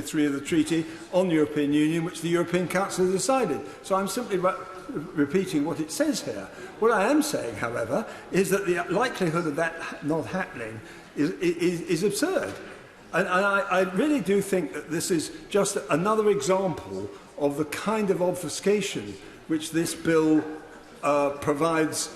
3 of the Treaty on the European Union, which the European Council has decided. So I'm simply repeating what it says here. What I am saying, however, is that the likelihood of that not happening is absurd. And I really do think that this is just another example of the kind of obfuscation which this bill provides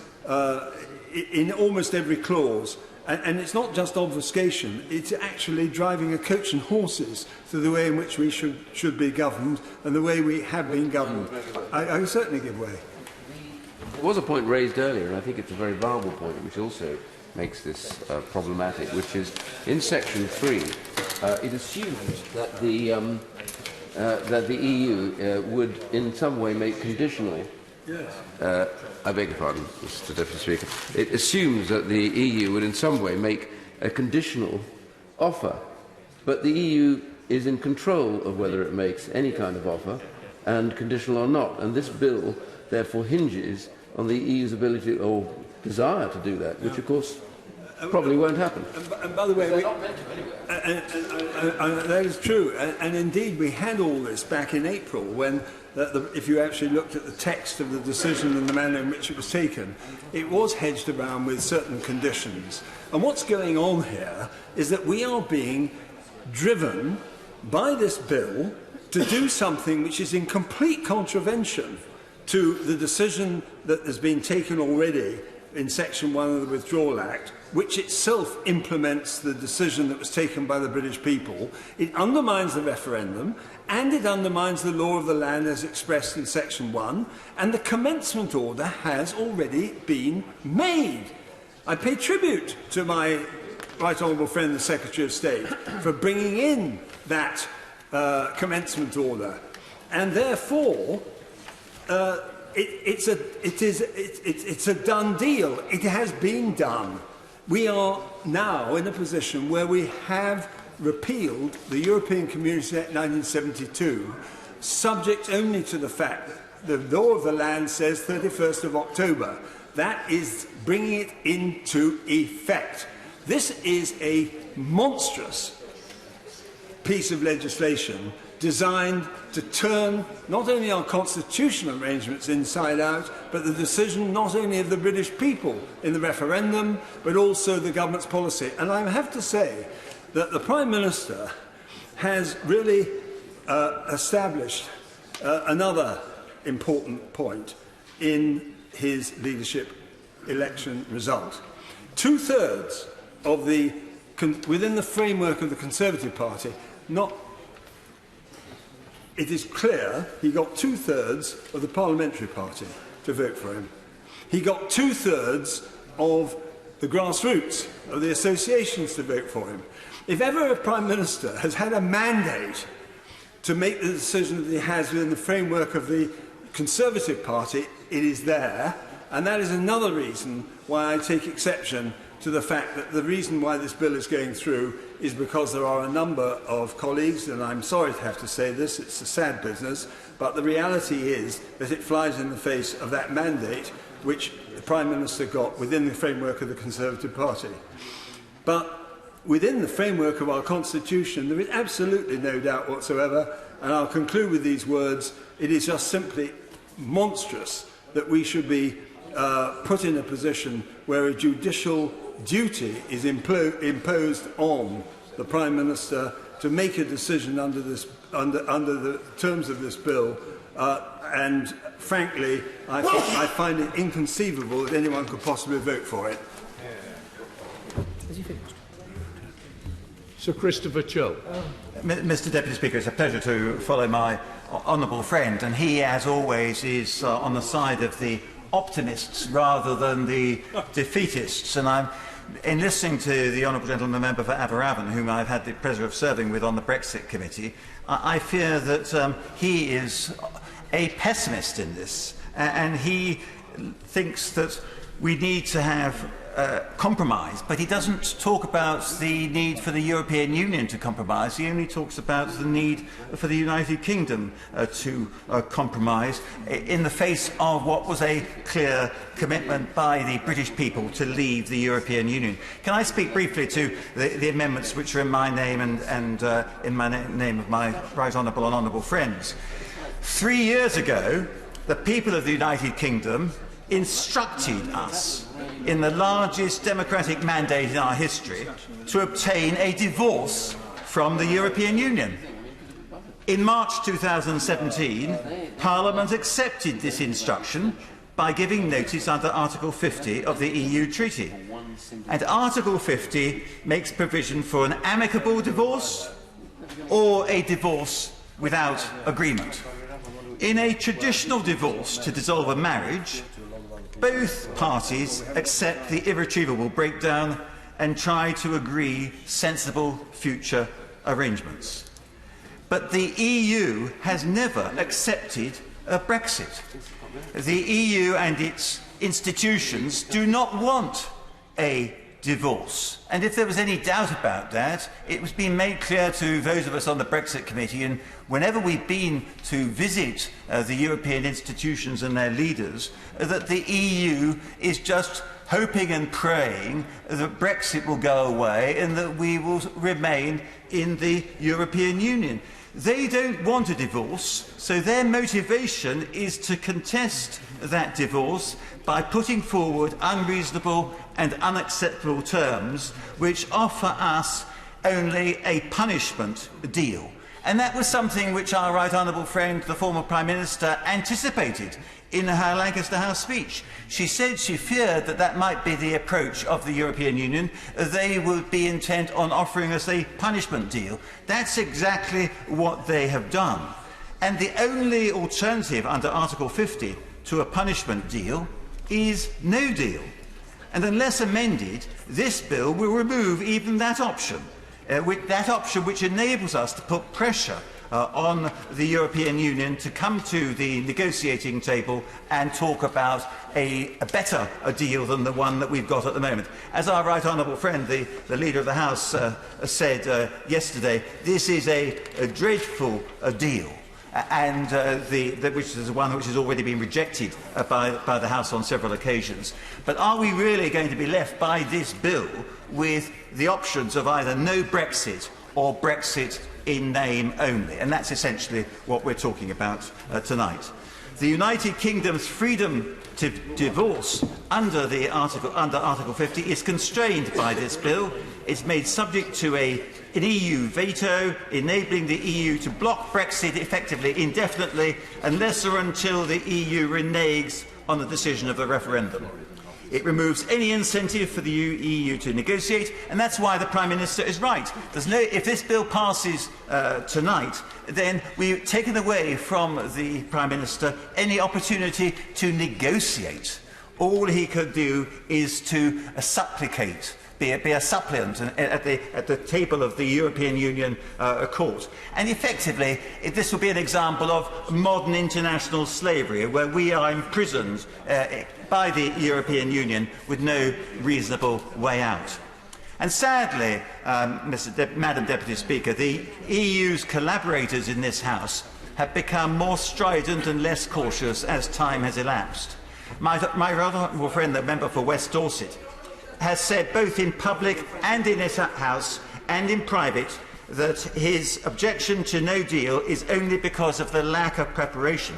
in almost every clause. And it's not just obfuscation, it's actually driving a coach and horses to the way in which we should be governed and the way we have been governed. I certainly give way. There was a point raised earlier, and I think it's a very viable point, which also makes this problematic, which is in Section 3, it assumes that the EU would in some way make conditional. Yes. I beg your pardon, Mr. Deputy Speaker. It assumes that the EU would in some way make a conditional offer, but the EU is in control of whether it makes any kind of offer, and conditional or not. And this bill, therefore, hinges on the EU's ability or desire to do that, which, of course, probably won't happen. And by the way, they're not meant to anyway. That is true. And indeed, we had all this back in April when, if you actually looked at the text of the decision and the manner in which it was taken, it was hedged around with certain conditions. And what's going on here is that we are being driven by this bill to do something which is in complete contravention to the decision that has been taken already in Section 1 of the Withdrawal Act, which itself implements the decision that was taken by the British people. It undermines the referendum, and it undermines the law of the land as expressed in Section 1, and the commencement order has already been made. I pay tribute to my right honourable friend, the Secretary of State, for bringing in that commencement order, and therefore it's a done deal. It has been done. We are now in a position where we have repealed the European Community Act 1972, subject only to the fact that the law of the land says 31st of October. That is bringing it into effect. This is a monstrous piece of legislation designed to turn not only our constitutional arrangements inside out, but the decision not only of the British people in the referendum, but also the government's policy. And I have to say that the Prime Minister has really established another important point in his leadership election result. Two-thirds of the, within the framework of the Conservative Party, it is clear he got two-thirds of the parliamentary party to vote for him. He got two-thirds of the grassroots of the associations to vote for him. If ever a Prime Minister has had a mandate to make the decision that he has within the framework of the Conservative Party, it is there, and that is another reason why I take exception to the fact that the reason why this bill is going through is because there are a number of colleagues, and I'm sorry to have to say this, it's a sad business, but the reality is that it flies in the face of that mandate which the Prime Minister got within the framework of the Conservative Party. But within the framework of our Constitution, there is absolutely no doubt whatsoever, and I'll conclude with these words, it is just simply monstrous that we should be put in a position where a judicial duty is imposed on the Prime Minister to make a decision under the terms of this bill, and frankly, I find it inconceivable that anyone could possibly vote for it. Has he finished? Sir Christopher Cho. Mr Deputy Speaker, it's a pleasure to follow my honourable friend, and he, as always, is on the side of the optimists rather than the defeatists. And in listening to the honourable gentleman member for Aberavon, whom I've had the pleasure of serving with on the Brexit committee, I fear that he is a pessimist in this, and he thinks that we need to have compromise, but he doesn't talk about the need for the European Union to compromise. He only talks about the need for the United Kingdom to compromise in the face of what was a clear commitment by the British people to leave the European Union. Can I speak briefly to the amendments which are in my name and in my name of my right honourable and honourable friends? 3 years ago, the people of the United Kingdom instructed us in the largest democratic mandate in our history to obtain a divorce from the European Union. In March 2017, Parliament accepted this instruction by giving notice under Article 50 of the EU Treaty. And Article 50 makes provision for an amicable divorce or a divorce without agreement. In a traditional divorce to dissolve a marriage, both parties accept the irretrievable breakdown and try to agree sensible future arrangements. But the EU has never accepted a Brexit. The EU and its institutions do not want a divorce. And if there was any doubt about that, it was being made clear to those of us on the Brexit Committee, and whenever we've been to visit the European institutions and their leaders, that the EU is just hoping and praying that Brexit will go away and that we will remain in the European Union. They don't want a divorce, so their motivation is to contest that divorce by putting forward unreasonable and unacceptable terms which offer us only a punishment deal. And that was something which our right honourable friend, the former Prime Minister, anticipated in her Lancaster House speech. She said she feared that that might be the approach of the European Union. They would be intent on offering us a punishment deal. That's exactly what they have done. And the only alternative under Article 50 to a punishment deal is no deal. And unless amended, this bill will remove even that option, which enables us to put pressure on the European Union to come to the negotiating table and talk about a better deal than the one that we've got at the moment. As our right honourable friend, the Leader of the House, said yesterday, this is a dreadful deal. And which is one which has already been rejected by the House on several occasions. But are we really going to be left by this bill with the options of either no Brexit or Brexit in name only? And that's essentially what we're talking about tonight. The United Kingdom's freedom to divorce under Article 50 is constrained by this bill. It's made subject to an EU veto, enabling the EU to block Brexit effectively, indefinitely, unless or until the EU reneges on the decision of the referendum. It removes any incentive for the EU to negotiate, and that's why the Prime Minister is right. If this bill passes tonight, then we've taken away from the Prime Minister any opportunity to negotiate. All he could do is to supplicate, be a suppliant at the table of the European Union court. And effectively, this will be an example of modern international slavery, where we are imprisoned by the European Union with no reasonable way out. And sadly, Madam Deputy Speaker, the EU's collaborators in this House have become more strident and less cautious as time has elapsed. My rather honourable friend, the member for West Dorset, has said both in public and in this House and in private that his objection to no deal is only because of the lack of preparation.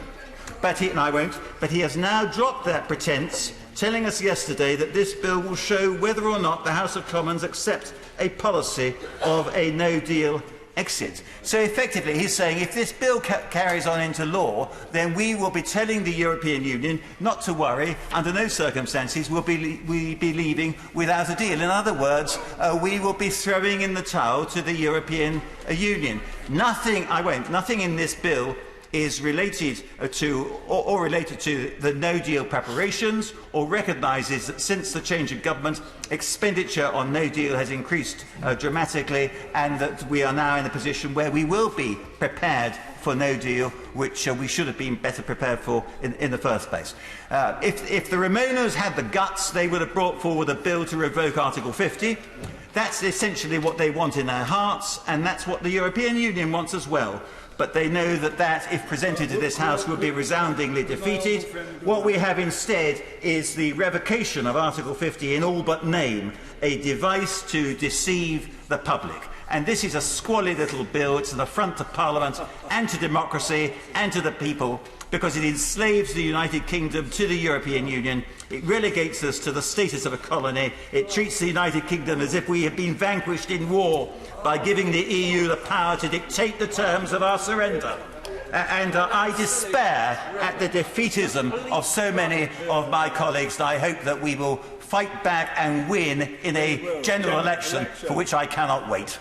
But he has now dropped that pretence, telling us yesterday that this bill will show whether or not the House of Commons accepts a policy of a no-deal exit. So effectively he's saying if this bill carries on into law, then we will be telling the European Union not to worry, under no circumstances will we be leaving without a deal. In other words, we will be throwing in the towel to the European Union. Nothing in this bill is related or related to the no-deal preparations, or recognises that since the change of government, expenditure on no-deal has increased dramatically, and that we are now in a position where we will be prepared for no deal, which we should have been better prepared for in the first place. If the Ramonas had the guts, they would have brought forward a bill to revoke Article 50. That's essentially what they want in their hearts, and that's what the European Union wants as well. But they know that, if presented to this House, would be resoundingly defeated. What we have instead is the revocation of Article 50 in all but name, a device to deceive the public. And this is a squalid little bill. It's an affront to Parliament and to democracy and to the people, because it enslaves the United Kingdom to the European Union. It relegates us to the status of a colony. It treats the United Kingdom as if we have been vanquished in war by giving the EU the power to dictate the terms of our surrender. I despair at the defeatism of so many of my colleagues, and I hope that we will fight back and win in a general election for which I cannot wait.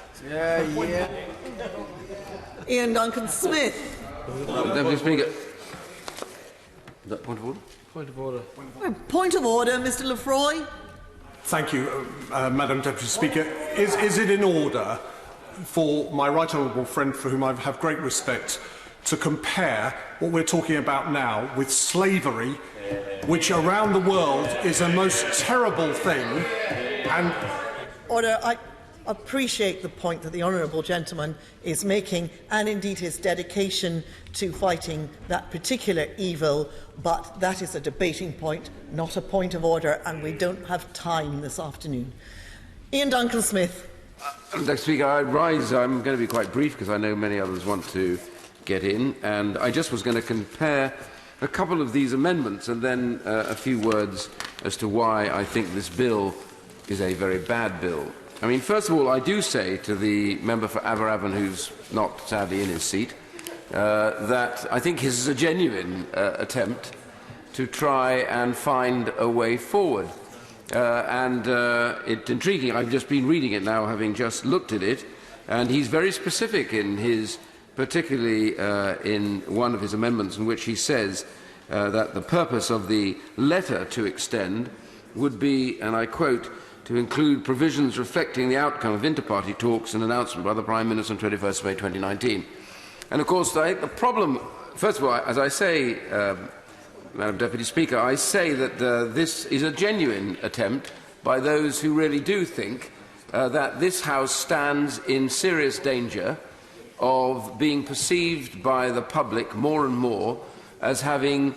Ian Duncan-Smith. Deputy Speaker. Point of order? Point of order. Point of order, Mr Lefroy. Thank you, Madam Deputy Speaker. Is it in order for my right honourable friend, for whom I have great respect, to compare what we're talking about now with slavery, which around the world is a most terrible thing? And order. I appreciate the point that the honourable gentleman is making, and indeed his dedication to fighting that particular evil, but that is a debating point, not a point of order, and we don't have time this afternoon. Ian Duncan-Smith. Mr. Speaker, I rise. I'm going to be quite brief because I know many others want to get in, and I just was going to compare a couple of these amendments and then a few words as to why I think this bill is a very bad bill. I mean, first of all, I do say to the member for Aberavon, who's not sadly in his seat, that I think this is a genuine attempt to try and find a way forward. It's intriguing. I've just been reading it now, having just looked at it, and he's very specific in his, particularly in one of his amendments, in which he says that the purpose of the letter to extend would be, and I quote, to include provisions reflecting the outcome of inter-party talks and announcement by the Prime Minister on 21st May 2019. And of course, I think the problem, first of all, as I say, Madam Deputy Speaker, I say that this is a genuine attempt by those who really do think that this House stands in serious danger of being perceived by the public more and more as having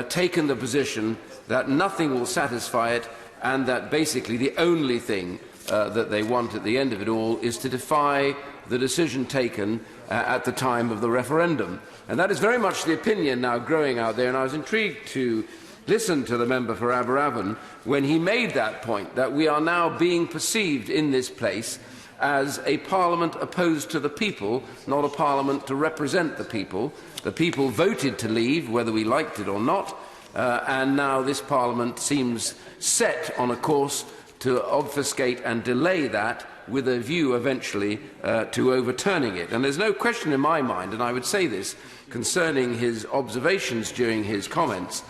taken the position that nothing will satisfy it, and that basically the only thing that they want at the end of it all is to defy the decision taken at the time of the referendum. And that is very much the opinion now growing out there, and I was intrigued to listen to the member for Aberavon when he made that point, that we are now being perceived in this place as a parliament opposed to the people, not a parliament to represent the people. The people voted to leave, whether we liked it or not, and now this Parliament seems set on a course to obfuscate and delay that with a view eventually to overturning it. And there's no question in my mind, and I would say this concerning his observations during his comments,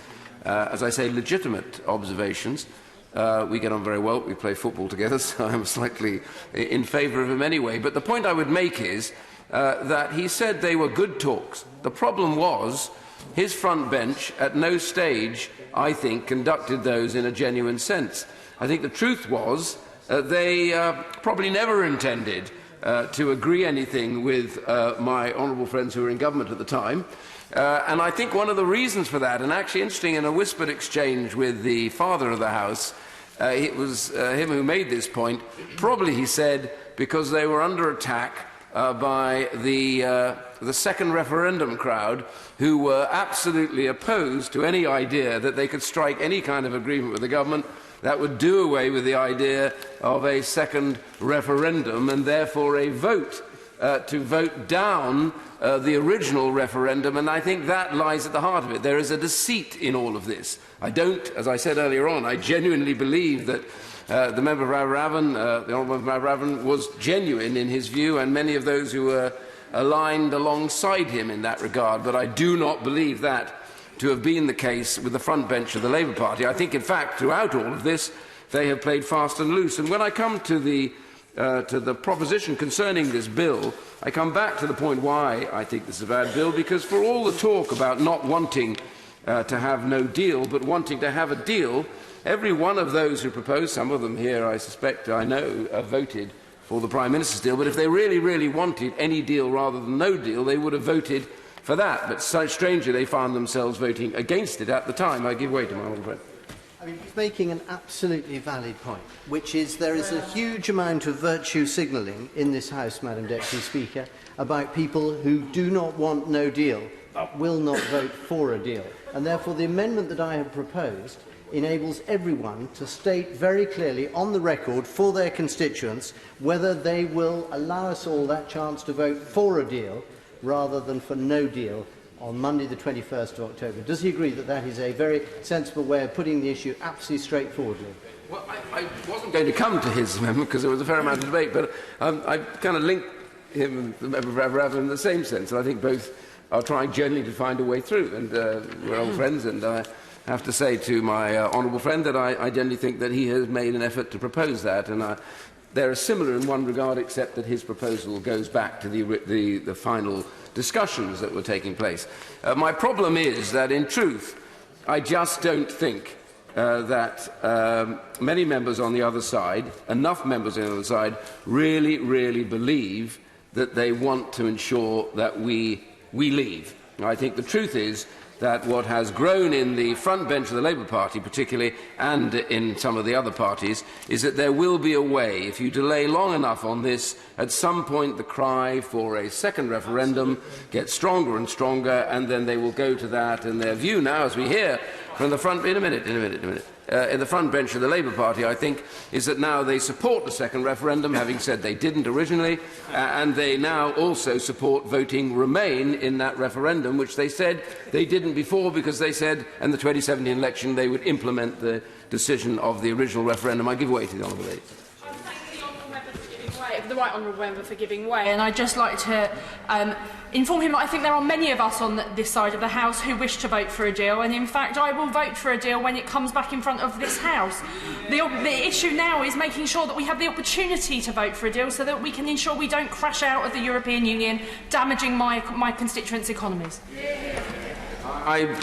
as I say, legitimate observations. We get on very well, we play football together, so I'm slightly in favour of him anyway. But the point I would make is that he said they were good talks. The problem was his front bench at no stage, I think, conducted those in a genuine sense. I think the truth was they probably never intended to agree anything with my honourable friends who were in government at the time. And I think one of the reasons for that, and actually interesting in a whispered exchange with the father of the House, it was him who made this point, probably he said because they were under attack by the second referendum crowd, who were absolutely opposed to any idea that they could strike any kind of agreement with the government that would do away with the idea of a second referendum and therefore a vote to vote down the original referendum, and I think that lies at the heart of it. There is a deceit in all of this. I don't, as I said earlier on, I genuinely believe that the member for Aberavon, the honourable member for Aberavon, was genuine in his view, and many of those who were aligned alongside him in that regard, but I do not believe that to have been the case with the front bench of the Labour Party. I think, in fact, throughout all of this, they have played fast and loose. And when I come to the proposition concerning this bill, I come back to the point why I think this is a bad bill, because for all the talk about not wanting to have no deal, but wanting to have a deal, every one of those who proposed, some of them here I suspect, I know, voted for the Prime Minister's deal, but if they really, really wanted any deal rather than no deal, they would have voted for that. But so strangely, they found themselves voting against it at the time. I give way to my honourable friend. I mean, he's making an absolutely valid point, which is there is a huge amount of virtue signalling in this House, Madam Deputy Speaker, about people who do not want no deal, but will not vote for a deal. And therefore, the amendment that I have proposed enables everyone to state very clearly on the record for their constituents whether they will allow us all that chance to vote for a deal rather than for no deal on Monday the 21st of October. Does he agree that that is a very sensible way of putting the issue absolutely straightforwardly? Well, I wasn't going to come to his amendment because there was a fair amount of debate, but I kind of linked him and the member for Aberravon in the same sense, and I think both are trying generally to find a way through, and we're old friends, and I have to say to my honourable friend that I generally think that he has made an effort to propose that, and they're similar in one regard, except that his proposal goes back to the final discussions that were taking place. My problem is that, in truth, I just don't think that many members on the other side, enough members on the other side, really, really believe that they want to ensure that we leave. I think the truth is that what has grown in the front bench of the Labour Party particularly, and in some of the other parties, is that there will be a way, if you delay long enough on this, at some point the cry for a second referendum gets stronger and stronger, and then they will go to that, and their view now, as we hear from the front... In the front bench of the Labour Party, I think, is that now they support the second referendum, having said they didn't originally, and they now also support voting Remain in that referendum, which they said they didn't before because they said in the 2017 election they would implement the decision of the original referendum. I give way to the honourable lady. The right honourable member for giving way, and I'd just like to inform him that I think there are many of us on this side of the House who wish to vote for a deal, and in fact I will vote for a deal when it comes back in front of this House. The issue now is making sure that we have the opportunity to vote for a deal so that we can ensure we don't crash out of the European Union, damaging my constituents' economies. I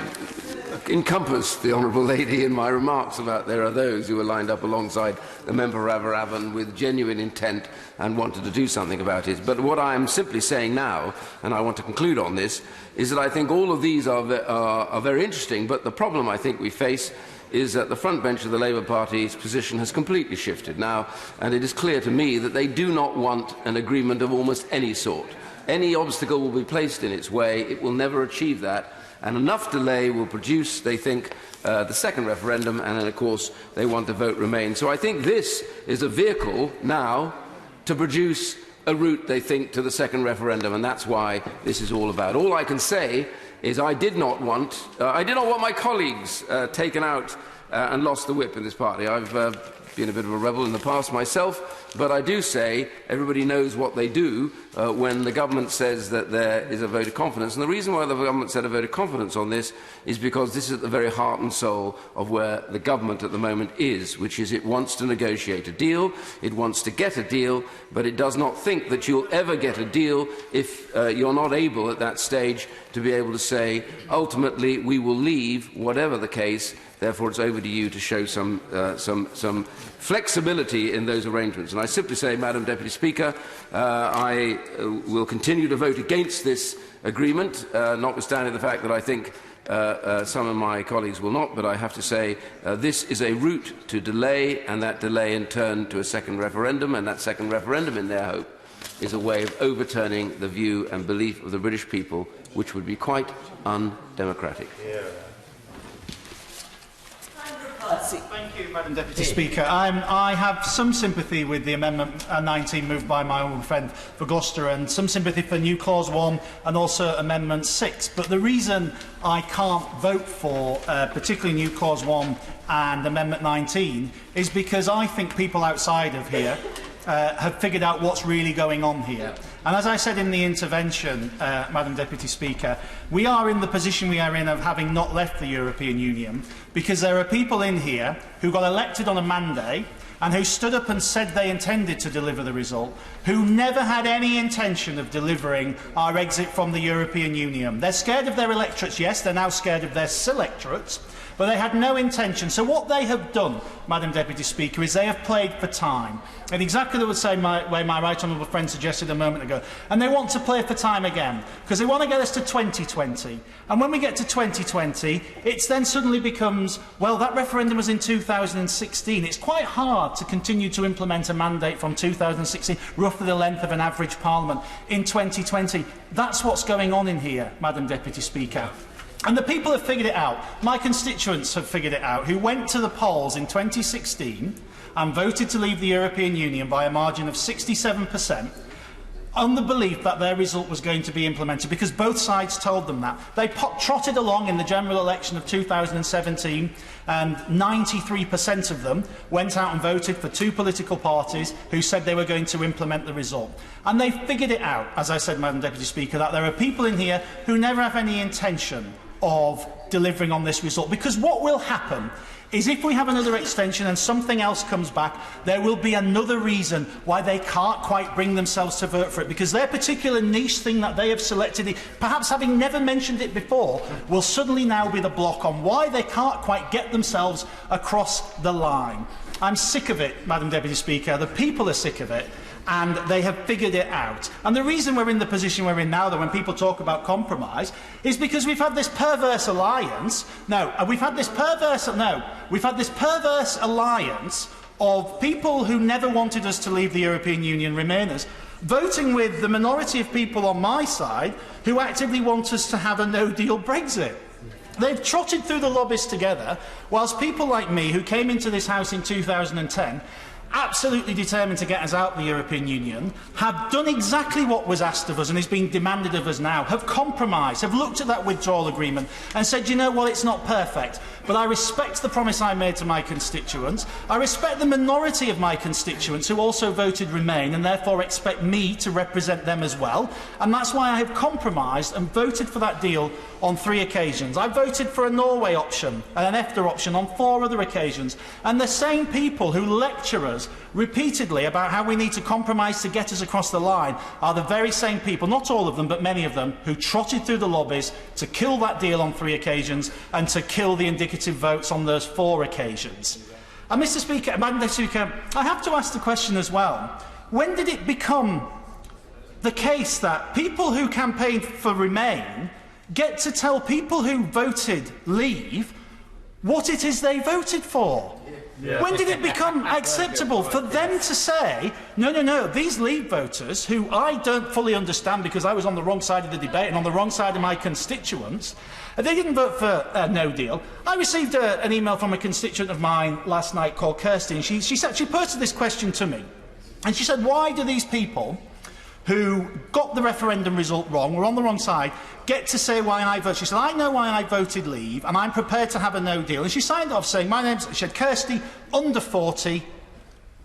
encompass the honourable lady in my remarks about there are those who are lined up alongside the member for Aberravon with genuine intent and wanted to do something about it. But what I am simply saying now, and I want to conclude on this, is that I think all of these are very interesting, but the problem I think we face is that the front bench of the Labour Party's position has completely shifted now, and it is clear to me that they do not want an agreement of almost any sort. Any obstacle will be placed in its way. It will never achieve that. And enough delay will produce, they think, the second referendum, and then, of course, they want to vote Remain. So I think this is a vehicle now to produce a route, they think, to the second referendum, and that's why this is all about. All I can say is I did not want my colleagues taken out and lost the whip in this party. I've been a bit of a rebel in the past myself, but I do say everybody knows what they do when the government says that there is a vote of confidence. And the reason why the government said a vote of confidence on this is because this is at the very heart and soul of where the government at the moment is, which is it wants to negotiate a deal, it wants to get a deal, but it does not think that you'll ever get a deal if you're not able at that stage to be able to say, ultimately, we will leave, whatever the case. Therefore, it's over to you to show some flexibility in those arrangements. And I simply say, Madam Deputy Speaker, I will continue to vote against this agreement, notwithstanding the fact that I think some of my colleagues will not, but I have to say this is a route to delay, and that delay in turn to a second referendum, and that second referendum, in their hope, is a way of overturning the view and belief of the British people, which would be quite undemocratic. Yeah. Thank you, Madam Deputy Speaker. I have some sympathy with the Amendment 19 moved by my own friend for Gloucester, and some sympathy for New Clause 1 and also Amendment 6. But the reason I can't vote for particularly New Clause 1 and Amendment 19 is because I think people outside of here have figured out what's really going on here. And as I said in the intervention, Madam Deputy Speaker, we are in the position we are in of having not left the European Union because there are people in here who got elected on a mandate and who stood up and said they intended to deliver the result, who never had any intention of delivering our exit from the European Union. They're scared of their electorates, yes, they're now scared of their selectorates, but they had no intention. So what they have done, Madam Deputy Speaker, is they have played for time. In exactly the way my right honourable friend suggested a moment ago. And they want to play for time again, because they want to get us to 2020. And when we get to 2020, it then suddenly becomes, well, that referendum was in 2016. It's quite hard to continue to implement a mandate from 2016, roughly the length of an average parliament, in 2020. That's what's going on in here, Madam Deputy Speaker. And the people have figured it out. My constituents have figured it out, who went to the polls in 2016 and voted to leave the European Union by a margin of 67%, on the belief that their result was going to be implemented, because both sides told them that. They trotted along in the general election of 2017, and 93% of them went out and voted for two political parties who said they were going to implement the result. And they figured it out, as I said, Madam Deputy Speaker, that there are people in here who never have any intention of delivering on this result. Because what will happen is if we have another extension and something else comes back, there will be another reason why they can't quite bring themselves to vote for it, because their particular niche thing that they have selected, perhaps having never mentioned it before, will suddenly now be the block on why they can't quite get themselves across the line. I'm sick of it, Madam Deputy Speaker. The people are sick of it, and they have figured it out. And the reason we're in the position we're in now, that when people talk about compromise, is because we've had this perverse alliance. We've had this perverse alliance of people who never wanted us to leave the European Union, Remainers, voting with the minority of people on my side who actively want us to have a no-deal Brexit. They've trotted through the lobbies together, whilst people like me, who came into this House in 2010, absolutely determined to get us out of the European Union, have done exactly what was asked of us and is being demanded of us now, have compromised, have looked at that withdrawal agreement and said, you know what, it's not perfect, but I respect the promise I made to my constituents. I respect the minority of my constituents who also voted Remain and therefore expect me to represent them as well. And that's why I have compromised and voted for that deal on 3 occasions. I voted for a Norway option and an EFTA option on 4 other occasions. And the same people who lecture us repeatedly about how we need to compromise to get us across the line are the very same people, not all of them, but many of them, who trotted through the lobbies to kill that deal on 3 occasions and to kill the indicative votes on those 4 occasions. And Mr. Speaker, Madam Deputy Speaker, I have to ask the question as well, when did it become the case that people who campaigned for Remain get to tell people who voted Leave what it is they voted for? Yeah. When did it become acceptable for them to say, no, these Leave voters, who I don't fully understand because I was on the wrong side of the debate and on the wrong side of my constituents, they didn't vote for no deal. I received an email from a constituent of mine last night called Kirsty, and she posed this question to me. And she said, why do these people who got the referendum result wrong, were on the wrong side, get to say why I voted? She said, I know why I voted Leave, and I'm prepared to have a no deal. And she signed off saying, my name's, she said, Kirsty, under 40,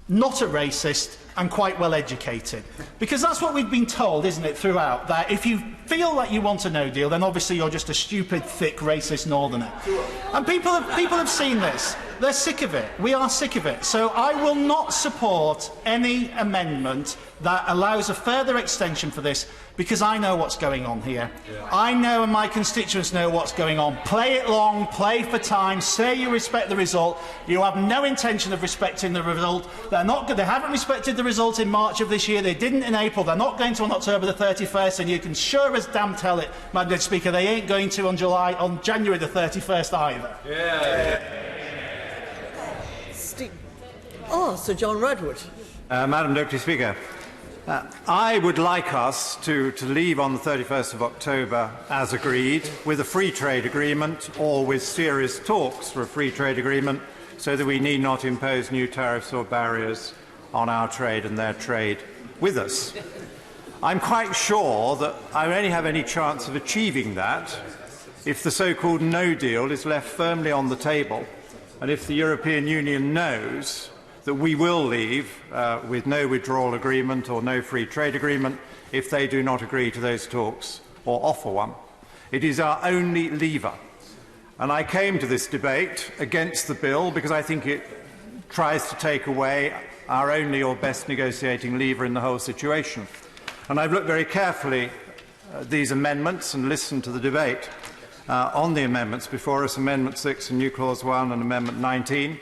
not a racist, and quite well educated. Because that's what we've been told, isn't it, throughout, that if you feel like you want a no deal, then obviously you're just a stupid, thick, racist northerner. And people have seen this. They're sick of it. We are sick of it. So I will not support any amendment that allows a further extension for this, because I know what's going on here. Yeah. I know, and my constituents know what's going on. Play it long, play for time, say you respect the result. You have no intention of respecting the result. They haven't respected the result in March of this year. They didn't in April. They're not going to on October the 31st, and you can sure as damn tell it, Madam Speaker, they ain't going to on January the 31st either. Yeah. Sir John Redwood. Madam Deputy Speaker, I would like us to leave on the 31st of October as agreed, with a free trade agreement or with serious talks for a free trade agreement, so that we need not impose new tariffs or barriers on our trade and their trade with us. I'm quite sure that I only have any chance of achieving that if the so-called no deal is left firmly on the table, and if the European Union knows that we will leave with no withdrawal agreement or no free trade agreement if they do not agree to those talks or offer one. It is our only lever. And I came to this debate against the bill because I think it tries to take away our only or best negotiating lever in the whole situation. And I've looked very carefully at these amendments and listened to the debate on the amendments before us, Amendment 6 and New Clause 1 and Amendment 19.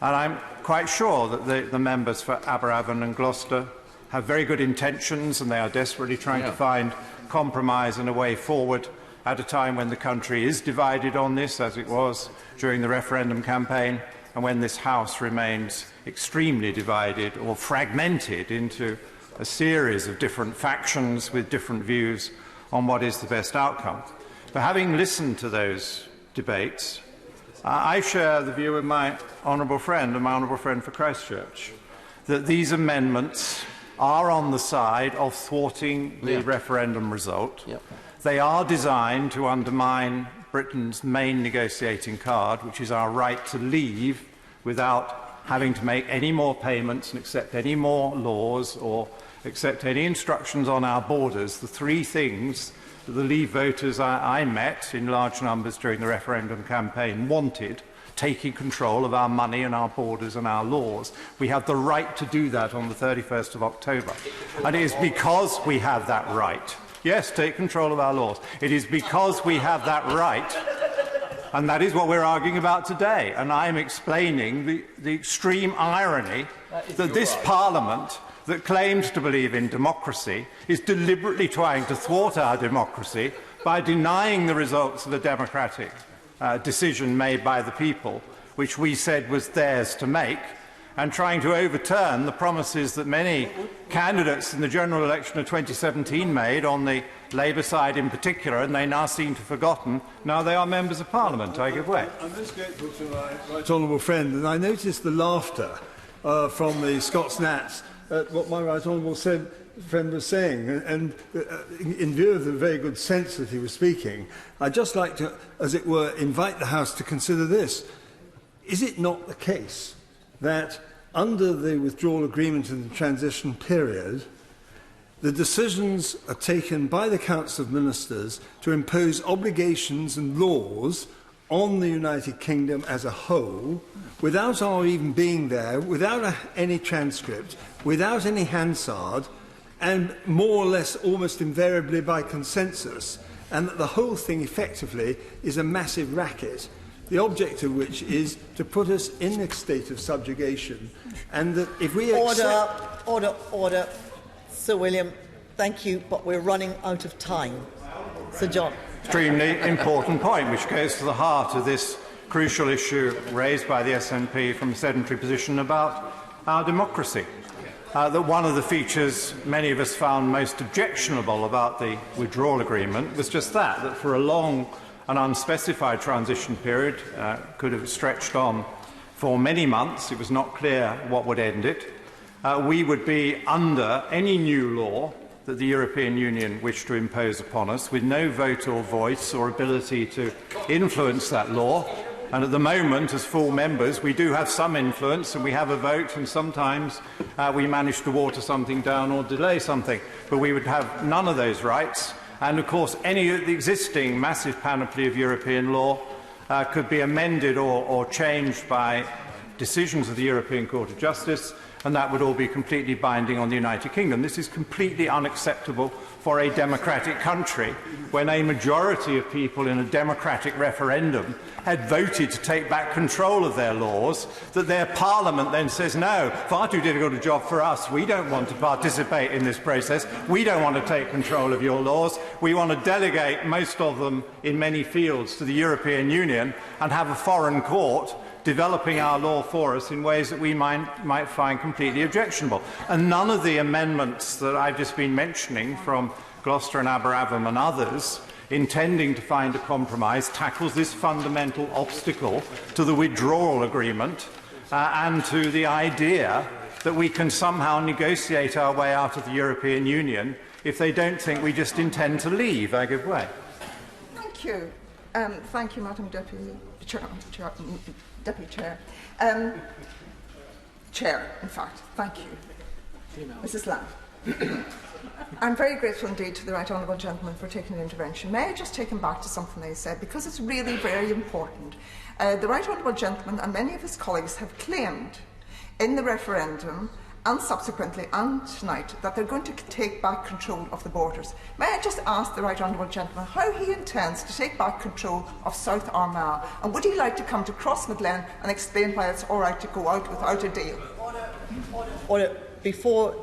And I'm quite sure that the members for Aberavon and Gloucester have very good intentions, and they are desperately trying to find compromise and a way forward at a time when the country is divided on this, as it was during the referendum campaign, and when this House remains extremely divided or fragmented into a series of different factions with different views on what is the best outcome. But having listened to those debates, I share the view of my honourable friend and my honourable friend for Christchurch, that these amendments are on the side of thwarting the referendum result. They are designed to undermine Britain's main negotiating card, which is our right to leave without having to make any more payments and accept any more laws or accept any instructions on our borders. The three things that the Leave voters I met in large numbers during the referendum campaign wanted: taking control of our money and our borders and our laws. We have the right to do that on the 31st of October. And it is because we have that right. Yes, take control of our laws. It is because we have that right, and that is what we're arguing about today. And I am explaining the extreme irony that this Parliament, that claims to believe in democracy, is deliberately trying to thwart our democracy by denying the results of a democratic decision made by the people, which we said was theirs to make, and trying to overturn the promises that many candidates in the general election of 2017 made, on the Labour side in particular, and they now seem to have forgotten. Now they are members of Parliament. I give way. I'm most grateful to my right honourable friend, and I noticed the laughter from the Scots Nats at what my right honourable friend was saying, and in view of the very good sense that he was speaking, I'd just like to, as it were, invite the House to consider this. Is it not the case that under the withdrawal agreement in the transition period, the decisions are taken by the Council of Ministers to impose obligations and laws on the United Kingdom as a whole, without our even being there, without any transcript, without any Hansard, and more or less almost invariably by consensus, and that the whole thing effectively is a massive racket, the object of which is to put us in a state of subjugation, and that if we accept... Order. Sir William, thank you, but we're running out of time. Sir John. Extremely important point, which goes to the heart of this crucial issue raised by the SNP from a sedentary position about our democracy. That one of the features many of us found most objectionable about the withdrawal agreement was just that for a long and unspecified transition period, could have stretched on for many months, it was not clear what would end it, we would be under any new law that the European Union wished to impose upon us, with no vote or voice or ability to influence that law. And at the moment, as full members, we do have some influence, and we have a vote, and sometimes we manage to water something down or delay something. But we would have none of those rights. And of course, any of the existing massive panoply of European law could be amended or changed by decisions of the European Court of Justice, and that would all be completely binding on the United Kingdom. This is completely unacceptable for a democratic country, when a majority of people in a democratic referendum had voted to take back control of their laws, that their parliament then says, no, far too difficult a job for us, we don't want to participate in this process, we don't want to take control of your laws, we want to delegate most of them in many fields to the European Union and have a foreign court developing our law for us in ways that we might find completely objectionable. And none of the amendments that I've just been mentioning from Gloucester and Aberavon and others, intending to find a compromise, tackles this fundamental obstacle to the withdrawal agreement and to the idea that we can somehow negotiate our way out of the European Union if they don't think we just intend to leave. I give way. Thank you. Thank you, Madam Deputy Chair. Chair, in fact. Thank you. Mrs Lamb. I'm very grateful indeed to the Right Honourable Gentleman for taking an intervention. May I just take him back to something they said, because it's really very important. The Right Honourable Gentleman and many of his colleagues have claimed in the referendum and subsequently and tonight that they're going to take back control of the borders. May I just ask the Right Honourable Gentleman how he intends to take back control of South Armagh, and would he like to come to Crossmaglen and explain why it's all right to go out without a deal? Order. Before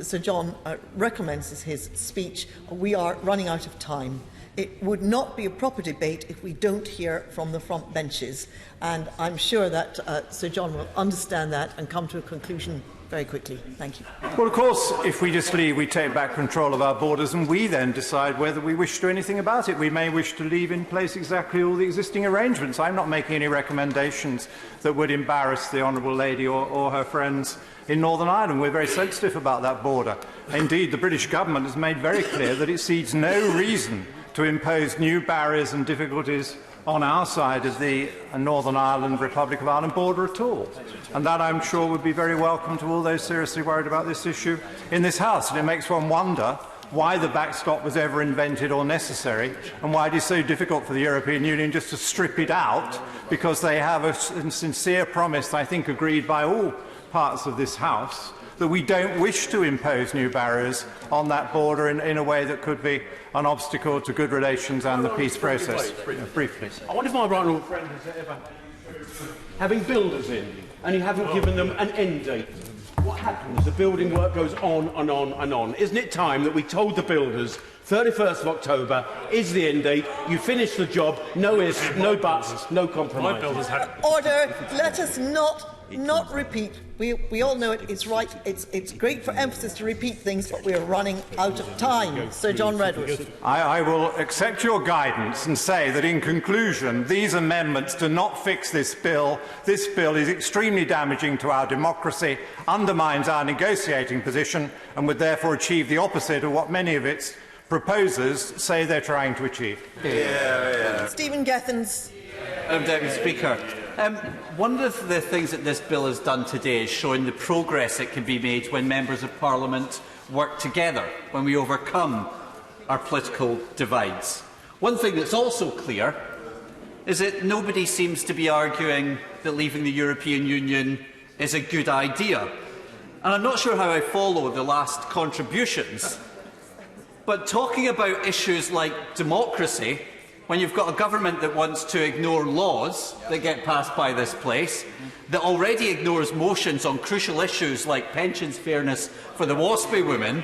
Sir John recommences his speech, we are running out of time. It would not be a proper debate if we don't hear from the front benches, and I'm sure that Sir John will understand that and come to a conclusion very quickly. Thank you. Well, of course, if we just leave, we take back control of our borders, and we then decide whether we wish to do anything about it. We may wish to leave in place exactly all the existing arrangements. I'm not making any recommendations that would embarrass the Honourable Lady or her friends in Northern Ireland. We're very sensitive about that border. Indeed, the British government has made very clear that it sees no reason to impose new barriers and difficulties on our side of the Northern Ireland, Republic of Ireland border at all. And that, I'm sure, would be very welcome to all those seriously worried about this issue in this House. And it makes one wonder why the backstop was ever invented or necessary, and why it is so difficult for the European Union just to strip it out, because they have a sincere promise, I think agreed by all parts of this House, that we don't wish to impose new barriers on that border in a way that could be an obstacle to good relations and the peace process. Briefly. I wonder if my right honourable friend has ever, having builders in, and you haven't given them an end date. What happens? The building work goes on and on and on. Isn't it time that we told the builders 31st of October is the end date, you finish the job, no ifs, no buts, no compromise. Order. Let us not repeat. We all know it. It's right. It's great for emphasis to repeat things, but we are running out of time. Sir John Redwood. I will accept your guidance and say that, in conclusion, these amendments do not fix this bill. This bill is extremely damaging to our democracy, undermines our negotiating position, and would therefore achieve the opposite of what many of its proposers say they're trying to achieve. Stephen Gethens. Deputy Speaker, one of the things that this bill has done today is showing the progress that can be made when members of Parliament work together, when we overcome our political divides. One thing that's also clear is that nobody seems to be arguing that leaving the European Union is a good idea. And I'm not sure how I follow the last contributions, but talking about issues like democracy, when you've got a government that wants to ignore laws that get passed by this place, that already ignores motions on crucial issues like pensions fairness for the WASPy women,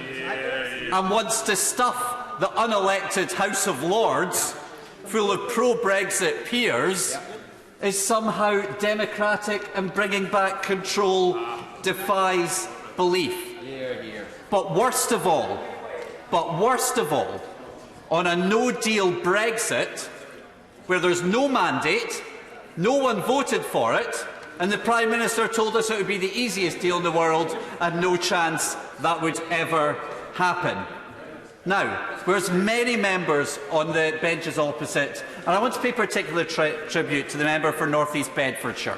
and wants to stuff the unelected House of Lords full of pro-Brexit peers, is somehow democratic and bringing back control defies belief. But worst of all, on a no-deal Brexit, where there's no mandate, no one voted for it, and the Prime Minister told us it would be the easiest deal in the world and no chance that would ever happen. Now, whereas many members on the benches opposite, and I want to pay particular tribute to the member for North East Bedfordshire,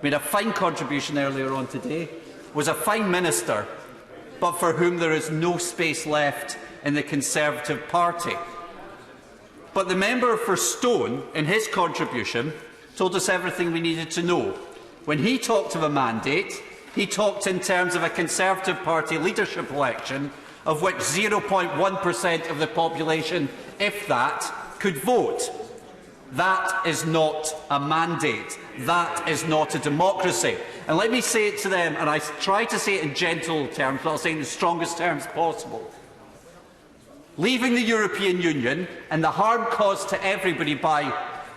made a fine contribution earlier on today, was a fine minister, but for whom there is no space left in the Conservative Party. But the member for Stone, in his contribution, told us everything we needed to know. When he talked of a mandate, he talked in terms of a Conservative Party leadership election, of which 0.1% of the population, if that, could vote. That is not a mandate. That is not a democracy. And let me say it to them, and I try to say it in gentle terms, but I'll say it in the strongest terms possible. Leaving the European Union and the harm caused to everybody by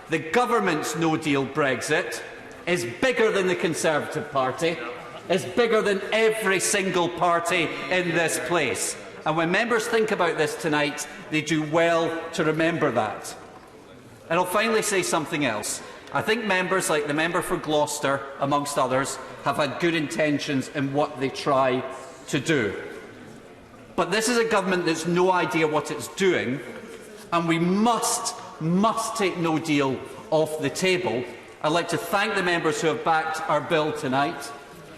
the government's no-deal Brexit is bigger than the Conservative Party, is bigger than every single party in this place. And when members think about this tonight, they do well to remember that. And I'll finally say something else. I think members like the member for Gloucester, amongst others, have had good intentions in what they try to do. But this is a government that's no idea what it's doing, and we must take no deal off the table. I'd like to thank the members who have backed our bill tonight,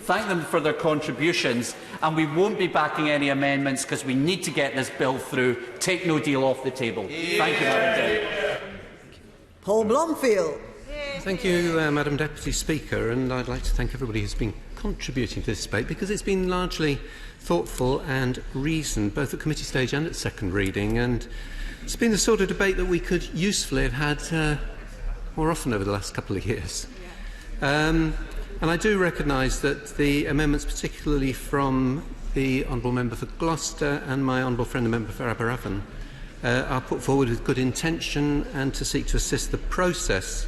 thank them for their contributions, and we won't be backing any amendments because we need to get this bill through. Take no deal off the table. Thank you, Madam Deputy. Paul Blomfield. Thank you, Madam Deputy Speaker, and I'd like to thank everybody who's been contributing to this debate, because it's been largely thoughtful and reasoned, both at committee stage and at second reading, and it's been the sort of debate that we could usefully have had more often over the last couple of years. And I do recognise that the amendments, particularly from the Honourable Member for Gloucester and my Honourable friend, the Member for Aberavon, are put forward with good intention and to seek to assist the process.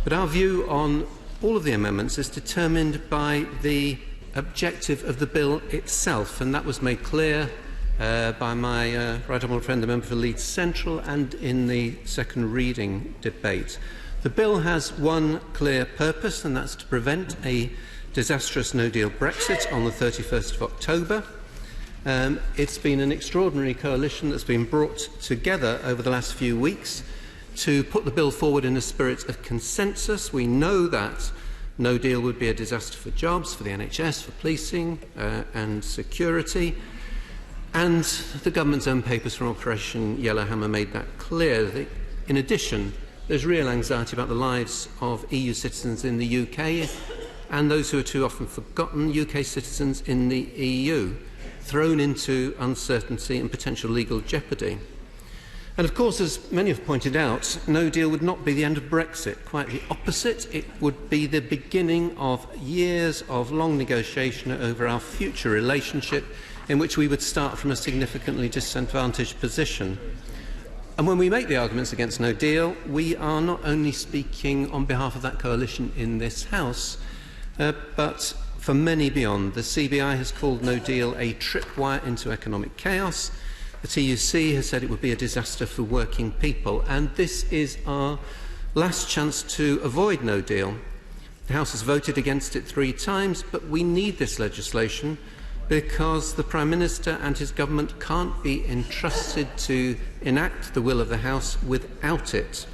But our view on all of the amendments is determined by the objective of the bill itself, and that was made clear by my right honourable friend, the Member for Leeds Central, and in the second reading debate. The bill has one clear purpose, and that's to prevent a disastrous no-deal Brexit on the 31st of October. It's been an extraordinary coalition that's been brought together over the last few weeks to put the bill forward in a spirit of consensus. We know that no deal would be a disaster for jobs, for the NHS, for policing and security. And the government's own papers from Operation Yellowhammer made that clear. In addition, there's real anxiety about the lives of EU citizens in the UK and those who are too often forgotten, UK citizens in the EU, thrown into uncertainty and potential legal jeopardy. And of course, as many have pointed out, no deal would not be the end of Brexit. Quite the opposite. It would be the beginning of years of long negotiation over our future relationship, in which we would start from a significantly disadvantaged position. And when we make the arguments against no deal, we are not only speaking on behalf of that coalition in this House, but for many beyond. The CBI has called no deal a tripwire into economic chaos. The TUC has said it would be a disaster for working people, and this is our last chance to avoid no deal. The House has voted against it 3 times, but we need this legislation because the Prime Minister and his government can't be entrusted to enact the will of the House without it.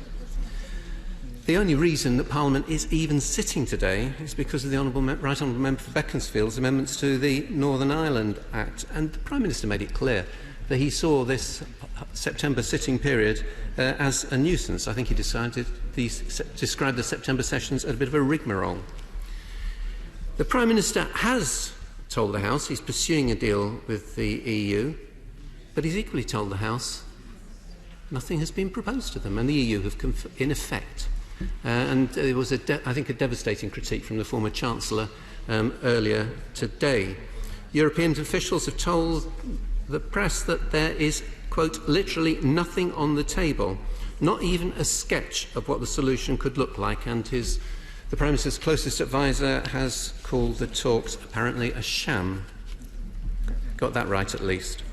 The only reason that Parliament is even sitting today is because of the Right Honourable Member for Beaconsfield's amendments to the Northern Ireland Act, and the Prime Minister made it clear that he saw this September sitting period as a nuisance. I think he described the September sessions as a bit of a rigmarole. The Prime Minister has told the House he's pursuing a deal with the EU, but he's equally told the House nothing has been proposed to them, and the EU have, in effect, and there was, I think, a devastating critique from the former Chancellor earlier today. European officials have told the press that there is, quote, literally nothing on the table, not even a sketch of what the solution could look like, and the Prime Minister's closest adviser has called the talks apparently a sham. Got that right, at least.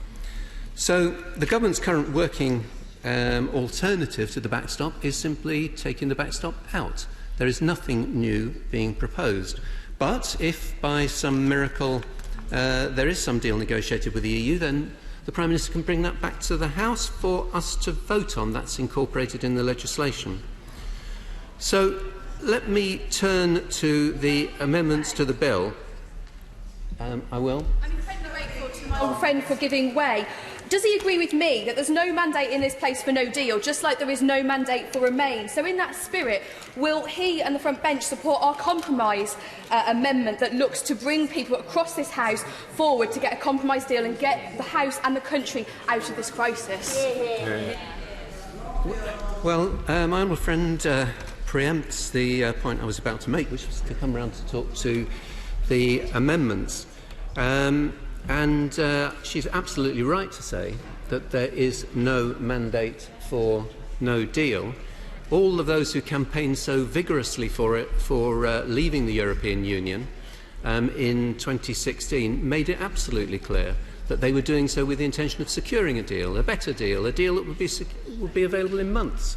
So the government's current working alternative to the backstop is simply taking the backstop out. There is nothing new being proposed. But if by some miracle there is some deal negotiated with the EU, then the Prime Minister can bring that back to the House for us to vote on. That's incorporated in the legislation. So let me turn to the amendments to the bill. I will. I'm incredibly grateful to my old friend for giving way. Does he agree with me that there's no mandate in this place for no deal, just like there is no mandate for Remain? So in that spirit, will he and the front bench support our compromise amendment that looks to bring people across this House forward to get a compromise deal and get the House and the country out of this crisis? Well, my honourable friend preempts the point I was about to make, which was to come round to talk to the amendments. And she's absolutely right to say that there is no mandate for no deal. All of those who campaigned so vigorously for it, for leaving the European Union in 2016, made it absolutely clear that they were doing so with the intention of securing a deal, a better deal, a deal that would be available in months.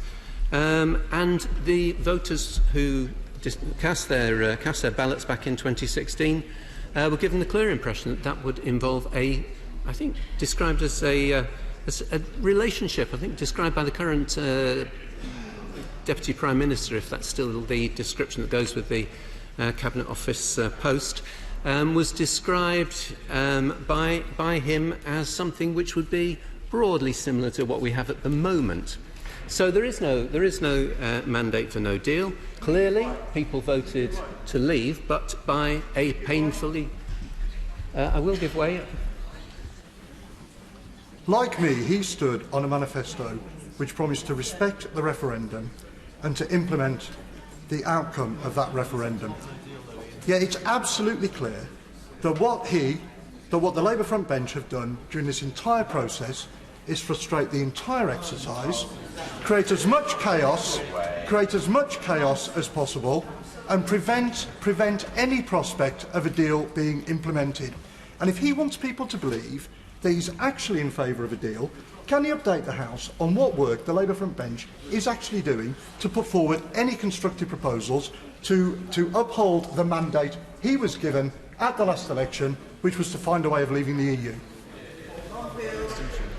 And the voters who cast their ballots back in 2016 were given the clear impression that that would involve I think, described as a relationship, I think described by the current Deputy Prime Minister, if that's still the description that goes with the Cabinet Office post, was described by him as something which would be broadly similar to what we have at the moment. So there is no mandate for no deal. Clearly, people voted to leave, but by a painfully... I will give way. Like me, he stood on a manifesto which promised to respect the referendum and to implement the outcome of that referendum. Yet it's absolutely clear that what the Labour front bench have done during this entire process is frustrate the entire exercise, create as much chaos as possible, and prevent any prospect of a deal being implemented. And if he wants people to believe that he's actually in favour of a deal, can he update the House on what work the Labour front bench is actually doing to put forward any constructive proposals to uphold the mandate he was given at the last election, which was to find a way of leaving the EU?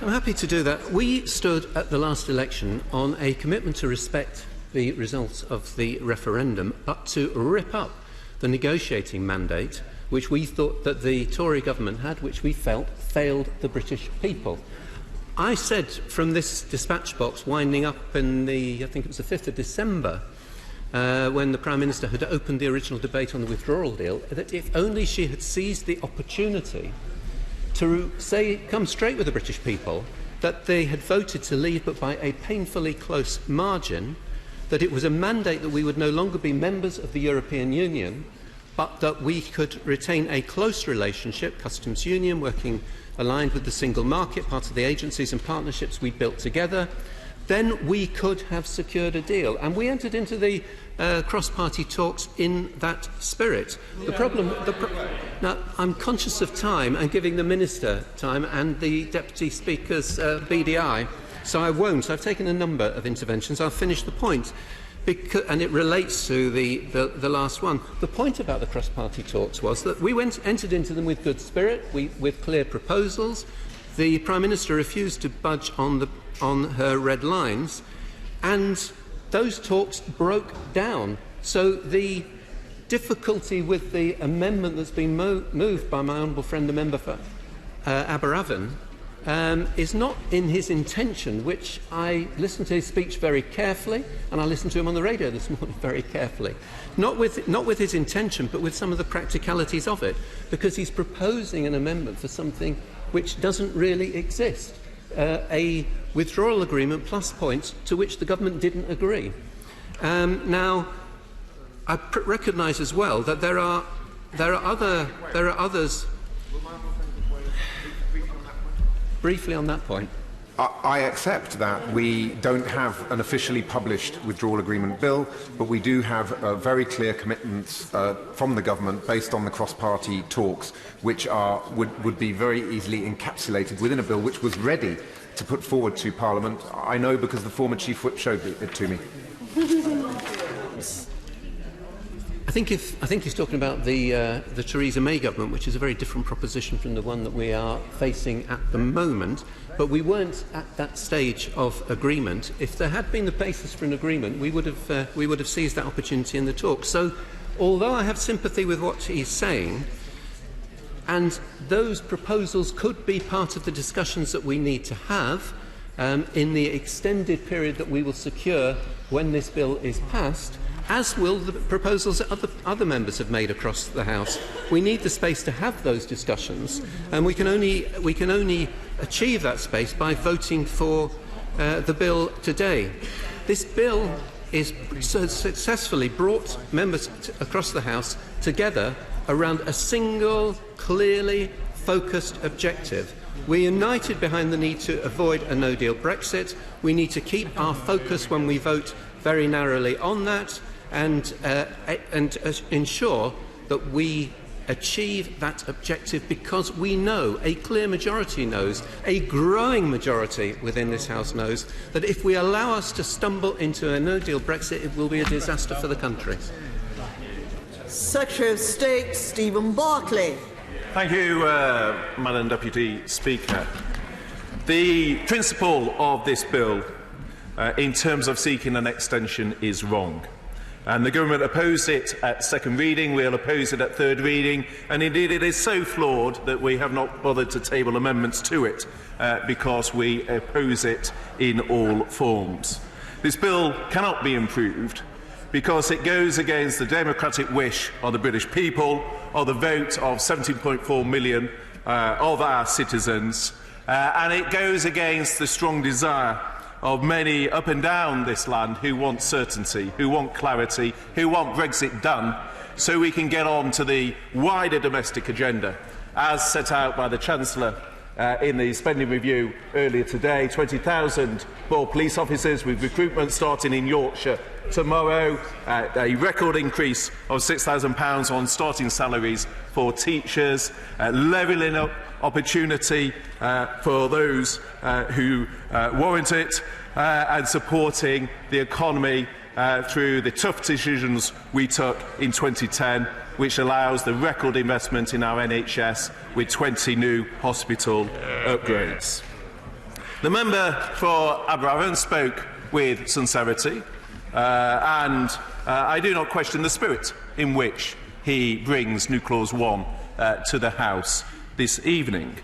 I'm happy to do that. We stood at the last election on a commitment to respect the results of the referendum, but to rip up the negotiating mandate which we thought that the Tory government had, which we felt failed the British people. I said from this dispatch box winding up in I think it was the 5th of December, when the Prime Minister had opened the original debate on the withdrawal deal, that if only she had seized the opportunity to come straight with the British people, that they had voted to leave but by a painfully close margin, that it was a mandate that we would no longer be members of the European Union, but that we could retain a close relationship, customs union, working aligned with the single market, part of the agencies and partnerships we built together, then we could have secured a deal. And we entered into the cross-party talks in that spirit. Now, I'm conscious of time and giving the Minister time and the Deputy Speaker's BDI, so I won't. I've taken a number of interventions. I'll finish the point, and it relates to the last one. The point about the cross-party talks was that we entered into them with good spirit, with clear proposals. The Prime Minister refused to budge on her red lines, and those talks broke down. So the difficulty with the amendment that's been moved by my honourable friend, the member for Aberavon, is not in his intention, which I listened to his speech very carefully, and I listened to him on the radio this morning very carefully. Not with his intention, but with some of the practicalities of it, because he's proposing an amendment for something which doesn't really exist. A withdrawal agreement plus points to which the government didn't agree. Now, I recognise as well that there are others. Briefly on that point. I accept that we don't have an officially published withdrawal agreement bill, but we do have very clear commitments from the government based on the cross-party talks, which would be very easily encapsulated within a bill which was ready to put forward to Parliament. I know because the former Chief Whip showed it to me. I think he's talking about the Theresa May government, which is a very different proposition from the one that we are facing at the moment. But we weren't at that stage of agreement. If there had been the basis for an agreement, we would have seized that opportunity in the talks. So, although I have sympathy with what he's saying, and those proposals could be part of the discussions that we need to have in the extended period that we will secure when this bill is passed, as will the proposals that other members have made across the House. We need the space to have those discussions, and we can only achieve that space by voting for the bill today. This bill is successfully brought members across the House together around a single, clearly focused objective. We're united behind the need to avoid a no-deal Brexit. We need to keep our focus when we vote very narrowly on that, and ensure that we achieve that objective, because we know, a clear majority knows, a growing majority within this House knows, that if we allow us to stumble into a no-deal Brexit, it will be a disaster for the country. Secretary of State Stephen Barclay. Thank you, Madam Deputy Speaker. The principle of this bill in terms of seeking an extension is wrong. And the government opposed it at second reading, we'll oppose it at third reading, and indeed it is so flawed that we have not bothered to table amendments to it because we oppose it in all forms. This bill cannot be improved because it goes against the democratic wish of the British people, or the vote of 17.4 million of our citizens, and it goes against the strong desire of many up and down this land who want certainty, who want clarity, who want Brexit done, so we can get on to the wider domestic agenda, as set out by the Chancellor in the spending review earlier today. 20,000 more police officers, with recruitment starting in Yorkshire tomorrow, a record increase of £6,000 on starting salaries for teachers, levelling up opportunity for those who warrant it, and supporting the economy through the tough decisions we took in 2010, which allows the record investment in our NHS with 20 new hospital upgrades. The member for Aberystwyth spoke with sincerity, and I do not question the spirit in which he brings New Clause 1 to the House this evening.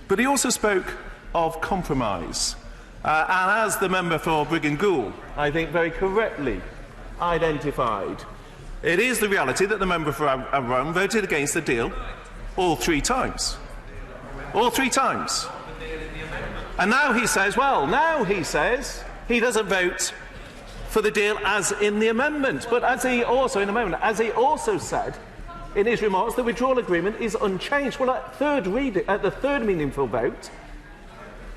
But he also spoke of compromise. And as the member for Brigg Gould, I think, very correctly identified, it is the reality that the member for Aberystwyth voted against the deal all three times. All three times. And now he says, he doesn't vote for the deal as in the amendment. But as he also said in his remarks, the withdrawal agreement is unchanged. Well, at the third meaningful vote,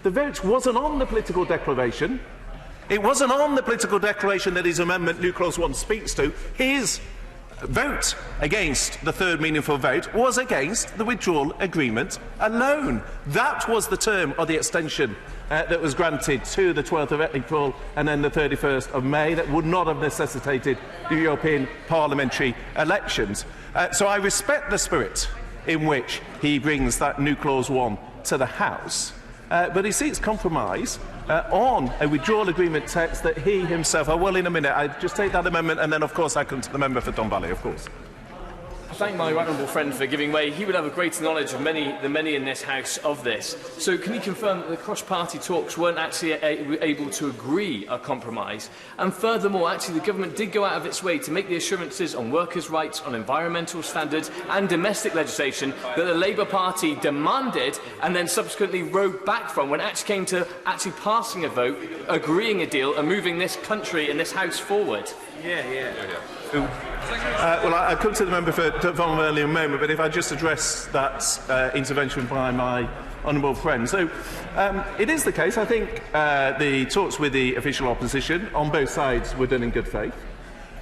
the vote wasn't on the political declaration. It wasn't on the political declaration that his amendment, New Clause 1, speaks to. His vote against the third meaningful vote was against the withdrawal agreement alone. That was the term of the extension that was granted to the 12th of April and then the 31st of May that would not have necessitated the European parliamentary elections. So I respect the spirit in which he brings that New Clause 1 to the House. But he seeks compromise on a withdrawal agreement text that he himself... well, in a minute, I just take that amendment and then, of course, I come to the member for Don Valley, of course. I thank my right honourable friend for giving way. He would have a greater knowledge of the many in this House of this. So can you confirm that the cross-party talks weren't actually able to agree a compromise? And furthermore, actually, the government did go out of its way to make the assurances on workers' rights, on environmental standards and domestic legislation that the Labour Party demanded and then subsequently rode back from when it actually came to actually passing a vote, agreeing a deal and moving this country and this House forward. Well, I'll come to the member for Don Valley in a moment, but if I just address that intervention by my honourable friend. So it is the case, I think, the talks with the official opposition on both sides were done in good faith.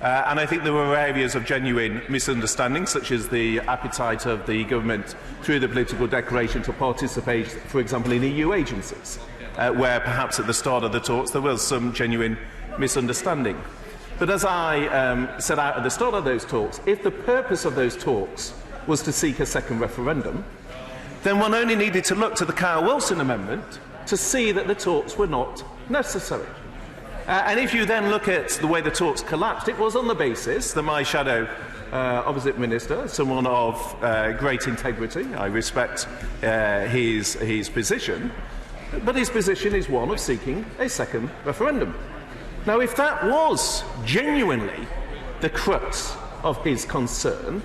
And I think there were areas of genuine misunderstanding, such as the appetite of the government through the political declaration to participate, for example, in EU agencies, where perhaps at the start of the talks there was some genuine misunderstanding. But as I set out at the start of those talks, if the purpose of those talks was to seek a second referendum, then one only needed to look to the Carl Wilson amendment to see that the talks were not necessary. And if you then look at the way the talks collapsed, it was on the basis that my shadow opposite minister, someone of great integrity, I respect his position, but his position is one of seeking a second referendum. Now, if that was genuinely the crux of his concern,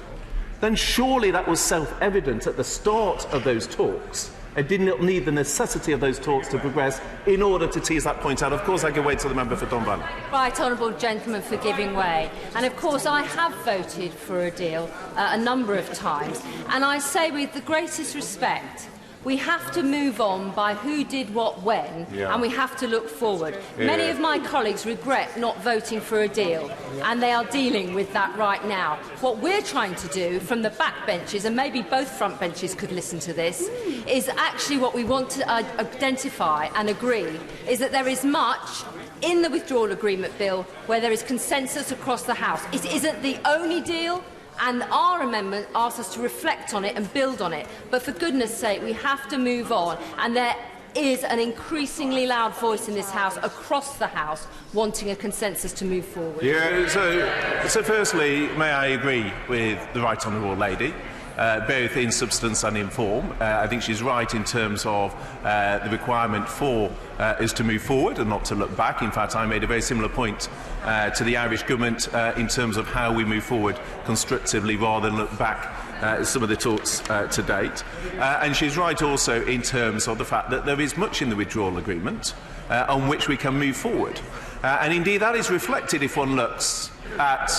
then surely that was self-evident at the start of those talks. It did not need the necessity of those talks to progress in order to tease that point out. Of course, I give way to the member for Don Valley. Right, honourable gentleman, for giving way. And of course, I have voted for a deal a number of times. And I say with the greatest respect, we have to move on by who did what when, and we have to look forward. Many of my colleagues regret not voting for a deal, and they are dealing with that right now. What we're trying to do from the back benches, and maybe both front benches could listen to this, is actually what we want to identify and agree is that there is much in the withdrawal agreement bill where there is consensus across the House. It isn't the only deal, and our amendment asks us to reflect on it and build on it. But for goodness sake, we have to move on. And there is an increasingly loud voice in this House, across the House, wanting a consensus to move forward. Yeah, so firstly, may I agree with the Right Honourable Lady, both in substance and in form. I think she's right in terms of the requirement for us to move forward and not to look back. In fact, I made a very similar point to the Irish government in terms of how we move forward constructively rather than look back at some of the talks to date. And she's right also in terms of the fact that there is much in the withdrawal agreement on which we can move forward. And indeed that is reflected if one looks at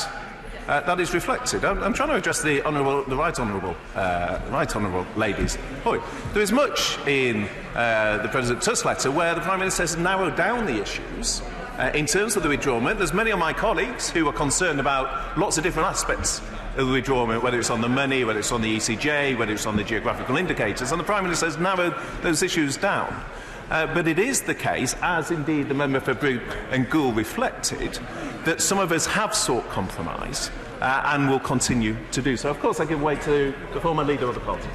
that is reflected. I'm trying to address the Right Honourable Lady's point. There is much in the President Tusk's letter where the Prime Minister has narrowed down the issues in terms of the withdrawal. There's many of my colleagues who are concerned about lots of different aspects of the withdrawal, whether it's on the money, whether it's on the ECJ, whether it's on the geographical indicators, and the Prime Minister has narrowed those issues down. But it is the case, as indeed the member for Brute and Gould reflected, that some of us have sought compromise and will continue to do so. Of course, I give way to the former leader of the party.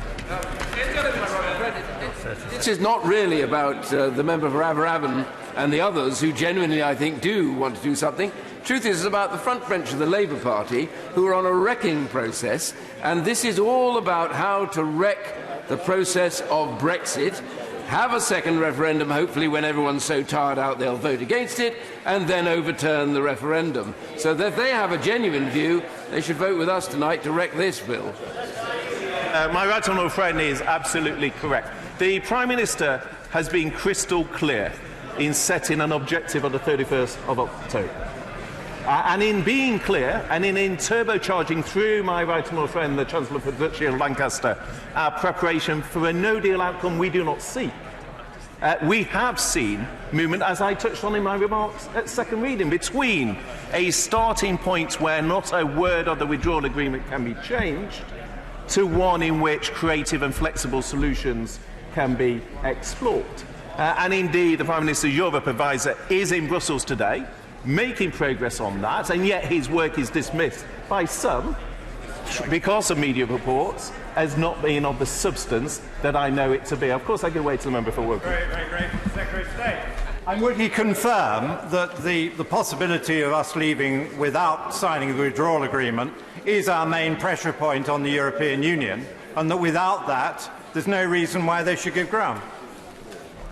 This is not really about the member for Aberavon and the others who genuinely, I think, do want to do something. Truth is, it's about the front bench of the Labour Party who are on a wrecking process, and this is all about how to wreck the process of Brexit. Have a second referendum, hopefully when everyone's so tired out they'll vote against it, and then overturn the referendum. So that if they have a genuine view, they should vote with us tonight to wreck this bill. My right honourable friend is absolutely correct. The Prime Minister has been crystal clear in setting an objective on the 31st of October. And in being clear, and in turbocharging through my right honourable friend, the Chancellor for the Duchy of Lancaster, our preparation for a no-deal outcome we do not see. We have seen movement, as I touched on in my remarks at second reading, between a starting point where not a word of the withdrawal agreement can be changed to one in which creative and flexible solutions can be explored. And indeed, the Prime Minister's Europe advisor is in Brussels today, making progress on that, and yet his work is dismissed by some, because of media reports, as not being of the substance that I know it to be. Of course, I give way to the member for Woking. Great. Secretary of State. And would he confirm that the possibility of us leaving without signing the withdrawal agreement is our main pressure point on the European Union, and that without that, there's no reason why they should give ground?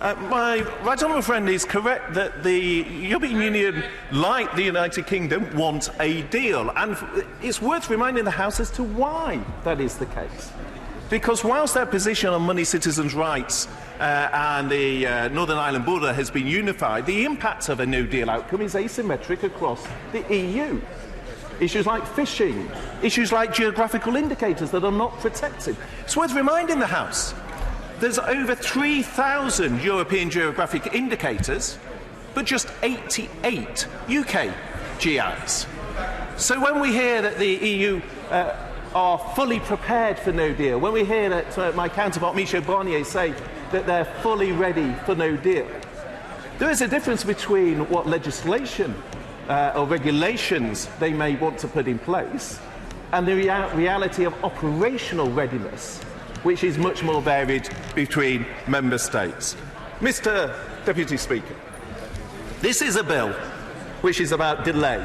My right honourable friend is correct that the European Union, like the United Kingdom, want a deal. And it's worth reminding the House as to why that is the case. Because whilst their position on money, citizens' rights and the Northern Ireland border has been unified, the impact of a no-deal outcome is asymmetric across the EU. Issues like fishing, issues like geographical indicators that are not protected. It's worth reminding the House there's over 3,000 European geographic indicators, but just 88 UK GIs. So when we hear that the EU are fully prepared for no deal, when we hear that my counterpart Michel Barnier say that they're fully ready for no deal, there is a difference between what legislation or regulations they may want to put in place and the reality of operational readiness, which is much more varied between member states. Mr. Deputy Speaker, this is a bill which is about delay.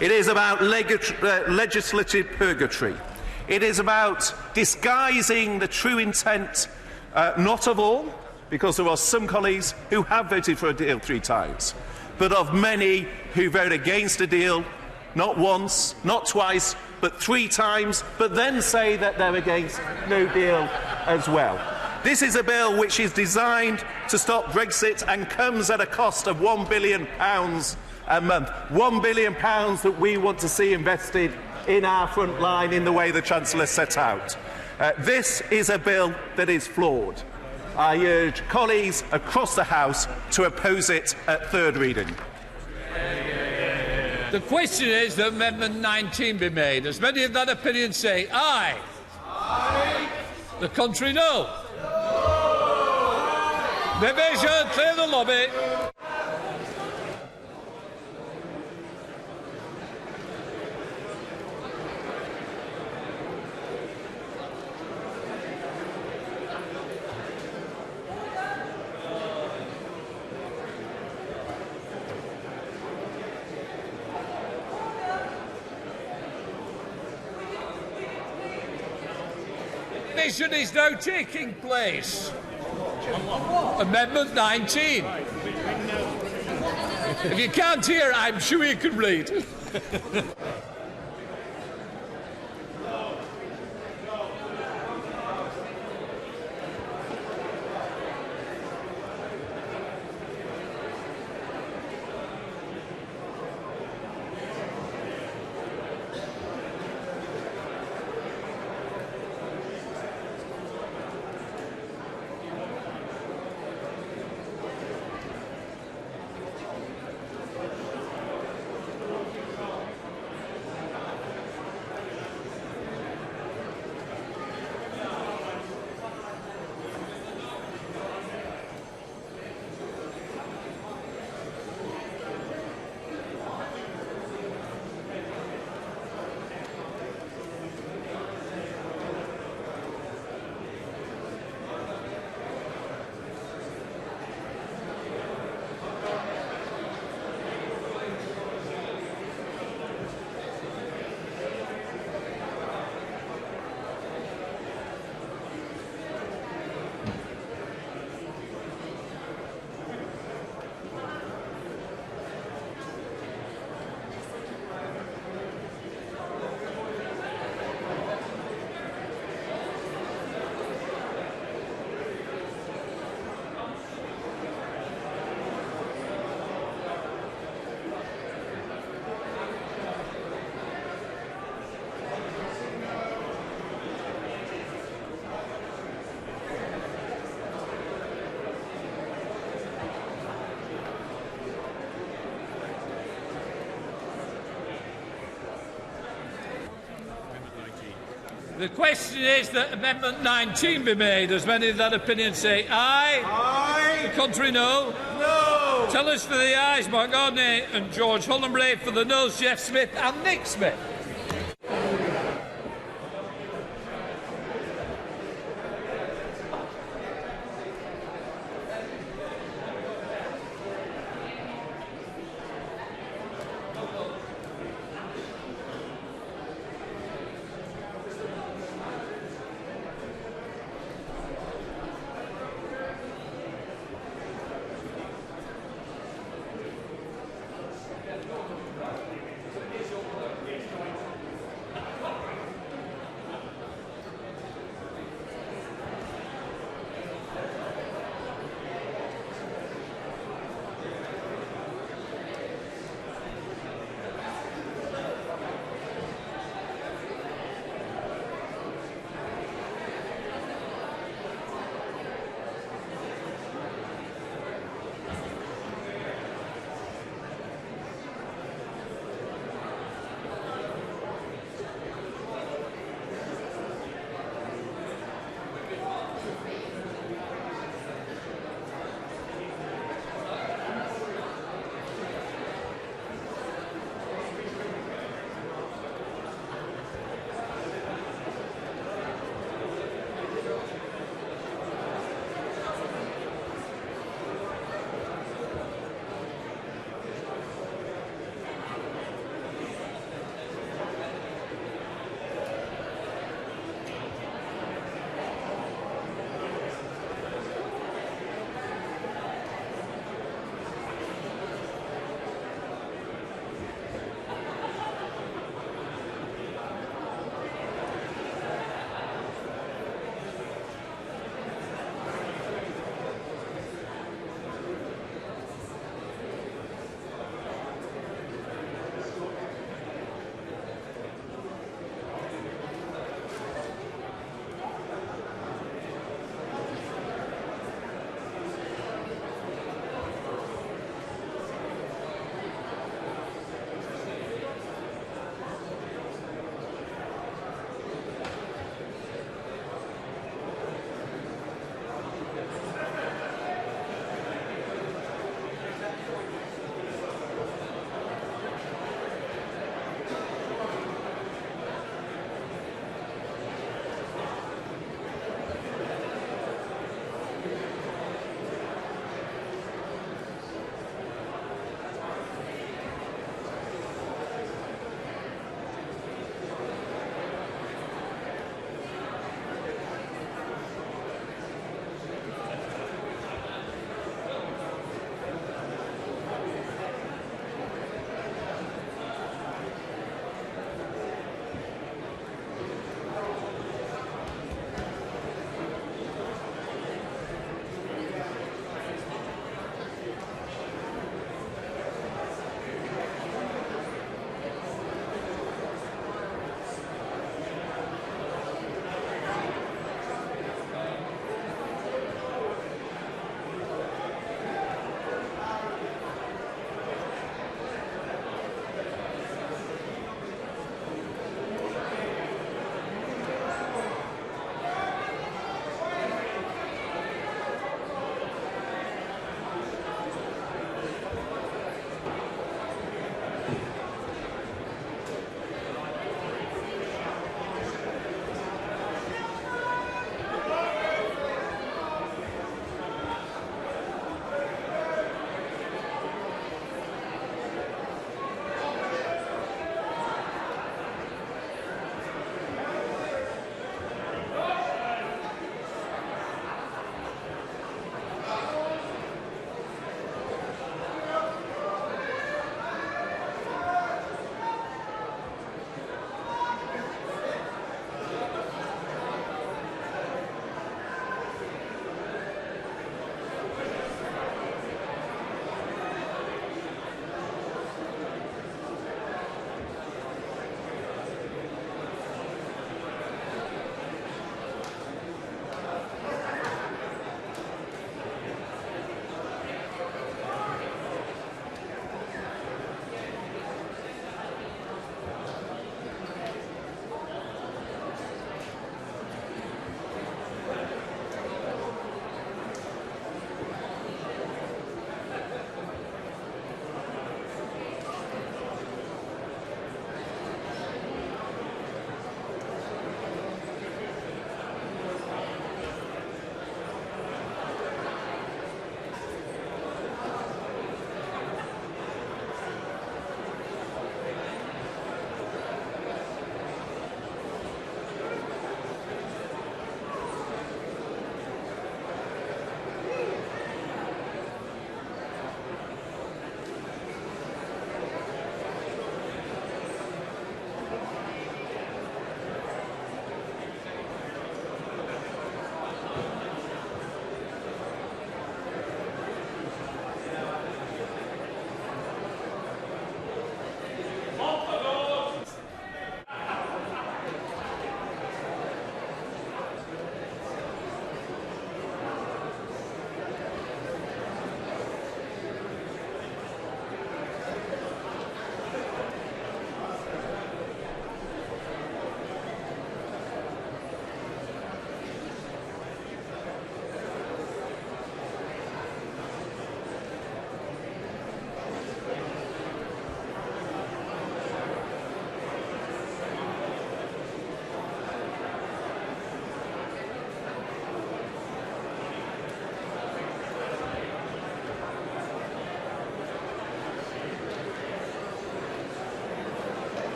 It is about legislative purgatory. It is about disguising the true intent, not of all, because there are some colleagues who have voted for a deal 3 times, but of many who vote against a deal, not once, not twice, but 3 times, but then say that they're against no deal as well. This is a bill which is designed to stop Brexit and comes at a cost of £1 billion a month. £1 billion that we want to see invested in our front line in the way the Chancellor set out. This is a bill that is flawed. I urge colleagues across the House to oppose it at third reading. The question is that Amendment 19 be made. As many of that opinion say aye. Aye. The contrary, no. Division, clear the lobby. definition is now taking place. Amendment 19. If you can't hear, I'm sure you can read. The question is that Amendment 19 be made. Does many of that opinion say aye? Aye. The contrary, no? No. Tell us for the ayes, Mark Gardner and George Hollenbray. For the noes, Jeff Smith and Nick Smith.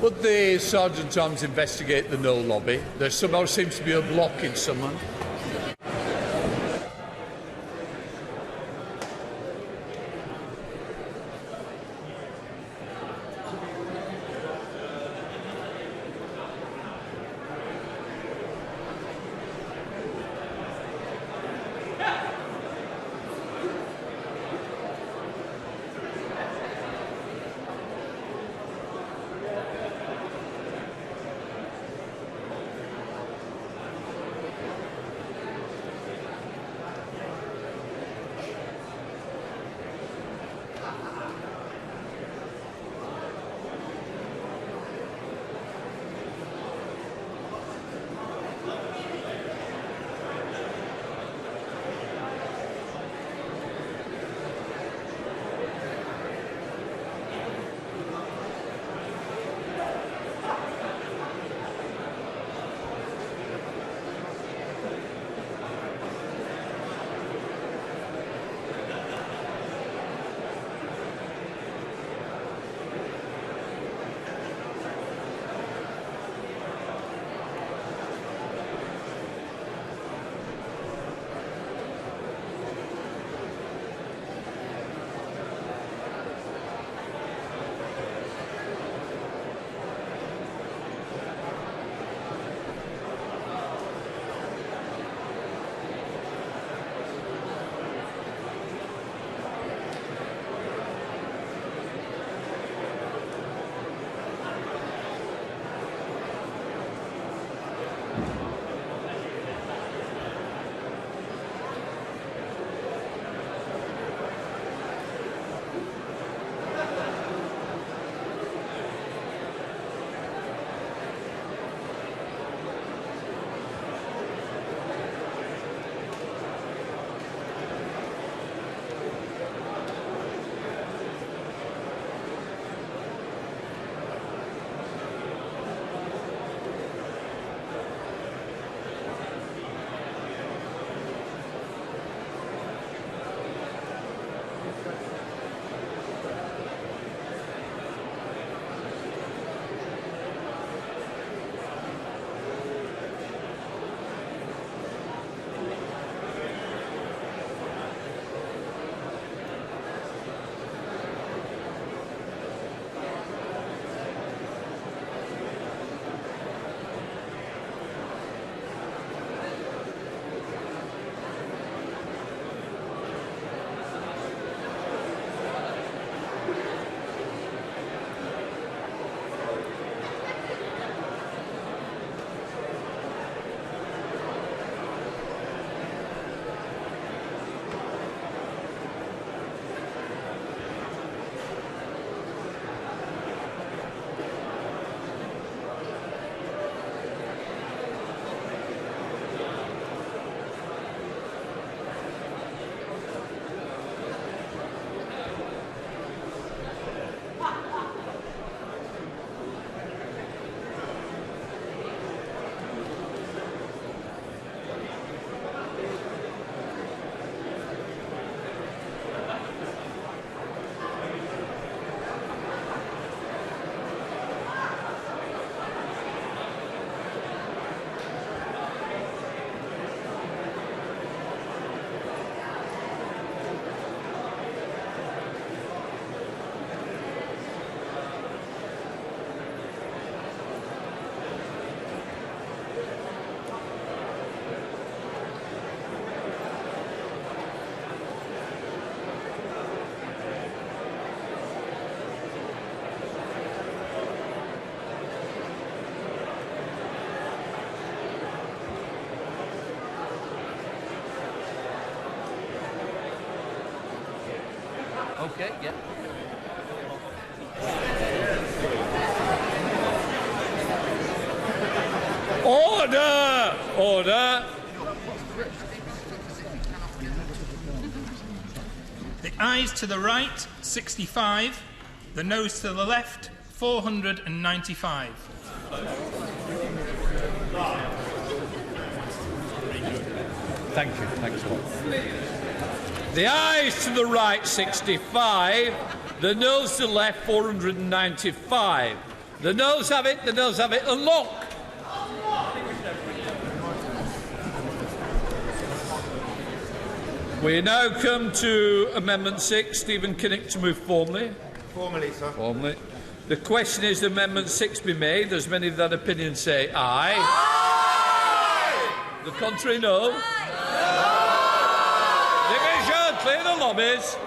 would the Sergeant Arms investigate the no lobby? There somehow seems to be a block in someone. Okay, yeah. Order! Order! The ayes to the right, 65. The noes to the left, 495. Thank you. Thanks a lot. The ayes to the right, 65. The noes to the left, 495. The noes have it, the noes have it. Unlock. We now come to Amendment 6. Stephen Kinnock to move formally. Formally, sir. Formally. The question is, that Amendment 6 be made? As many of that opinion say aye. Aye. The contrary, no. Division, clear the lobbies.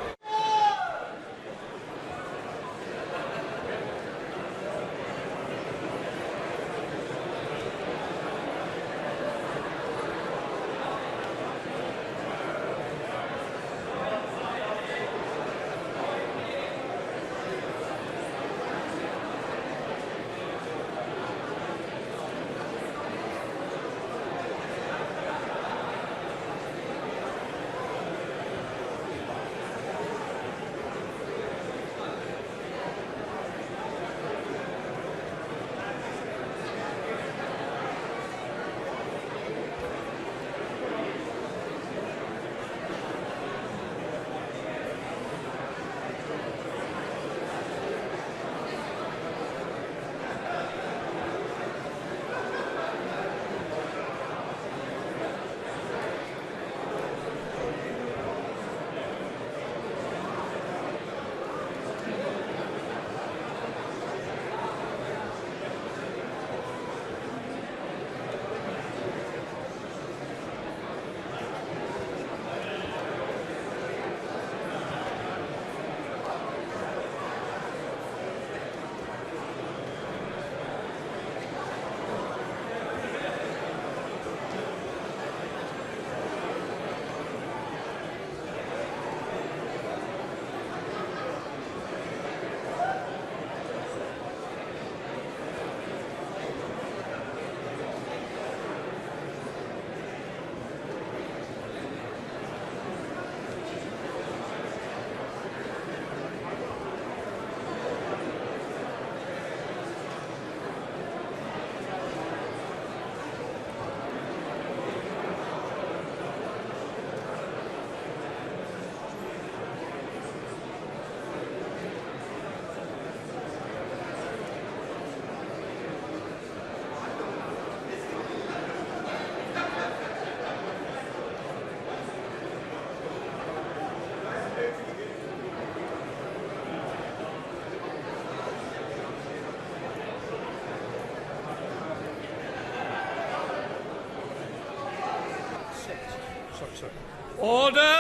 Order.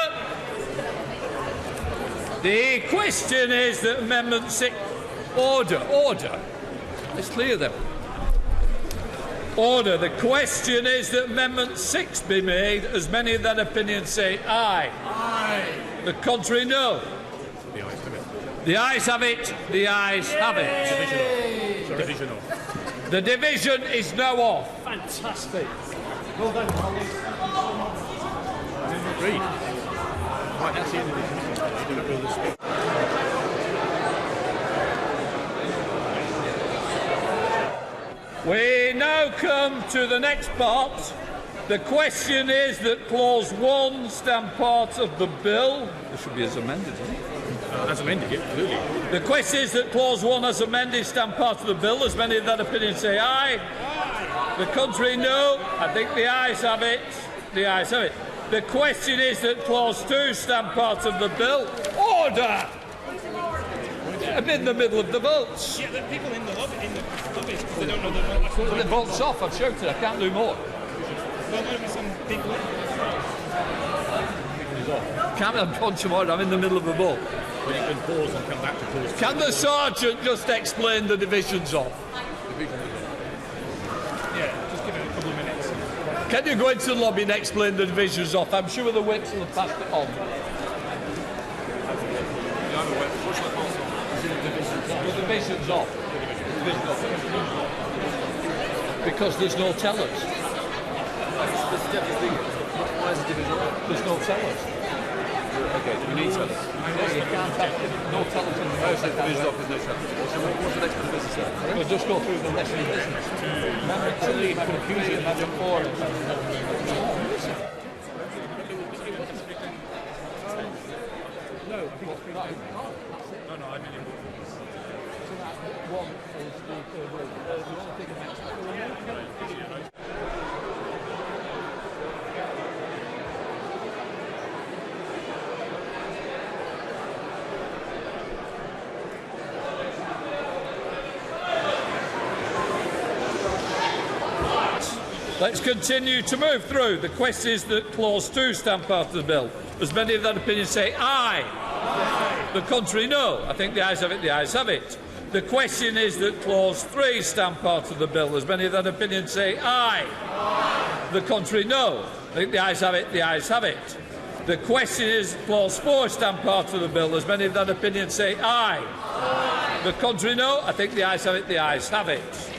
The question is that Amendment 6... Order. Let's clear them. Order. The question is that Amendment 6 be made. As many of that opinion say aye. Aye. The contrary, no. The ayes have it. The ayes have it. Division off. The division is now off. Fantastic. Well done, colleagues. Agreed. Right, that's the end of this. We now come to the next part. The question is that Clause 1 stand part of the bill. This should be as amended, isn't it? As amended, yeah, clearly. The question is that Clause 1 as amended stand part of the bill. As many of that opinion say aye. Aye. The contrary, no. I think the ayes have it. The ayes have it. The question is that Clause 2 stand part of the bill. Order! I'm in the middle of the votes. Yeah, the people in the lobbies, they don't know the vote. The vote's off. I've shouted. I can't do more. Well, there will be some people in. Can't punch him out. I'm in the middle of a vote. Well, you can pause and come back to pause. Can the sergeant just explain the divisions off? Yeah, just give it a couple of minutes. Can you go into the lobby and explain the divisions off? I'm sure the whips will have passed it on. The divisions off. Because there's no tellers. Why is the division off? There's no tellers. Okay, we need tellers. You can't have no tellers in the house. The division off is no tellers. So what's the next bit of business then? We'll just go through the rest of the business. Remember, to leave confusion, Amendment 4. No, I mean... One is the Let's continue to move through. The question is that Clause 2 stand part of the bill. As many of that opinion say aye. Aye. The contrary, no. I think the ayes have it, the ayes have it. The question is that Clause 3 stand part of the bill. As many of that opinion say aye. Aye. The contrary, no. I think the ayes have it, the ayes have it. The question is Clause 4 stand part of the bill. As many of that opinion say aye. Aye. The contrary, no. I think the ayes have it, the ayes have it.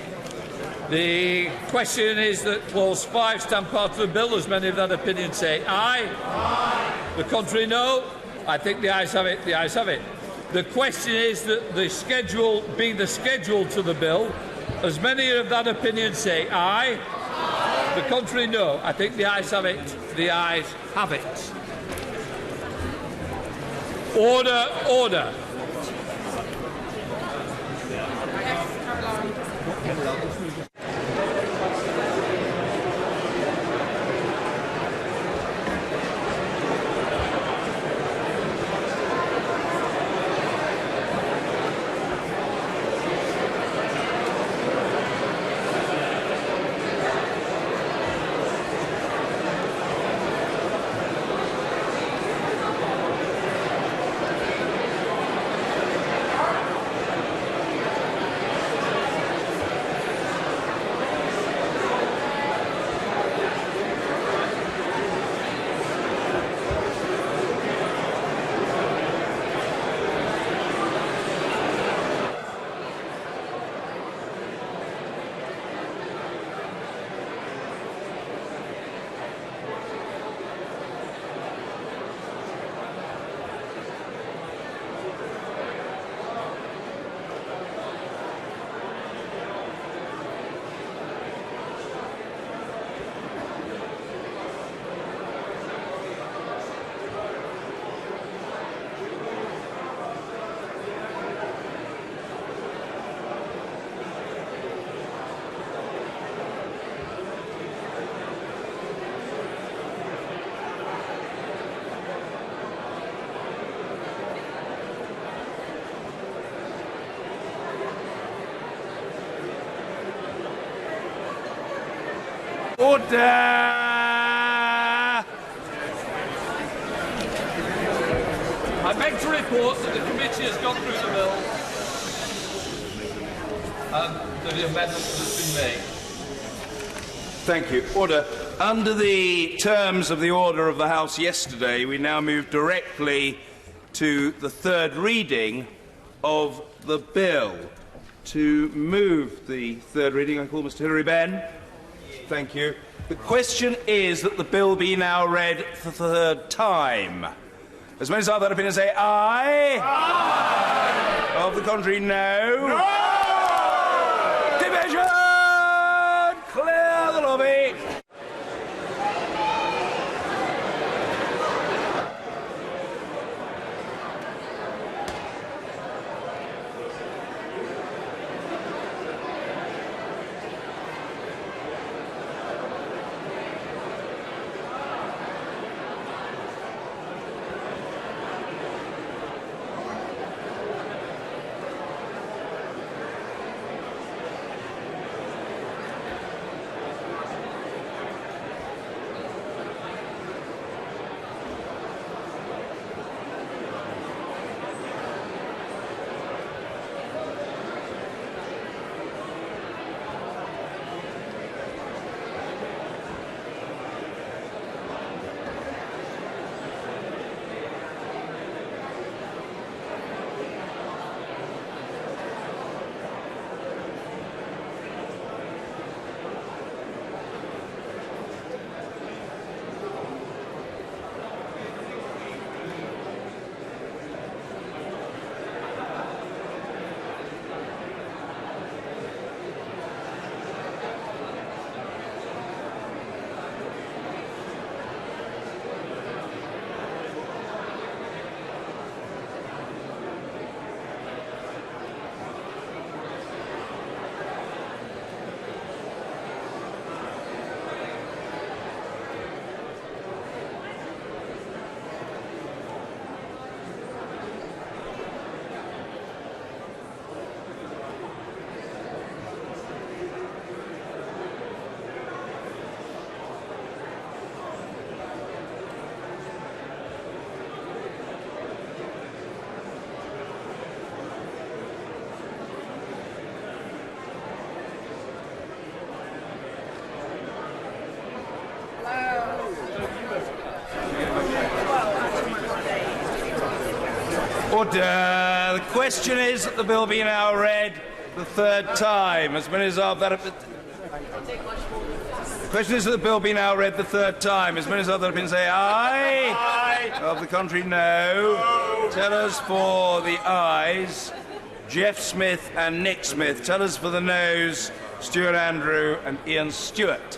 The question is that Clause 5 stand part of the bill. As many of that opinion say aye. Aye. The contrary, no. I think the ayes have it, the ayes have it. The question is that the schedule be the schedule to the bill. As many of that opinion say aye. Aye. The contrary, no. I think the ayes have it, the ayes have it. Order, order. Order! I beg to report that the committee has gone through the bill and that the amendment has been made. Thank you. Order. Under the terms of the order of the House yesterday, we now move directly to the third reading of the bill. To move the third reading, I call Mr. Hilary Benn. Thank you. The question is that the bill be now read for the third time. As many as are that opinion say aye. Aye. Of the contrary, no. No! Division! Clear the lobby. Order. The question is that the bill be now read the third time. As many as of that. The question is that the bill be now read the third time. As many as of that have been say aye. Aye. Of the contrary, no. Tellers for the ayes, Jeff Smith and Nick Smith. Tellers for the noes, Stuart Andrew and Ian Stewart.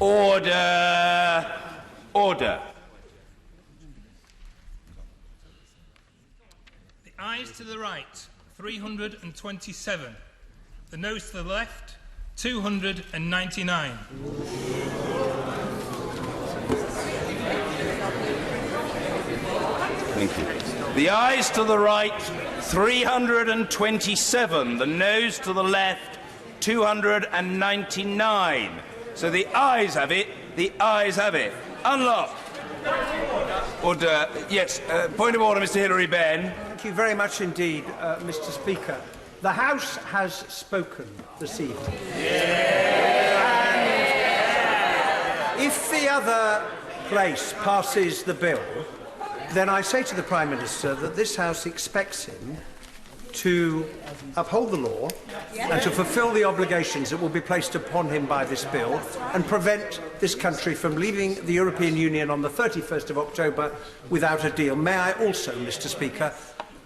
Order! Order! The ayes to the right, 327. The noes to the left, 299. Thank you. The ayes to the right, 327. The noes to the left, 299. So the ayes have it. The ayes have it. Unlock. Order. Yes. Point of order, Mr. Hilary Benn. Thank you very much indeed, Mr. Speaker. The House has spoken this evening. And if the other place passes the bill, then I say to the Prime Minister that this House expects him to uphold the law and to fulfil the obligations that will be placed upon him by this bill and prevent this country from leaving the European Union on the 31st of October without a deal. May I also, Mr. Speaker,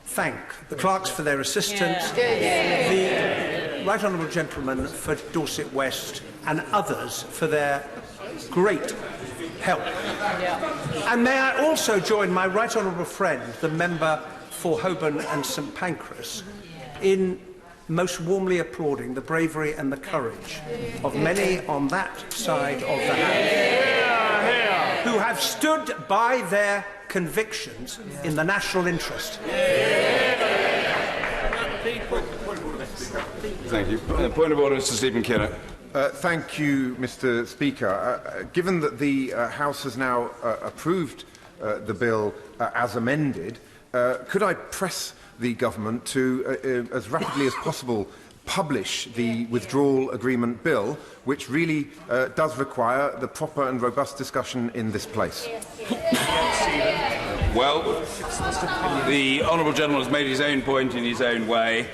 thank the clerks for their assistance, the Right Honourable Gentleman for Dorset West and others for their great help. And may I also join my Right Honourable friend, the member for Holborn and St Pancras, in most warmly applauding the bravery and the courage of many on that side of the House who have stood by their convictions in the national interest. Thank you. Point of order, Mr. Stephen Kinnock. Thank you, Mr. Speaker. Given that the House has now approved the bill as amended, could I press the government to, as rapidly as possible, publish the withdrawal agreement bill, which really does require the proper and robust discussion in this place? Well, the honourable gentleman has made his own point in his own way,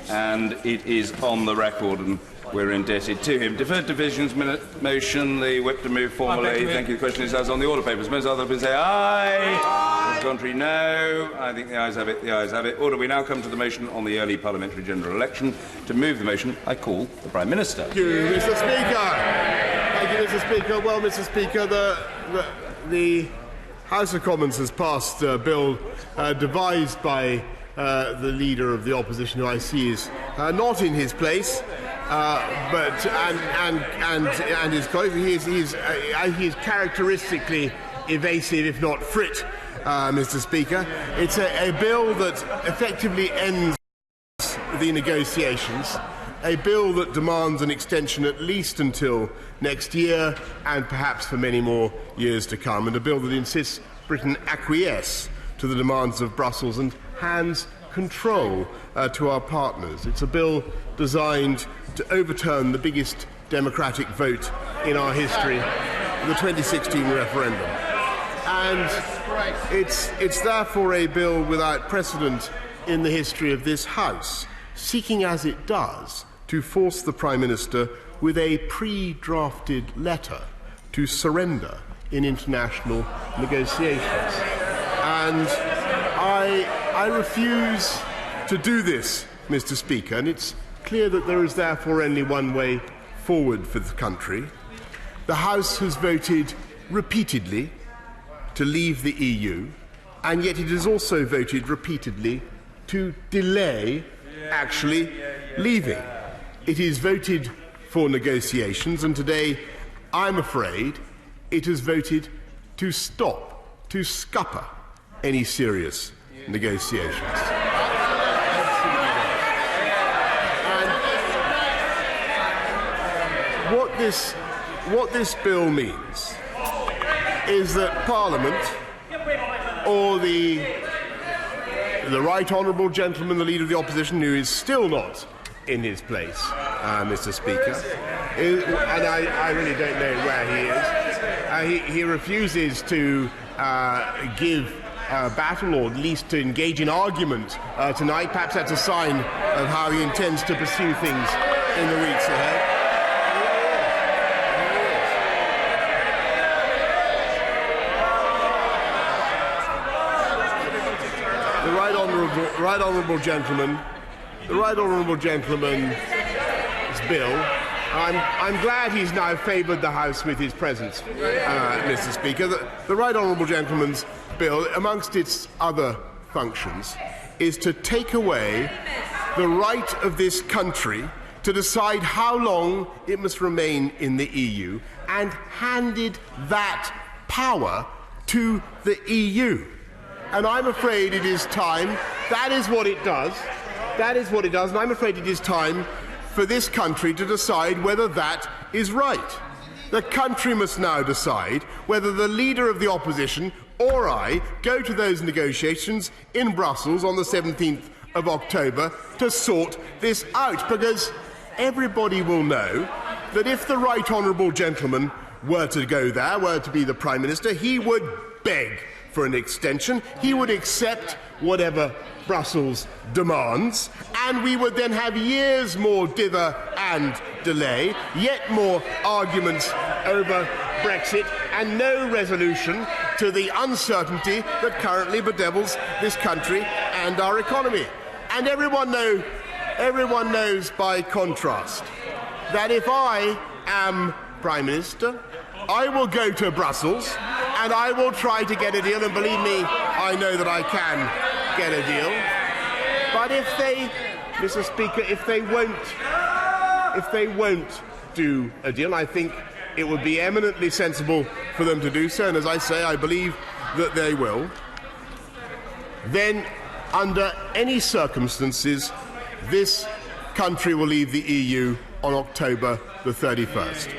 and it is on the record, and we're indebted to him. Deferred divisions motion, the whip to move formally. Thank you. The question is as on the order papers. Most other people say aye. The contrary, no. I think the ayes have it. The ayes have it. Order. We now come to the motion on the early parliamentary general election. To move the motion, I call the Prime Minister. Thank you, Mr. Speaker. Thank you, Mr. Speaker. Well, Mr. Speaker, the House of Commons has passed a bill devised by the leader of the opposition, who I see is not in his place. But his colleagues, he is characteristically evasive, if not frit, Mr. Speaker. It's a bill that effectively ends the negotiations, a bill that demands an extension at least until next year and perhaps for many more years to come, and a bill that insists Britain acquiesce to the demands of Brussels and hands control to our partners. It's a bill designed to overturn the biggest democratic vote in our history, the 2016 referendum. And it's therefore a bill without precedent in the history of this House, seeking as it does to force the Prime Minister with a pre-drafted letter to surrender in international negotiations. And I refuse to do this, Mr. Speaker, and it's clear that there is therefore only one way forward for the country. The House has voted repeatedly to leave the EU, and yet it has also voted repeatedly to delay actually leaving. It is voted for negotiations, and today, I'm afraid, it has voted to stop, to scupper any serious negotiations. And what this bill means is that Parliament, or the right honourable gentleman, the Leader of the Opposition, who is still not in his place, Mr. Speaker, and I really don't know where he is, he refuses to give battle, or at least to engage in argument tonight. Perhaps that's a sign of how he intends to pursue things in the weeks ahead. The right honourable gentleman's bill. I'm glad he's now favoured the House with his presence, Mr. Speaker. The right honourable gentleman's bill, amongst its other functions, is to take away the right of this country to decide how long it must remain in the EU, and handed that power to the EU. And I'm afraid it is time. That is what it does. That is what it does. And I'm afraid it is time for this country to decide whether that is right. The country must now decide whether the Leader of the Opposition or I go to those negotiations in Brussels on the 17th of October to sort this out. Because everybody will know that if the right honourable gentleman were to go there, were to be the Prime Minister, he would beg for an extension. He would accept whatever Brussels demands, and we would then have years more dither and delay, yet more arguments over Brexit, and no resolution to the uncertainty that currently bedevils this country and our economy. And everyone knows by contrast that if I am Prime Minister, I will go to Brussels and I will try to get a deal, and believe me, I know that I can get a deal. But if they, Mr. Speaker, if they won't do a deal, I think it would be eminently sensible for them to do so, and as I say, I believe that they will. Then, under any circumstances, this country will leave the EU on October the 31st.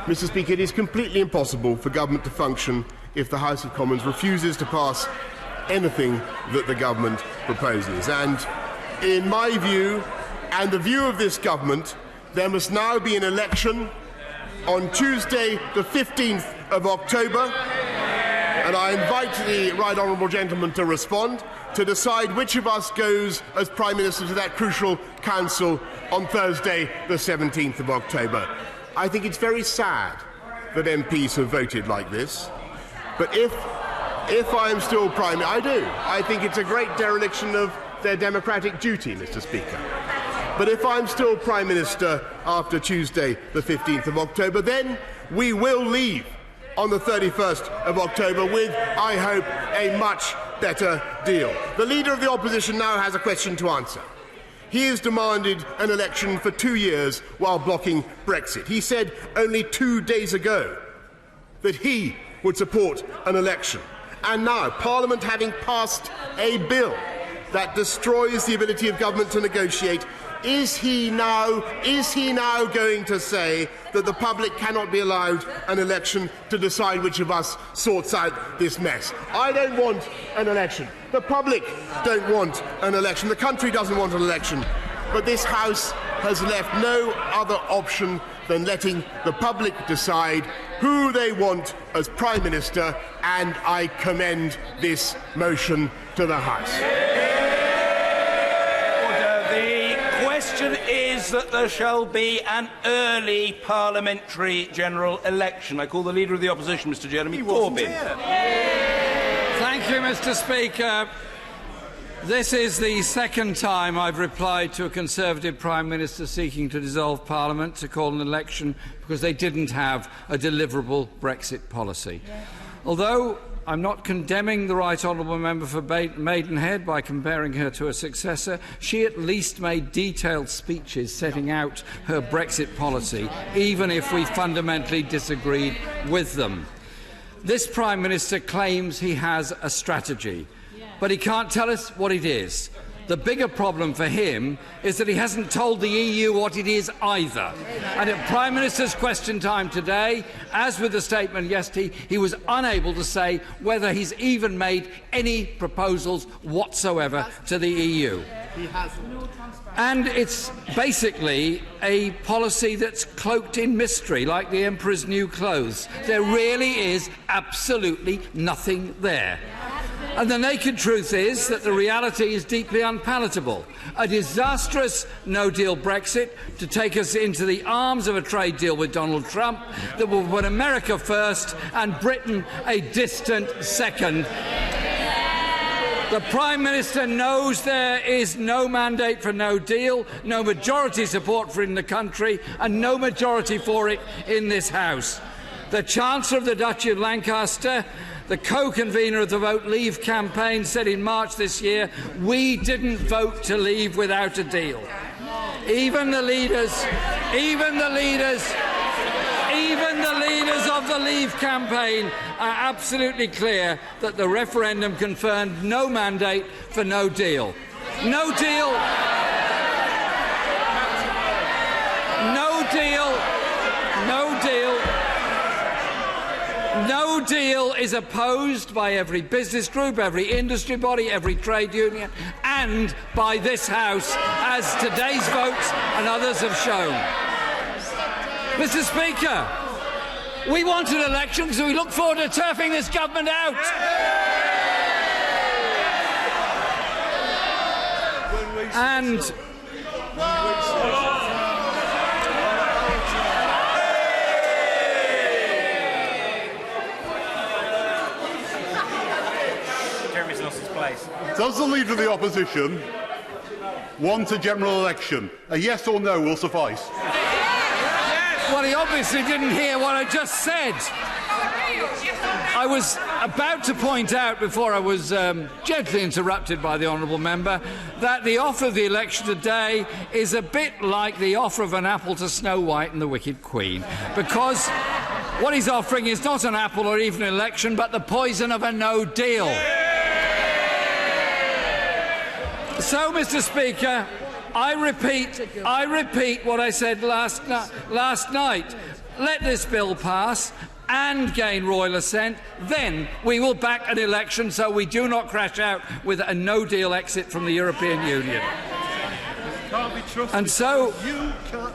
Mr. Speaker, it is completely impossible for government to function if the House of Commons refuses to pass anything that the government proposes. And in my view, and the view of this government, there must now be an election on Tuesday the 15th of October, and I invite the right honourable gentleman to respond, to decide which of us goes as Prime Minister to that crucial council on Thursday the 17th of October. I think it's very sad that MPs have voted like this, but if I am still Prime Minister, I do. I think it's a great dereliction of their democratic duty, Mr. Speaker. But if I'm still Prime Minister after Tuesday the 15th of October, then we will leave on the 31st of October with, I hope, a much better deal. The Leader of the Opposition now has a question to answer. He has demanded an election for 2 years while blocking Brexit. He said only 2 days ago that he would support an election. And now, Parliament having passed a bill that destroys the ability of government to negotiate, is he now going to say that the public cannot be allowed an election to decide which of us sorts out this mess? I don't want an election. The public don't want an election. The country doesn't want an election. But this House has left no other option than letting the public decide who they want as Prime Minister, and I commend this motion to the House. The question is that there shall be an early parliamentary general election. I call the Leader of the Opposition, Mr Jeremy Corbyn. Thank you, Mr Speaker. This is the second time I've replied to a Conservative Prime Minister seeking to dissolve Parliament to call an election because they didn't have a deliverable Brexit policy. Although I'm not condemning the Right Honourable Member for Maidenhead by comparing her to a successor, she at least made detailed speeches setting out her Brexit policy, even if we fundamentally disagreed with them. This Prime Minister claims he has a strategy, but he can't tell us what it is. The bigger problem for him is that he hasn't told the EU what it is either. And at Prime Minister's question time today, as with the statement yesterday, he was unable to say whether he's even made any proposals whatsoever to the EU. And it's basically a policy that's cloaked in mystery, like the Emperor's new clothes. There really is absolutely nothing there. And the naked truth is that the reality is deeply unpalatable. A disastrous no-deal Brexit to take us into the arms of a trade deal with Donald Trump that will put America first and Britain a distant second. The Prime Minister knows there is no mandate for no deal, no majority support for it in the country, and no majority for it in this House. The Chancellor of the Duchy of Lancaster, the co-convener of the Vote Leave campaign, said in March this year, "We didn't vote to leave without a deal." Even the leaders of the Leave campaign are absolutely clear that the referendum confirmed no mandate for no deal. No deal. No deal. No deal. No deal is opposed by every business group, every industry body, every trade union, and by this House, as today's votes and others have shown. Mr. Speaker, we want an election because we look forward to turfing this government out. And does the Leader of the Opposition want a general election? A yes or no will suffice. Well, he obviously didn't hear what I just said. I was about to point out, before I was gently interrupted by the honourable member, that the offer of the election today is a bit like the offer of an apple to Snow White and the Wicked Queen, because what he's offering is not an apple or even an election, but the poison of a no deal. So, Mr. Speaker, I repeat what I said last night. Let this bill pass and gain royal assent, then we will back an election so we do not crash out with a no-deal exit from the European Union. And so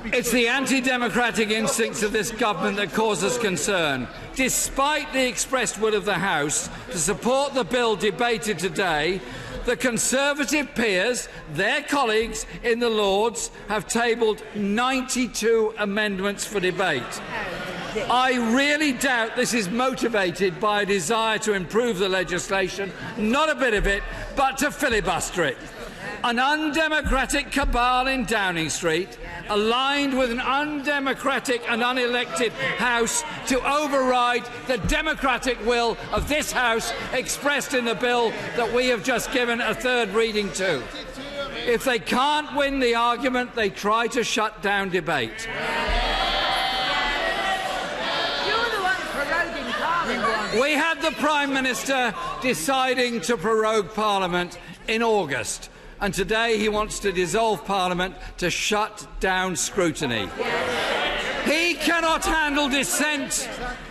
it's the anti-democratic instincts of this government that cause us concern. Despite the expressed will of the House to support the bill debated today, the Conservative peers, their colleagues in the Lords, have tabled 92 amendments for debate. I really doubt this is motivated by a desire to improve the legislation, not a bit of it, but to filibuster it. An undemocratic cabal in Downing Street, aligned with an undemocratic and unelected House to override the democratic will of this House expressed in the bill that we have just given a third reading to. If they can't win the argument, they try to shut down debate. We had the Prime Minister deciding to prorogue Parliament in August, and today he wants to dissolve Parliament to shut down scrutiny. He cannot handle dissent.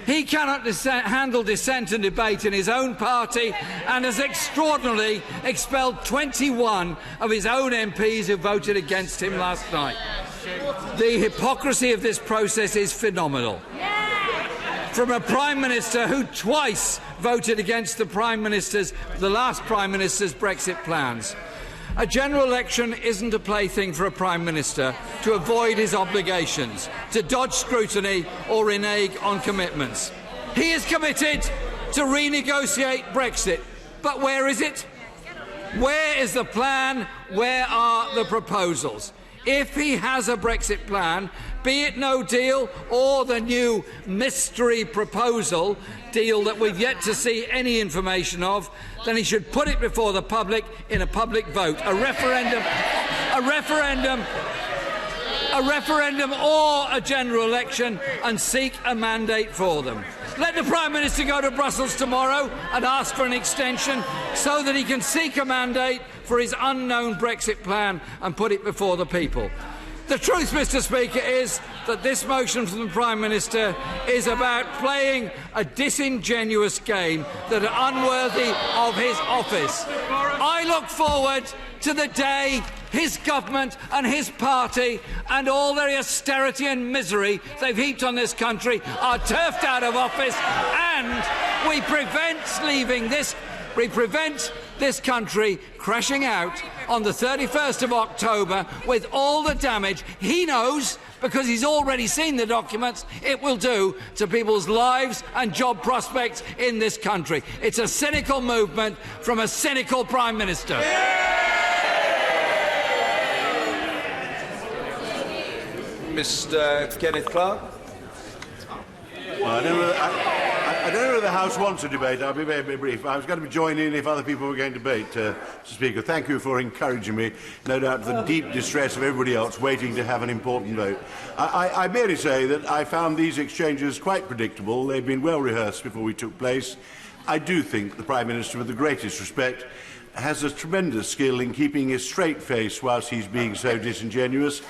He cannot handle dissent and debate in his own party and has extraordinarily expelled 21 of his own MPs who voted against him last night. The hypocrisy of this process is phenomenal. From a Prime Minister who twice voted against the last Prime Minister's Brexit plans. A general election isn't a plaything for a Prime Minister to avoid his obligations, to dodge scrutiny or renege on commitments. He is committed to renegotiate Brexit. But where is it? Where is the plan? Where are the proposals? If he has a Brexit plan, be it no deal or the new mystery proposal deal that we've yet to see any information of, then he should put it before the public in a public vote, a referendum or a general election, and seek a mandate for them. Let the Prime Minister go to Brussels tomorrow and ask for an extension so that he can seek a mandate for his unknown Brexit plan and put it before the people. The truth, Mr. Speaker, is that this motion from the Prime Minister is about playing a disingenuous game that is unworthy of his office. I look forward to the day his government and his party and all their austerity and misery they've heaped on this country are turfed out of office, and we prevent this country crashing out on the 31st of October with all the damage he knows, because he's already seen the documents, it will do to people's lives and job prospects in this country. It's a cynical movement from a cynical Prime Minister. Mr. Kenneth Clark. Well, I don't know whether the House wants a debate. I'll be very, very brief. I was going to join in if other people were going to debate, Mr. Speaker. Thank you for encouraging me. No doubt the deep distress of everybody else waiting to have an important vote. I merely say that I found these exchanges quite predictable. They've been well rehearsed before we took place. I do think the Prime Minister, with the greatest respect, has a tremendous skill in keeping a straight face whilst he's being so disingenuous.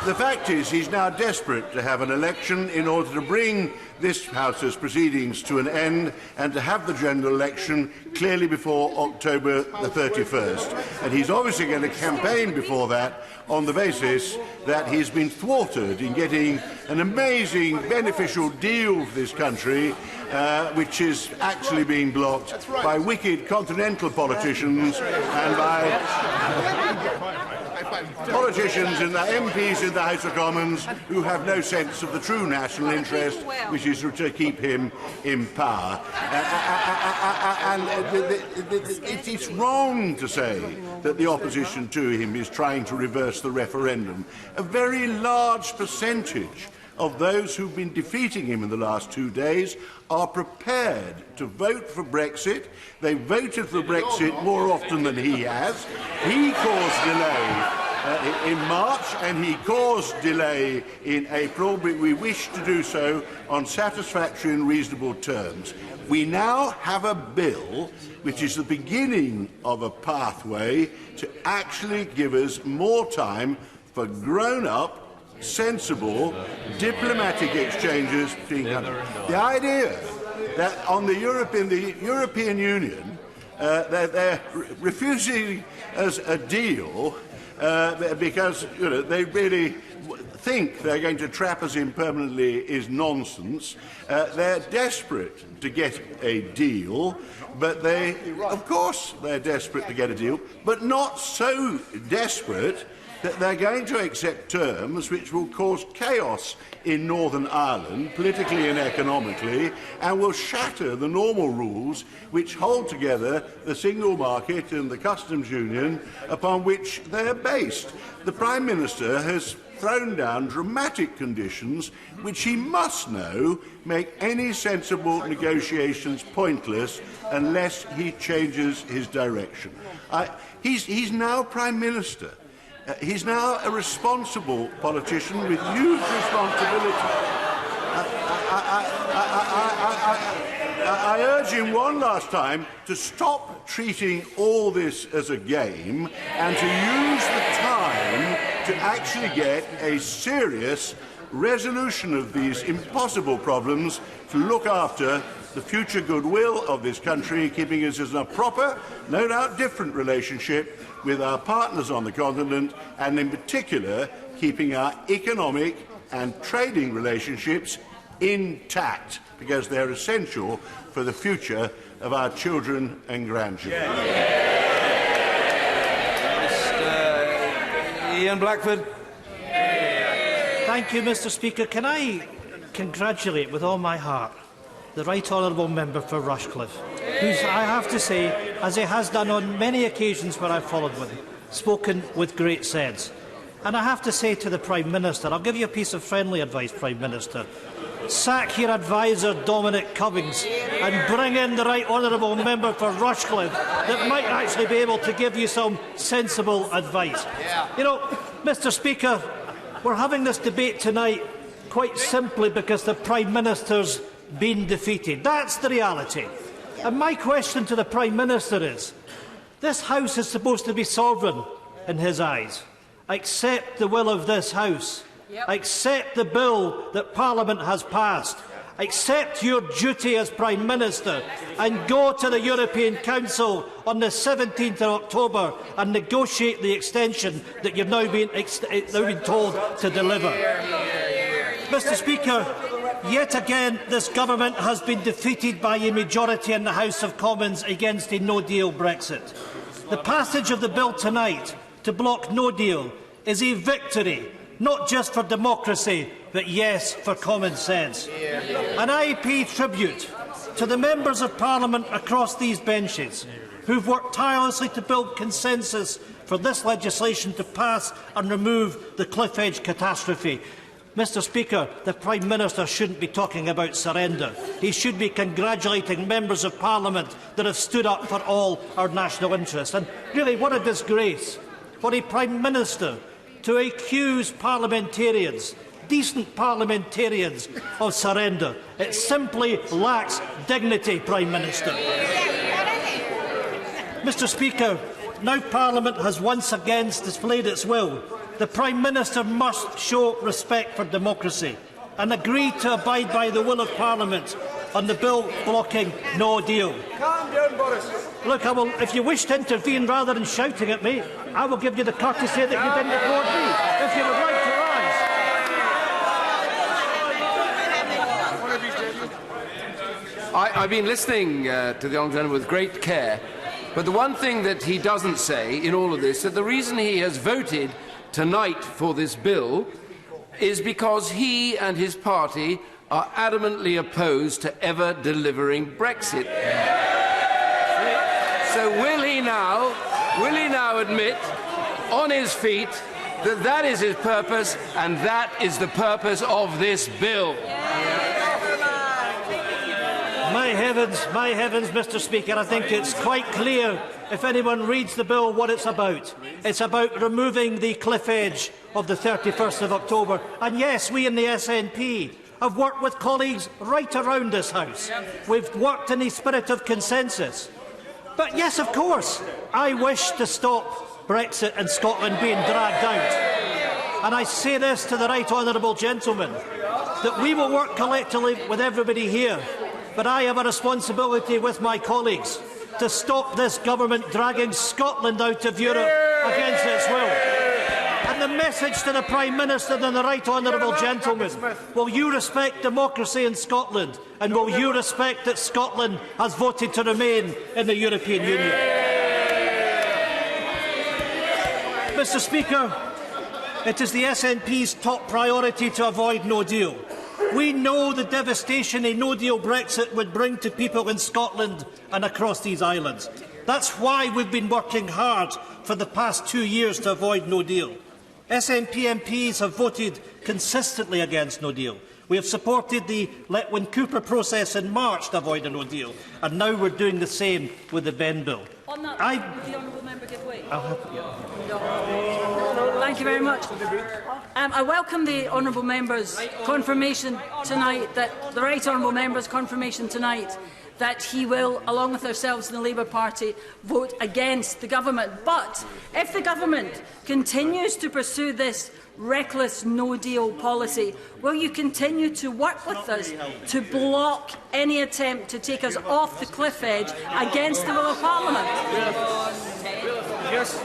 The fact is he's now desperate to have an election in order to bring this House's proceedings to an end and to have the general election clearly before October the 31st. And he's obviously going to campaign before that on the basis that he's been thwarted in getting an amazing beneficial deal for this country, which is actually being blocked by wicked continental politicians and by politicians and the MPs in the House of Commons who have no sense of the true national interest, which is to keep him in power. It's wrong to say that the opposition to him is trying to reverse the referendum. A very large percentage of those who've been defeating him in the last 2 days are prepared to vote for Brexit. They voted for Brexit more often than he has. He caused delay in March and he caused delay in April, but we wish to do so on satisfactory and reasonable terms. We now have a bill which is the beginning of a pathway to actually give us more time for grown-up, sensible diplomatic exchanges between countries. The idea that on the European Union they're refusing us a deal because they really think they're going to trap us in permanently is nonsense. They're desperate to get a deal, but of course they're desperate to get a deal, but not so desperate that they're going to accept terms which will cause chaos in Northern Ireland, politically and economically, and will shatter the normal rules which hold together the single market and the customs union upon which they're based. The Prime Minister has thrown down dramatic conditions which he must know make any sensible negotiations pointless unless he changes his direction. He's now Prime Minister. He's now a responsible politician with huge responsibility. I urge him one last time to stop treating all this as a game and to use the time to actually get a serious resolution of these impossible problems to look after the future goodwill of this country, keeping us in a proper, no doubt different relationship with our partners on the continent, and in particular keeping our economic and trading relationships intact, because they're essential for the future of our children and grandchildren. Ian Blackford. Thank you, Mr. Speaker. Can I congratulate with all my heart the Right Honourable Member for Rushcliffe, who, I have to say, as he has done on many occasions where I've followed with him, spoken with great sense. And I have to say to the Prime Minister, I'll give you a piece of friendly advice, Prime Minister. Sack your adviser, Dominic Cummings, and bring in the Right Honourable Member for Rushcliffe that might actually be able to give you some sensible advice. You know, Mr. Speaker, we're having this debate tonight quite simply because the Prime Minister's been defeated. That's the reality. And my question to the Prime Minister is, this House is supposed to be sovereign in his eyes. Accept the will of this House. Accept the bill that Parliament has passed. Accept your duty as Prime Minister and go to the European Council on the 17th of October and negotiate the extension that you've now been told to deliver. Mr. Speaker, yet again this government has been defeated by a majority in the House of Commons against a no-deal Brexit. The passage of the bill tonight to block no deal is a victory, not just for democracy, but yes, for common sense. And I pay tribute to the members of Parliament across these benches who've worked tirelessly to build consensus for this legislation to pass and remove the Cliff Edge catastrophe. Mr. Speaker, the Prime Minister shouldn't be talking about surrender. He should be congratulating members of Parliament that have stood up for all our national interests. And really, what a disgrace for a Prime Minister to accuse parliamentarians, decent parliamentarians, of surrender. It simply lacks dignity, Prime Minister. Mr. Speaker, now Parliament has once again displayed its will. The Prime Minister must show respect for democracy and agree to abide by the will of Parliament on the bill blocking no deal. Calm down, Boris. Look, if you wish to intervene rather than shouting at me, I will give you the courtesy that you didn't afford me, if you would like to rise. I've been listening to the Honourable Gentleman with great care, but the one thing that he doesn't say in all of this, that the reason he has voted tonight for this bill is because he and his party are adamantly opposed to ever delivering Brexit. So will he now admit on his feet that that is his purpose and that is the purpose of this bill? My heavens, Mr. Speaker, I think it's quite clear, if anyone reads the bill, what it's about. It's about removing the cliff edge of the 31st of October. And yes, we in the SNP have worked with colleagues right around this House. We've worked in a spirit of consensus. But yes, of course, I wish to stop Brexit and Scotland being dragged out. And I say this to the Right Honourable Gentleman, that we will work collectively with everybody here. But I have a responsibility with my colleagues to stop this government dragging Scotland out of Europe against its will. And the message to the Prime Minister and the Right Honourable Gentleman, will you respect democracy in Scotland, and will you respect that Scotland has voted to remain in the European Union? Mr. Speaker, it is the SNP's top priority to avoid no deal. We know the devastation a no-deal Brexit would bring to people in Scotland and across these islands. That's why we've been working hard for the past 2 years to avoid no deal. SNP MPs have voted consistently against no deal. We have supported the Letwin Cooper process in March to avoid a no deal, and now we're doing the same with the Benn bill. On that, would the honourable member give way? Thank you very much. I welcome the honourable member's confirmation tonight, that the Right Honourable member's confirmation tonight that he will, along with ourselves in the Labour Party, vote against the government. But if the government continues to pursue this reckless no-deal policy, will you continue to work with us to block any attempt to take us off the cliff edge against the will of Parliament? Yes.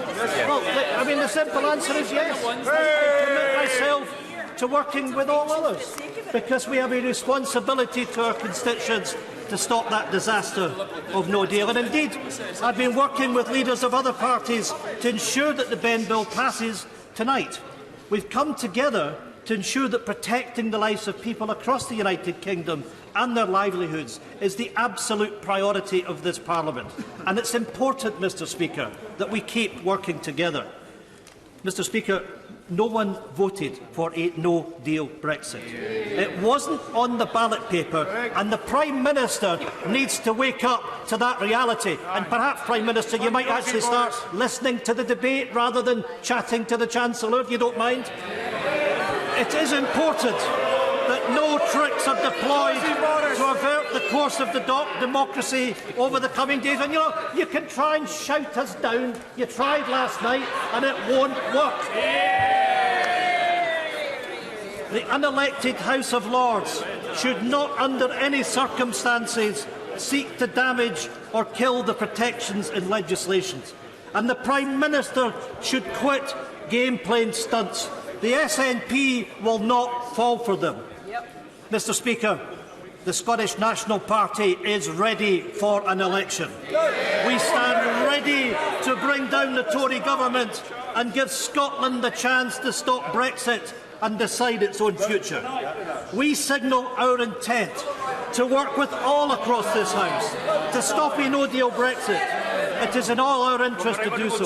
Well, I mean, the simple answer is yes. I commit myself to working with all others, because we have a responsibility to our constituents to stop that disaster of no deal. And indeed, I've been working with leaders of other parties to ensure that the Benn Bill passes tonight. We've come together to ensure that protecting the lives of people across the United Kingdom and their livelihoods is the absolute priority of this Parliament. And it's important, Mr Speaker, that we keep working together. Mr Speaker, no one voted for a no-deal Brexit. It wasn't on the ballot paper, and the Prime Minister needs to wake up to that reality. And perhaps, Prime Minister, you might actually start listening to the debate rather than chatting to the Chancellor, if you don't mind. It is important that no tricks are deployed to avert the course of the democracy over the coming days. And you can try and shout us down. You tried last night and it won't work. The unelected House of Lords should not under any circumstances seek to damage or kill the protections in legislation. And the Prime Minister should quit game-playing stunts. The SNP will not fall for them. Mr Speaker, the Scottish National Party is ready for an election. We stand ready to bring down the Tory government and give Scotland the chance to stop Brexit and decide its own future. We signal our intent to work with all across this House to stop a no-deal Brexit. It is in all our interest to do so.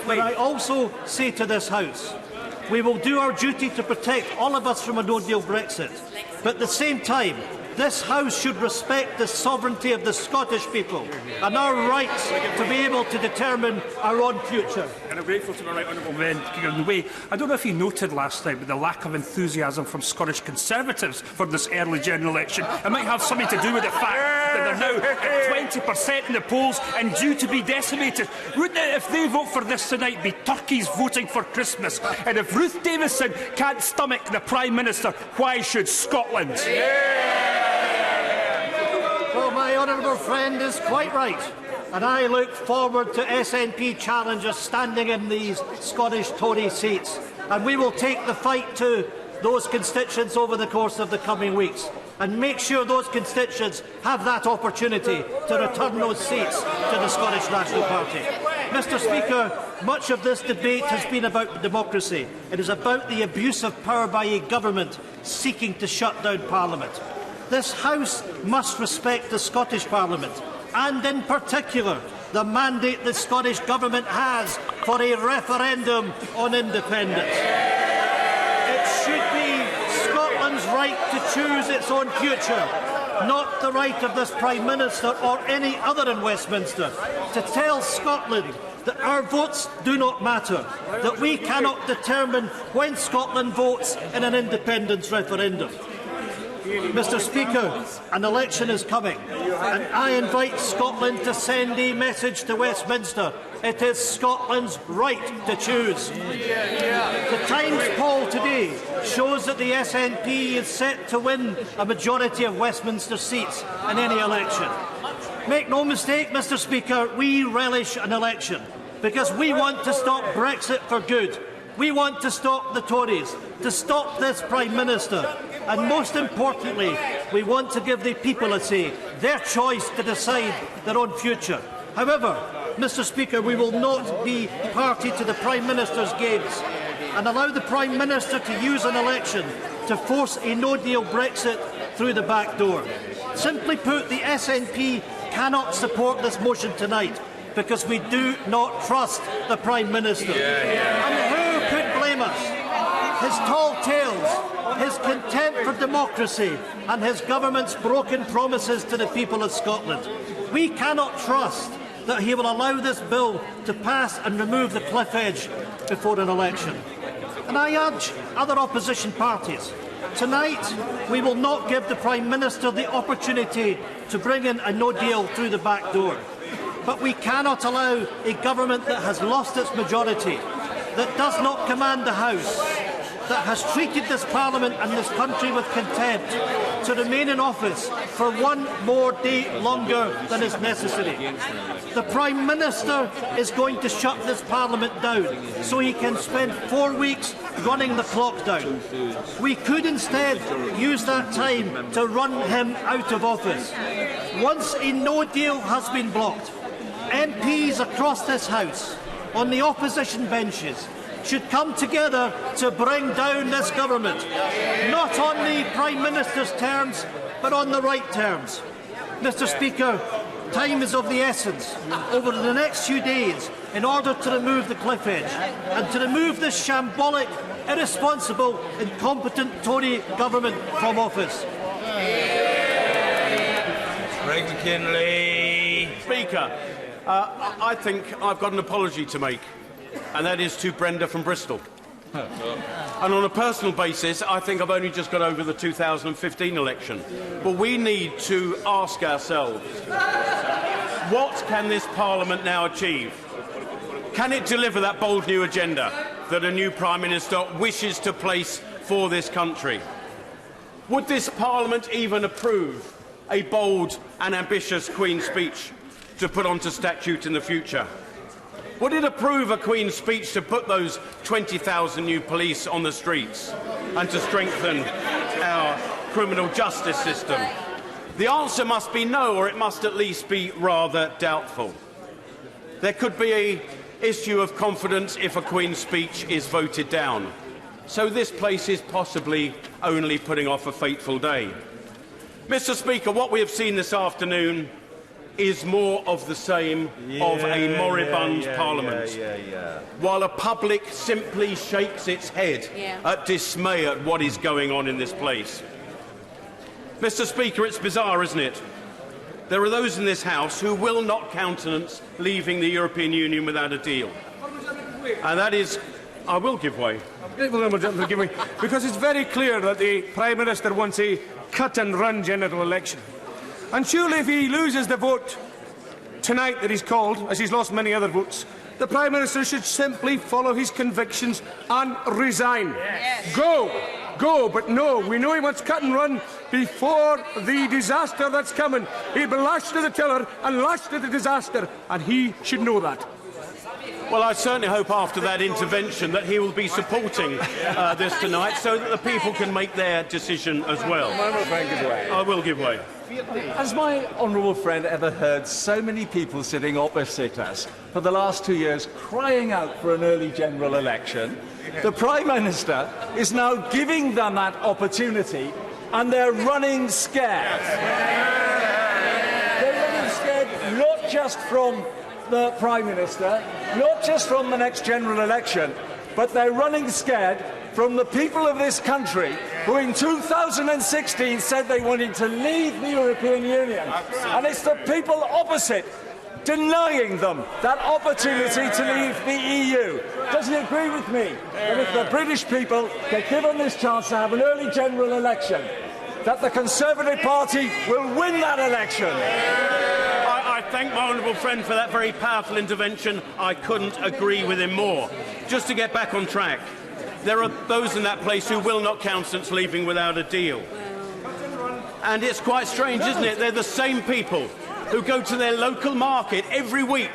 But I also say to this House, we will do our duty to protect all of us from a no-deal Brexit. But at the same time, this House should respect the sovereignty of the Scottish people and our rights to be able to determine our own future. And I'm grateful to my right honourable men in the way. I don't know if you noted last night, but the lack of enthusiasm from Scottish Conservatives for this early general election. It might have something to do with the fact that they're now at 20% in the polls and due to be decimated. Wouldn't it, if they vote for this tonight, be turkeys voting for Christmas? And if Ruth Davidson can't stomach the Prime Minister, why should Scotland? Well, my honourable friend is quite right, and I look forward to SNP challengers standing in these Scottish Tory seats, and we will take the fight to those constituents over the course of the coming weeks and make sure those constituents have that opportunity to return those seats to the Scottish National Party. Mr Speaker, much of this debate has been about democracy. It is about the abuse of power by a government seeking to shut down Parliament. This House must respect the Scottish Parliament and, in particular, the mandate the Scottish Government has for a referendum on independence. It should be Scotland's right to choose its own future, not the right of this Prime Minister or any other in Westminster to tell Scotland that our votes do not matter, that we cannot determine when Scotland votes in an independence referendum. Mr Speaker, an election is coming, and I invite Scotland to send a message to Westminster. It is Scotland's right to choose. The Times poll today shows that the SNP is set to win a majority of Westminster seats in any election. Make no mistake, Mr Speaker, we relish an election because we want to stop Brexit for good. We want to stop the Tories, to stop this Prime Minister. And most importantly, we want to give the people a say, their choice to decide their own future. However, Mr Speaker, we will not be party to the Prime Minister's games and allow the Prime Minister to use an election to force a no-deal Brexit through the back door. Simply put, the SNP cannot support this motion tonight because we do not trust the Prime Minister. And who could blame us? His tall tales, his contempt for democracy and his government's broken promises to the people of Scotland. We cannot trust that he will allow this bill to pass and remove the cliff edge before an election. And I urge other opposition parties Tonight, we will not give the Prime Minister the opportunity to bring in a no deal through the back door. But we cannot allow a government that has lost its majority, that does not command the House, that has treated this Parliament and this country with contempt, to remain in office for one more day longer than is necessary. The Prime Minister is going to shut this Parliament down so he can spend 4 weeks running the clock down. We could instead use that time to run him out of office. Once a no deal has been blocked, MPs across this House, on the opposition benches, should come together to bring down this government, not on the Prime Minister's terms, but on the right terms. Mr. Speaker, time is of the essence over the next few days in order to remove the cliff edge and to remove this shambolic, irresponsible, incompetent Tory government from office. Craig McKinley. Speaker, I think I've got an apology to make, and that is to Brenda from Bristol. And on a personal basis, I think I've only just got over the 2015 election. But we need to ask ourselves, what can this Parliament now achieve? Can it deliver that bold new agenda that a new Prime Minister wishes to place for this country? Would this Parliament even approve a bold and ambitious Queen's speech to put onto statute in the future? Would it approve a Queen's speech to put those 20,000 new police on the streets and to strengthen our criminal justice system? The answer must be no, or it must at least be rather doubtful. There could be an issue of confidence if a Queen's speech is voted down. So this place is possibly only putting off a fateful day. Mr. Speaker, what we have seen this afternoon is more of the same of a moribund Parliament, while a public simply shakes its head at dismay at what is going on in this place. Mr. Speaker, it's bizarre, isn't it? There are those in this House who will not countenance leaving the European Union without a deal. And that is... I will give way. Because it's very clear that the Prime Minister wants a cut-and-run general election. And surely if he loses the vote tonight that he's called, as he's lost many other votes, the Prime Minister should simply follow his convictions and resign. Yes. Go, but no, we know he wants cut and run before the disaster that's coming. He'll be lashed to the tiller and lashed to the disaster, and he should know that. Well, I certainly hope after that intervention that he will be supporting this tonight so that the people can make their decision as well. I will give way. Has my honourable friend ever heard so many people sitting opposite us for the last 2 years crying out for an early general election? The Prime Minister is now giving them that opportunity, and they're running scared. They're running scared not just from the Prime Minister, not just from the next general election, but they're running scared from the people of this country who in 2016 said they wanted to leave the European Union. And it's the people opposite denying them that opportunity to leave the EU. Doesn't he agree with me that if the British people get given this chance to have an early general election, that the Conservative Party will win that election? I thank my honourable friend for that very powerful intervention. I couldn't agree with him more. Just to get back on track, there are those in that place who will not countenance leaving without a deal. And it's quite strange, isn't it? They're the same people who go to their local market every week,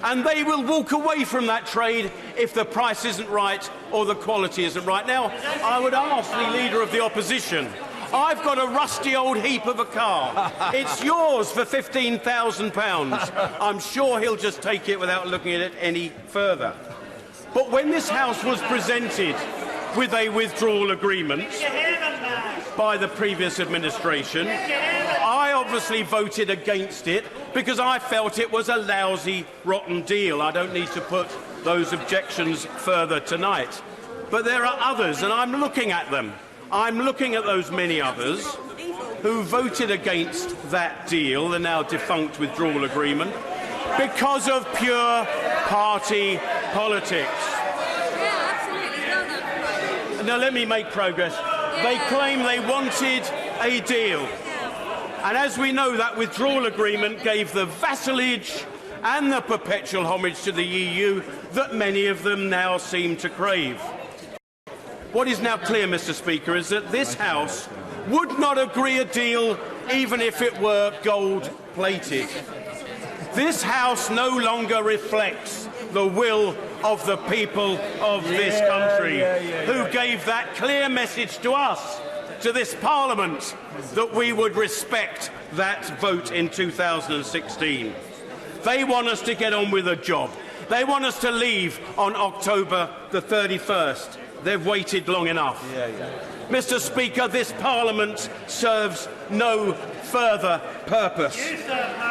and they will walk away from that trade if the price isn't right or the quality isn't right. Now, I would ask the Leader of the Opposition, I've got a rusty old heap of a car. It's yours for £15,000. I'm sure he'll just take it without looking at it any further. But when this House was presented with a withdrawal agreement by the previous administration, I obviously voted against it because I felt it was a lousy, rotten deal. I don't need to put those objections further tonight. But there are others, and I'm looking at them. I'm looking at those many others who voted against that deal, the now defunct withdrawal agreement, because of pure party politics. Now, let me make progress. They claim they wanted a deal. And as we know, that withdrawal agreement gave the vassalage and the perpetual homage to the EU that many of them now seem to crave. What is now clear, Mr. Speaker, is that this House would not agree a deal even if it were gold-plated. This House no longer reflects the will of the people of this country, who gave that clear message to us, to this Parliament, that we would respect that vote in 2016. They want us to get on with a job. They want us to leave on October the 31st. They've waited long enough. Mr. Speaker, this Parliament serves no further purpose.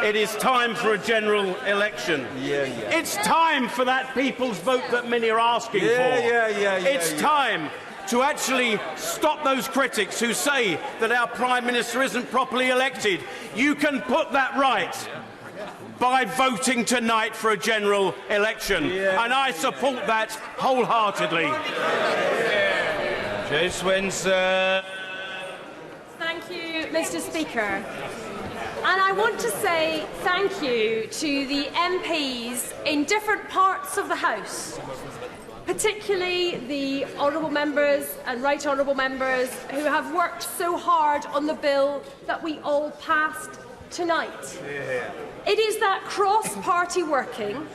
It is time for a general election. It's time for that people's vote that many are asking for. It's time to actually stop those critics who say that our Prime Minister isn't properly elected. You can put that right by voting tonight for a general election. And I support that wholeheartedly. Joe Swinson. Thank you, Mr. Speaker. And I want to say thank you to the MPs in different parts of the House, particularly the honourable members and right honourable members who have worked so hard on the bill that we all passed tonight. It is that cross-party working,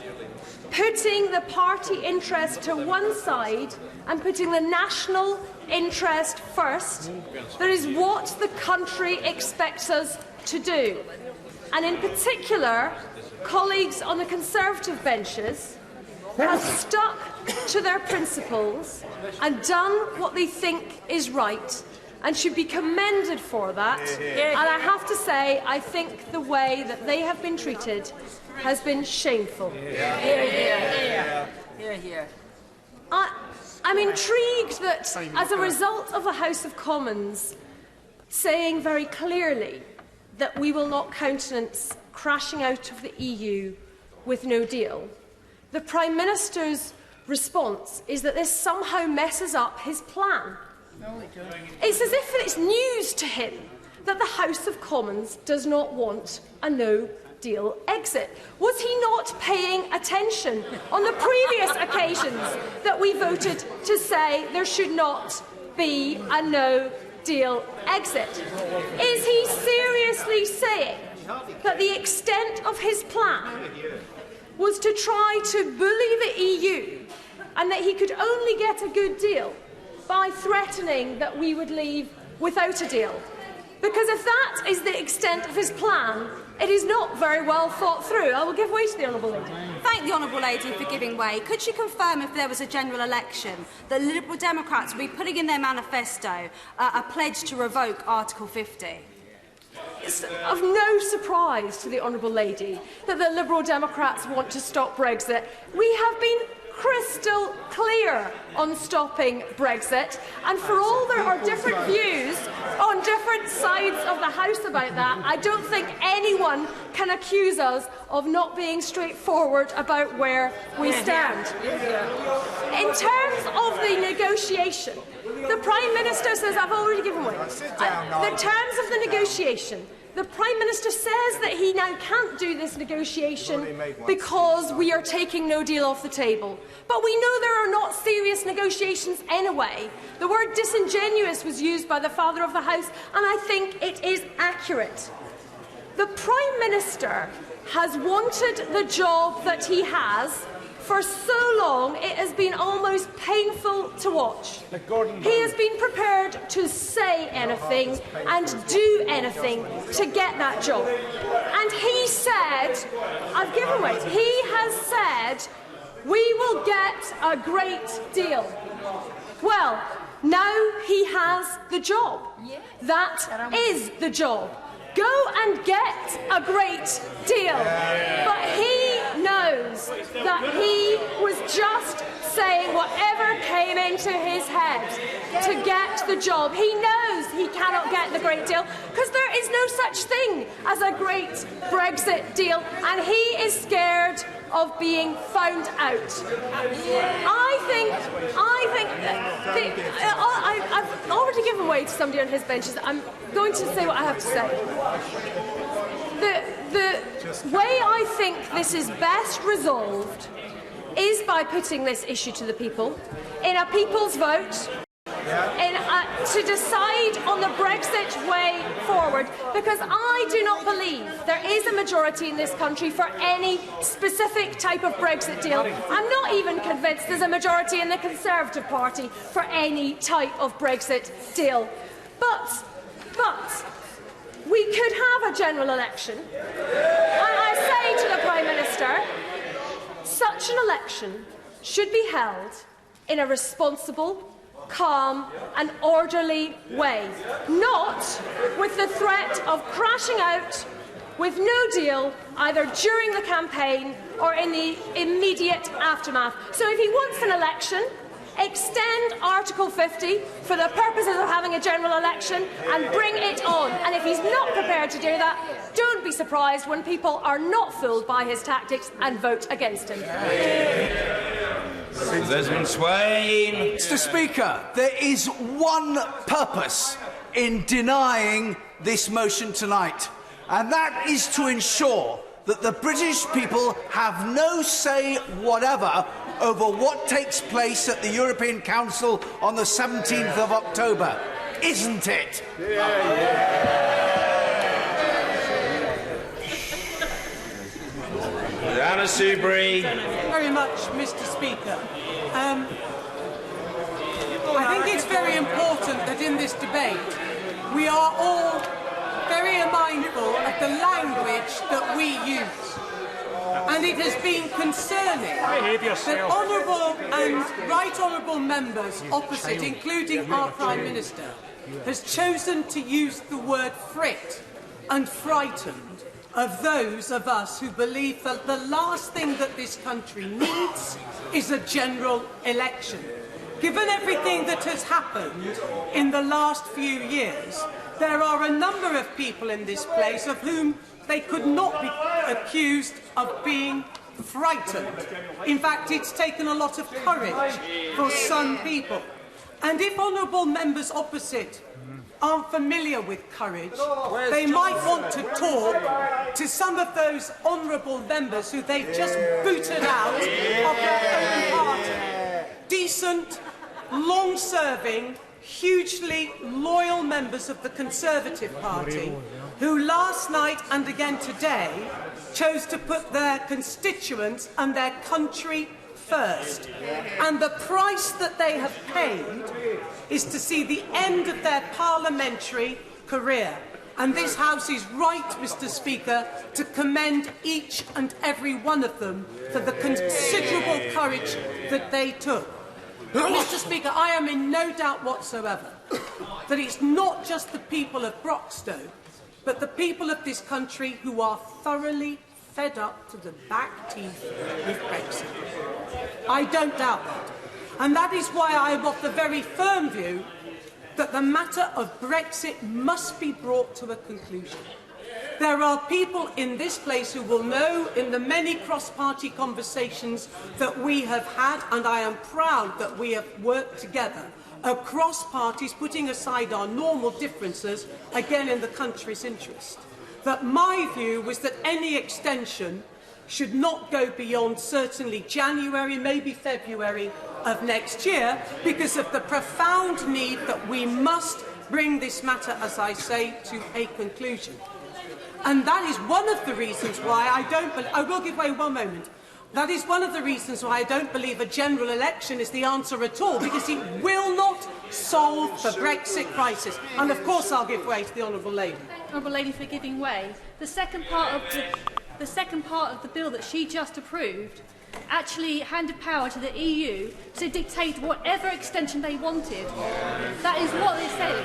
putting the party interest to one side and putting the national interest first, that is what the country expects us to do. And in particular, colleagues on the Conservative benches have stuck to their principles and done what they think is right, and should be commended for that. And I have to say, I think the way that they have been treated has been shameful. I'm intrigued that, as a result of the House of Commons saying very clearly that we will not countenance crashing out of the EU with no deal, the Prime Minister's response is that this somehow messes up his plan. It's as if it's news to him that the House of Commons does not want a no-deal exit. Was he not paying attention on the previous occasions that we voted to say there should not be a no-deal exit? Is he seriously saying that the extent of his plan was to try to bully the EU and that he could only get a good deal by threatening that we would leave without a deal? Because if that is the extent of his plan, it is not very well thought through. I will give way to the Honourable Lady. Thank the Honourable Lady for giving way. Could she confirm, if there was a general election, that Liberal Democrats will be putting in their manifesto a pledge to revoke Article 50? It's of no surprise to the Honourable Lady that the Liberal Democrats want to stop Brexit. We have been crystal clear on stopping Brexit, and for all there are different views on different sides of the House about that, I don't think anyone can accuse us of not being straightforward about where we stand. In terms of the negotiation, the Prime Minister says, I've already given way. The terms of the negotiation, the Prime Minister says that he now can't do this negotiation because we are taking no deal off the table. But we know there are not serious negotiations anyway. The word disingenuous was used by the Father of the House, and I think it is accurate. The Prime Minister has wanted the job that he has for so long, it has been almost painful to watch. He has been prepared to say anything and do anything to get that job. And he said, I've given way, he has said, we will get a great deal. Well, now he has the job. That is the job. Go and get a great deal. But he knows that he was just saying whatever came into his head to get the job. He knows he cannot get the great deal because there is no such thing as a great Brexit deal, and he is scared of being found out. I've already given way. way to somebody on his benches. I'm going to say what I have to say. The way I think this is best resolved is by putting this issue to the people in a people's vote. To decide on the Brexit way forward, because I do not believe there is a majority in this country for any specific type of Brexit deal. I'm not even convinced there's a majority in the Conservative Party for any type of Brexit deal. But we could have a general election. And I say to the Prime Minister, such an election should be held in a responsible, calm and orderly way, not with the threat of crashing out with no deal either during the campaign or in the immediate aftermath. So if he wants an election, extend Article 50 for the purposes of having a general election and bring it on. And if he's not prepared to do that, don't be surprised when people are not fooled by his tactics and vote against him. Mr. Speaker, there is one purpose in denying this motion tonight, and that is to ensure that the British people have no say whatever over what takes place at the European Council on the 17th of October. Isn't it? Anna Soubry. Very much, Mr. Speaker. I think it's very important that in this debate we are all very mindful of the language that we use. And it has been concerning that honourable and right honourable members opposite, including our Prime Minister, has chosen to use the word frit and frightened of those of us who believe that the last thing that this country needs is a general election. Given everything that has happened in the last few years, there are a number of people in this place of whom they could not be accused of being frightened. In fact, it's taken a lot of courage for some people. And if honourable members opposite aren't familiar with courage, they might want to talk to some of those honourable members who they've just booted out of their own party. Decent, long-serving, hugely loyal members of the Conservative Party who last night and again today chose to put their constituents and their country first. And the price that they have paid is to see the end of their parliamentary career. And this House is right, Mr. Speaker, to commend each and every one of them for the considerable courage that they took. Mr. Speaker, I am in no doubt whatsoever that it's not just the people of Broxtowe, but the people of this country who are thoroughly fed up to the back teeth with Brexit. I don't doubt that. And that is why I am of the very firm view that the matter of Brexit must be brought to a conclusion. There are people in this place who will know in the many cross-party conversations that we have had, and I am proud that we have worked together across parties, putting aside our normal differences, again in the country's interest. That my view was that any extension should not go beyond certainly January, maybe February of next year, because of the profound need that we must bring this matter, as I say, to a conclusion. And that is one of the reasons why I will give way one moment. That is one of the reasons why I don't believe a general election is the answer at all, because it will not solve the Brexit crisis. And of course I'll give way to the Honourable Lady. Honourable Lady for giving way. The second part of the bill that she just approved actually handed power to the EU to dictate whatever extension they wanted. That is what they said.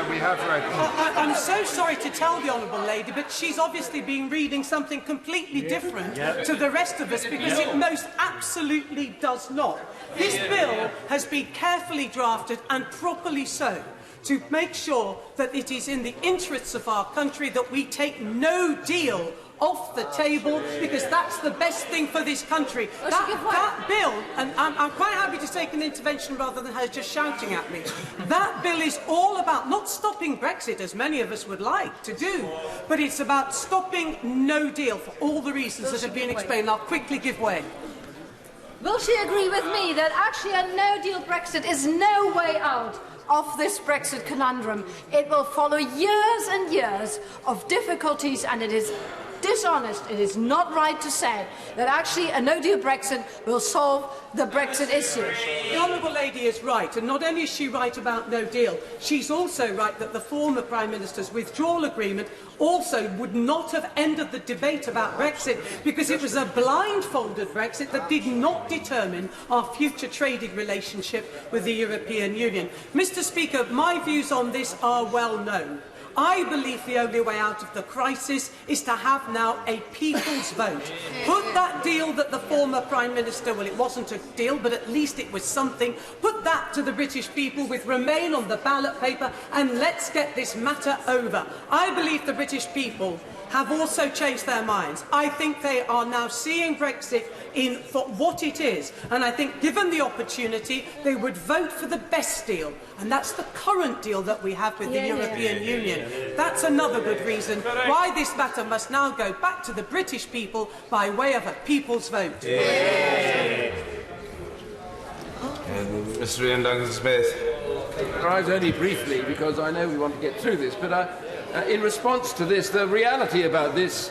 We have read. I'm so sorry to tell the Honourable Lady, but she's obviously been reading something completely different to the rest of us, because it most absolutely does not. This bill has been carefully drafted, and properly so, to make sure that it is in the interests of our country that we take no deal off the table, because that's the best thing for this country. That bill, and I'm quite happy to take an intervention rather than her just shouting at me. That bill is all about not stopping Brexit, as many of us would like to do, but it's about stopping no deal for all the reasons that have been explained. I'll quickly give way. Will she agree with me that actually a no-deal Brexit is no way out of this Brexit conundrum? It will follow years and years of difficulties, and it is dishonest, it is not right to say that actually a no-deal Brexit will solve the Brexit issue. The Honourable Lady is right, and not only is she right about no deal, she's also right that the former Prime Minister's withdrawal agreement also would not have ended the debate about Brexit, because it was a blindfolded Brexit that did not determine our future trading relationship with the European Union. Mr. Speaker, my views on this are well known. I believe the only way out of the crisis is to have now a people's vote. Put that deal that the former Prime Minister, well, it wasn't a deal, but at least it was something, put that to the British people with Remain on the ballot paper, and let's get this matter over. I believe the British people have also changed their minds. I think they are now seeing Brexit for what it is, and I think given the opportunity they would vote for the best deal, and that's the current deal that we have with the European Union. That's another good reason why this matter must now go back to the British people by way of a people's vote. Mr. Ian Duncan-Smith. Rise only briefly, because I know we want to get through this, but in response to this, the reality about this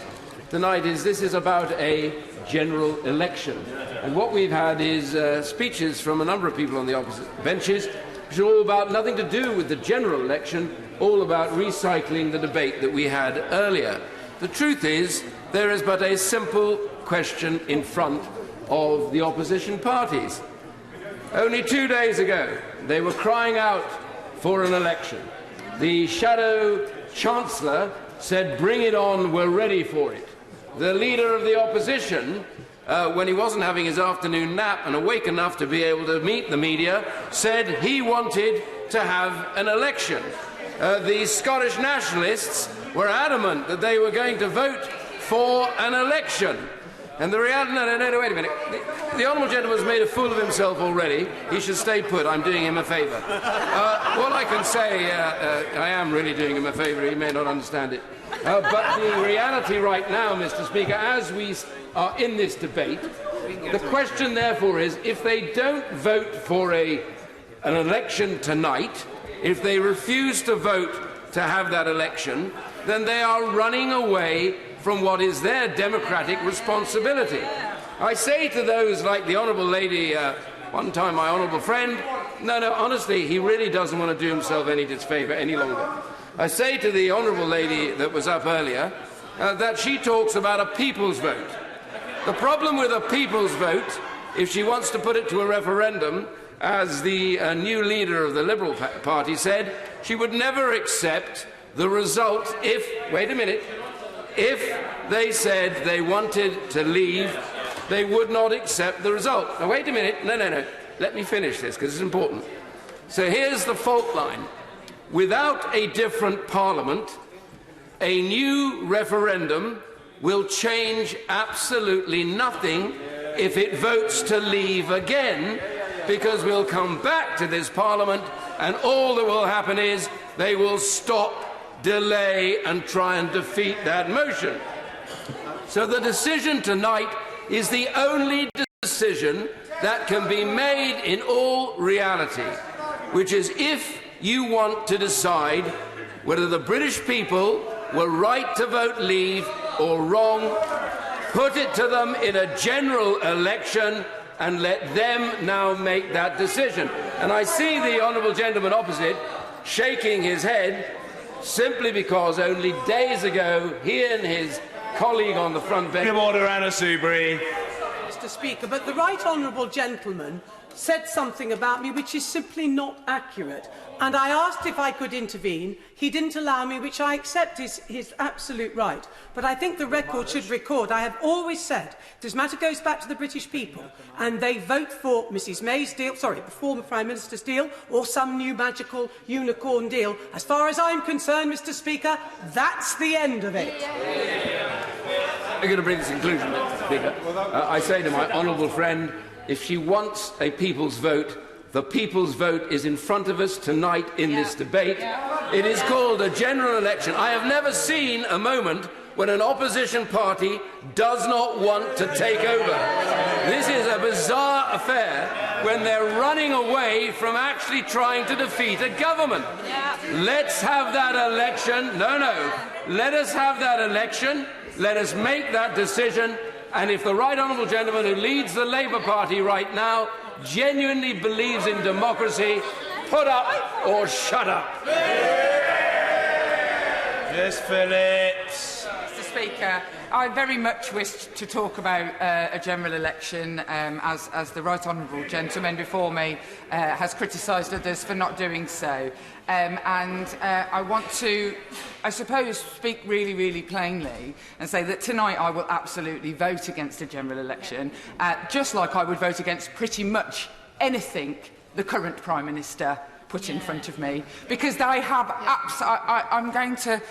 tonight is this is about a general election. And what we've had is speeches from a number of people on the opposite benches, which are all about nothing to do with the general election, all about recycling the debate that we had earlier. The truth is, there is but a simple question in front of the opposition parties. Only 2 days ago, they were crying out for an election. The Shadow Chancellor said, "Bring it on, we're ready for it." The Leader of the Opposition, when he wasn't having his afternoon nap and awake enough to be able to meet the media, said he wanted to have an election. The Scottish nationalists were adamant that they were going to vote for an election. And the reality... No, wait a minute. The Honourable Gentleman has made a fool of himself already. He should stay put. I'm doing him a favour. What I can say, I am really doing him a favour. He may not understand it. But the reality right now, Mr. Speaker, as we are in this debate, the question therefore is, if they don't vote for an election tonight, if they refuse to vote to have that election, then they are running away from what is their democratic responsibility. I say to those like the Honourable Lady, one time my honourable friend, no, honestly, he really doesn't want to do himself any disfavour any longer. I say to the Honourable Lady that was up earlier that she talks about a people's vote. The problem with a people's vote, if she wants to put it to a referendum, as the new leader of the Liberal Party said, she would never accept the result if, wait a minute, if they said they wanted to leave, they would not accept the result. Now, wait a minute. No. Let me finish this, because it's important. So here's the fault line. Without a different Parliament, a new referendum will change absolutely nothing if it votes to leave again, because we'll come back to this Parliament and all that will happen is they will stop, delay and try and defeat that motion. So the decision tonight is the only decision that can be made in all reality, which is if you want to decide whether the British people were right to vote leave or wrong, put it to them in a general election and let them now make that decision. And I see the honourable gentleman opposite shaking his head simply because only days ago he and his colleague on the front bench... Give order, Anna Soubry. Mr. Speaker, but the right honourable gentleman said something about me which is simply not accurate. And I asked if I could intervene. He didn't allow me, which I accept is his absolute right. But I think the record should record. I have always said this matter goes back to the British people, and they vote for Mrs May's deal, sorry, the former Prime Minister's deal, or some new magical unicorn deal. As far as I'm concerned, Mr. Speaker, that's the end of it. I'm going to bring this conclusion, Mr. Speaker. I say to my honourable friend, if she wants a people's vote, the people's vote is in front of us tonight in this debate. It is called a general election. I have never seen a moment when an opposition party does not want to take over. This is a bizarre affair when they're running away from actually trying to defeat a government. Let's have that election. No. Let us have that election. Let us make that decision. And if the right honourable gentleman who leads the Labour Party right now genuinely believes in democracy, put up or shut up. Yes, Phillips. Mr. Speaker, I very much wished to talk about a general election, as the right honourable gentleman before me has criticised others for not doing so. I want to, I suppose, speak really, really plainly and say that tonight I will absolutely vote against a general election, just like I would vote against pretty much anything the current Prime Minister put in front of me, because they have I'm going to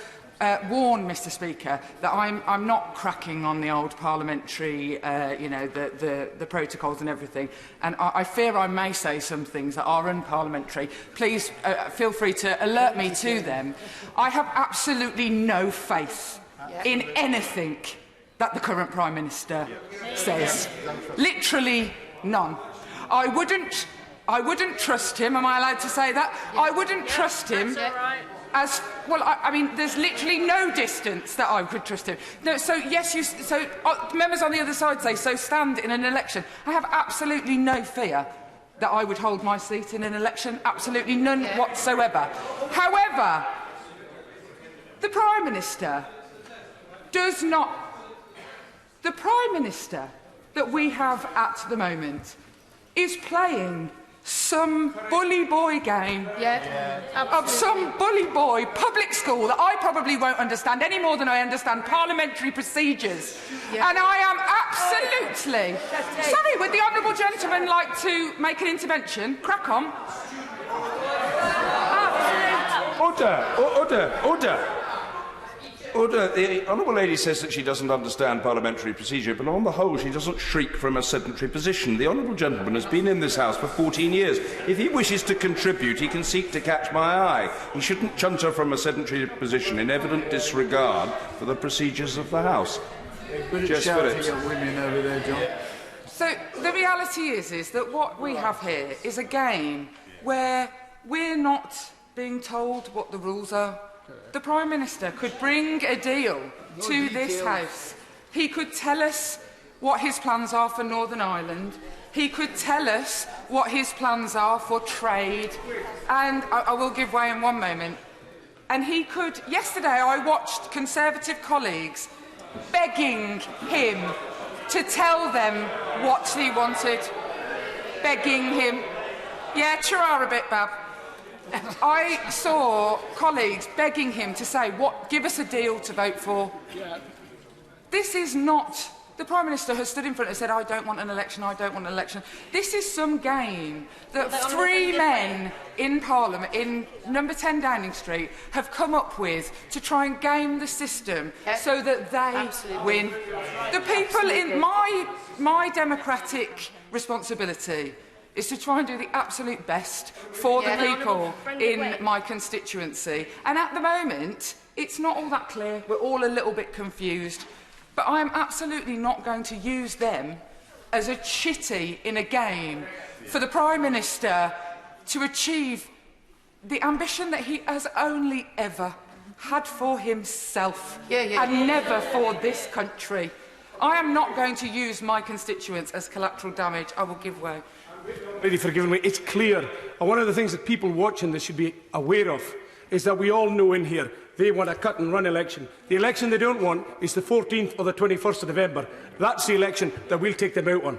warn Mr. Speaker that I'm not cracking on the old parliamentary, the protocols and everything, and I fear I may say some things that are unparliamentary. Please feel free to alert me to them. I have absolutely no faith in anything that the current Prime Minister says. Literally none. I wouldn't trust him. Am I allowed to say that? I wouldn't trust him. As well, I mean, there's literally no distance that I could trust him. No, so yes, members on the other side say so. Stand in an election. I have absolutely no fear that I would hold my seat in an election. Absolutely none whatsoever. However, the Prime Minister does not. The Prime Minister that we have at the moment is playing some bully boy game of some bully boy public school that I probably won't understand any more than I understand parliamentary procedures. And I am absolutely... Sorry, would the honourable gentleman like to make an intervention? Crack on. Order. The honourable lady says that she doesn't understand parliamentary procedure, but on the whole she doesn't shriek from a sedentary position. The honourable gentleman has been in this House for 14 years. If he wishes to contribute, he can seek to catch my eye. He shouldn't chunter from a sedentary position in evident disregard for the procedures of the House. Jess Phillips. So the reality is that what we have here is a game where we're not being told what the rules are. The Prime Minister could bring a deal to this House. He could tell us what his plans are for Northern Ireland. He could tell us what his plans are for trade. And I will give way in one moment. And he could... Yesterday I watched Conservative colleagues begging him to tell them what he wanted. Begging him. Yeah, churra a bit, Bab. I saw colleagues begging him to say, give us a deal to vote for. This is not... The Prime Minister has stood in front and said, I don't want an election, I don't want an election. This is some game that three men in Parliament, in number 10 Downing Street, have come up with to try and game the system so that they win. The people in my democratic responsibility is to try and do the absolute best for the people in my constituency. And at the moment, it's not all that clear. We're all a little bit confused. But I am absolutely not going to use them as a chitty in a game for the Prime Minister to achieve the ambition that he has only ever had for himself and never for this country. I am not going to use my constituents as collateral damage. I will give way. Lady, forgive me, it's clear. And one of the things that people watching this should be aware of is that we all know in here they want a cut-and-run election. The election they don't want is the 14th or the 21st of November. That's the election that we'll take them out on.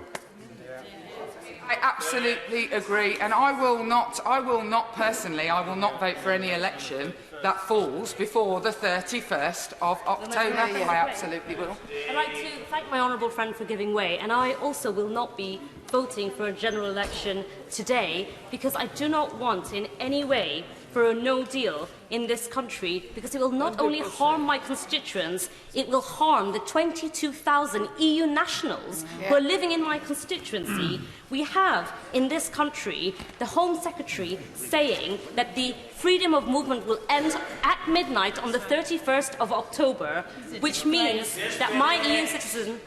I absolutely agree, and I will not personally, I will not vote for any election that falls before the 31st of October. I absolutely will. I'd like to thank my honourable friend for giving way, and I also will not be voting for a general election today because I do not want in any way for a no deal in this country, because it will not only harm my constituents, it will harm the 22,000 EU nationals who are living in my constituency. We have in this country the Home Secretary saying that the freedom of movement will end at midnight on the 31st of October, which means that my EU citizen...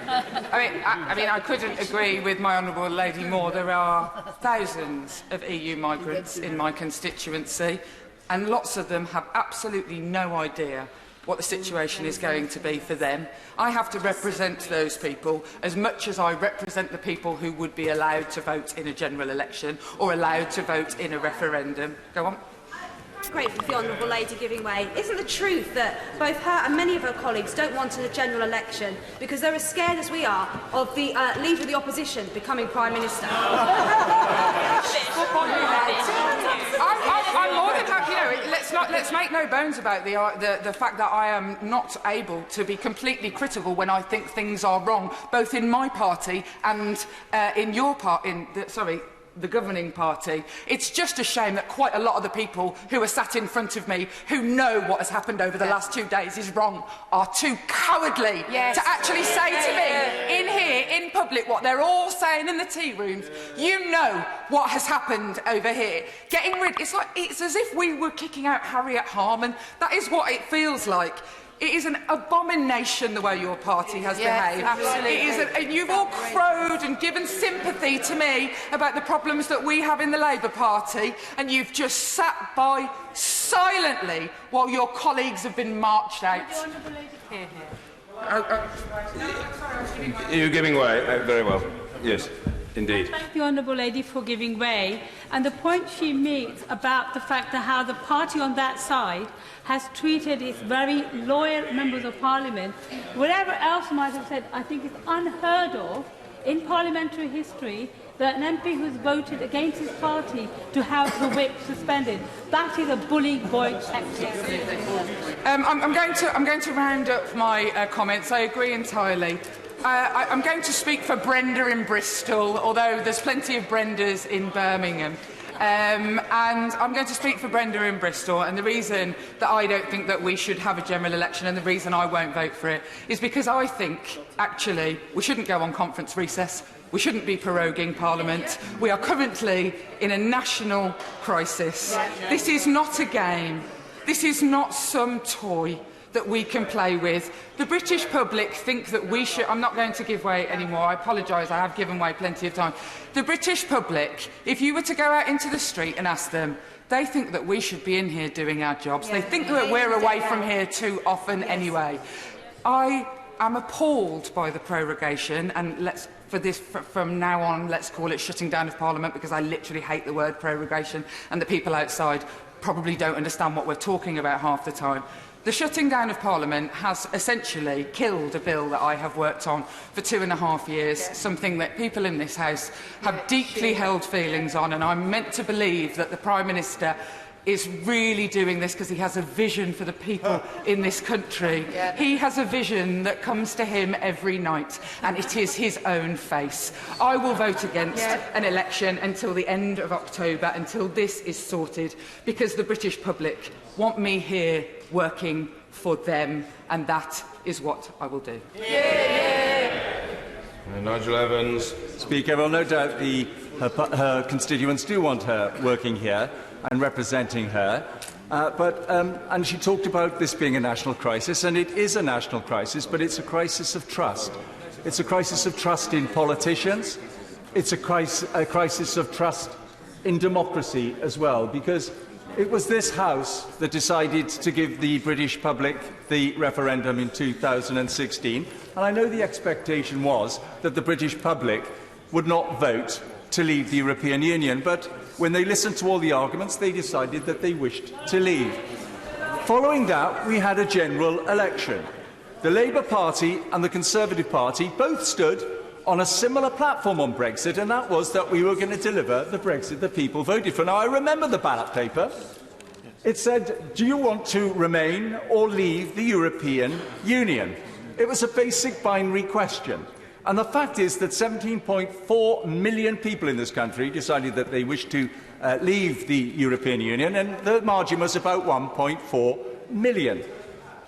I mean, I couldn't agree with my honourable lady more. There are thousands of EU migrants in my constituency, and lots of them have absolutely no idea what the situation is going to be for them. I have to represent those people as much as I represent the people who would be allowed to vote in a general election or allowed to vote in a referendum. Go on. Grateful for the honourable lady giving way. Isn't the truth that both her and many of her colleagues don't want a general election because they're as scared as we are of the Leader of the Opposition becoming Prime Minister? I'm more than happy. Let's make no bones about the fact that I am not able to be completely critical when I think things are wrong, both in my party and in your the governing party. It's just a shame that quite a lot of the people who are sat in front of me, who know what has happened over the last 2 days is wrong, are too cowardly to actually say to me in here, in public, what they're all saying in the tea rooms. You know what has happened over here. It's as if we were kicking out Harriet Harman. That is what it feels like. It is an abomination the way your party has behaved. Absolutely. And you've all crowed and given sympathy to me about the problems that we have in the Labour Party, and you've just sat by silently while your colleagues have been marched out. You're giving way. Very well. Yes. Indeed. Thank the Honourable Lady for giving way. And the point she makes about the fact that how the party on that side has treated its very loyal members of Parliament, whatever else might have said, I think it's unheard of in parliamentary history that an MP who's voted against his party to have the whip suspended. That is a bully boy tactic. I'm going to round up my comments. I agree entirely. I'm going to speak for Brenda in Bristol, although there's plenty of Brendas in Birmingham. And I'm going to speak for Brenda in Bristol, and the reason that I don't think that we should have a general election and the reason I won't vote for it is because I think, actually, we shouldn't go on conference recess. We shouldn't be proroguing Parliament. We are currently in a national crisis. This is not a game. This is not some toy that we can play with. The British public think that we should... I'm not going to give way anymore. I apologise. I have given way plenty of time. The British public, if you were to go out into the street and ask them, they think that we should be in here doing our jobs. They think that we're away from here too often anyway. I am appalled by the prorogation, and from now on, let's call it shutting down of Parliament, because I literally hate the word prorogation, and the people outside probably don't understand what we're talking about half the time. The shutting down of Parliament has essentially killed a bill that I have worked on for 2.5 years, something that people in this House have deeply held feelings on, and I'm meant to believe that the Prime Minister is really doing this because he has a vision for the people in this country. He has a vision that comes to him every night, and it is his own face. I will vote against an election until the end of October, until this is sorted, because the British public want me here working for them, and that is what I will do. Nigel Evans. Speaker, well, no doubt her constituents do want her working here and representing her. And she talked about this being a national crisis, and it is a national crisis, but it's a crisis of trust. It's a crisis of trust in politicians. It's a crisis of trust in democracy as well, because it was this House that decided to give the British public the referendum in 2016, and I know the expectation was that the British public would not vote to leave the European Union, but when they listened to all the arguments, they decided that they wished to leave. Following that, we had a general election. The Labour Party and the Conservative Party both stood on a similar platform on Brexit, and that was that we were going to deliver the Brexit that people voted for. Now, I remember the ballot paper. It said, do you want to remain or leave the European Union? It was a basic binary question. And the fact is that 17.4 million people in this country decided that they wished to leave the European Union, and the margin was about 1.4 million.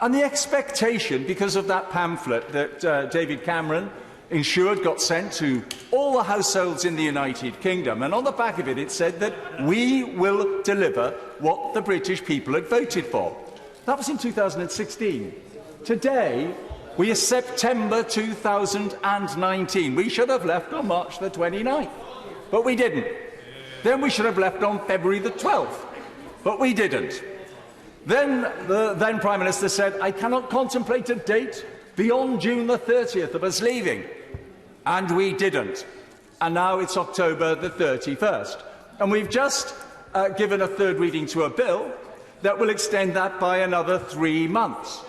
And the expectation, because of that pamphlet that David Cameron ensured got sent to all the households in the United Kingdom, and on the back of it, it said that we will deliver what the British people had voted for. That was in 2016. Today, we are September 2019. We should have left on March the 29th, but we didn't. Then we should have left on February the 12th, but we didn't. Then the then Prime Minister said, I cannot contemplate a date beyond June the 30th of us leaving. And we didn't. And now it's October the 31st. And we've just given a third reading to a bill that will extend that by another 3 months.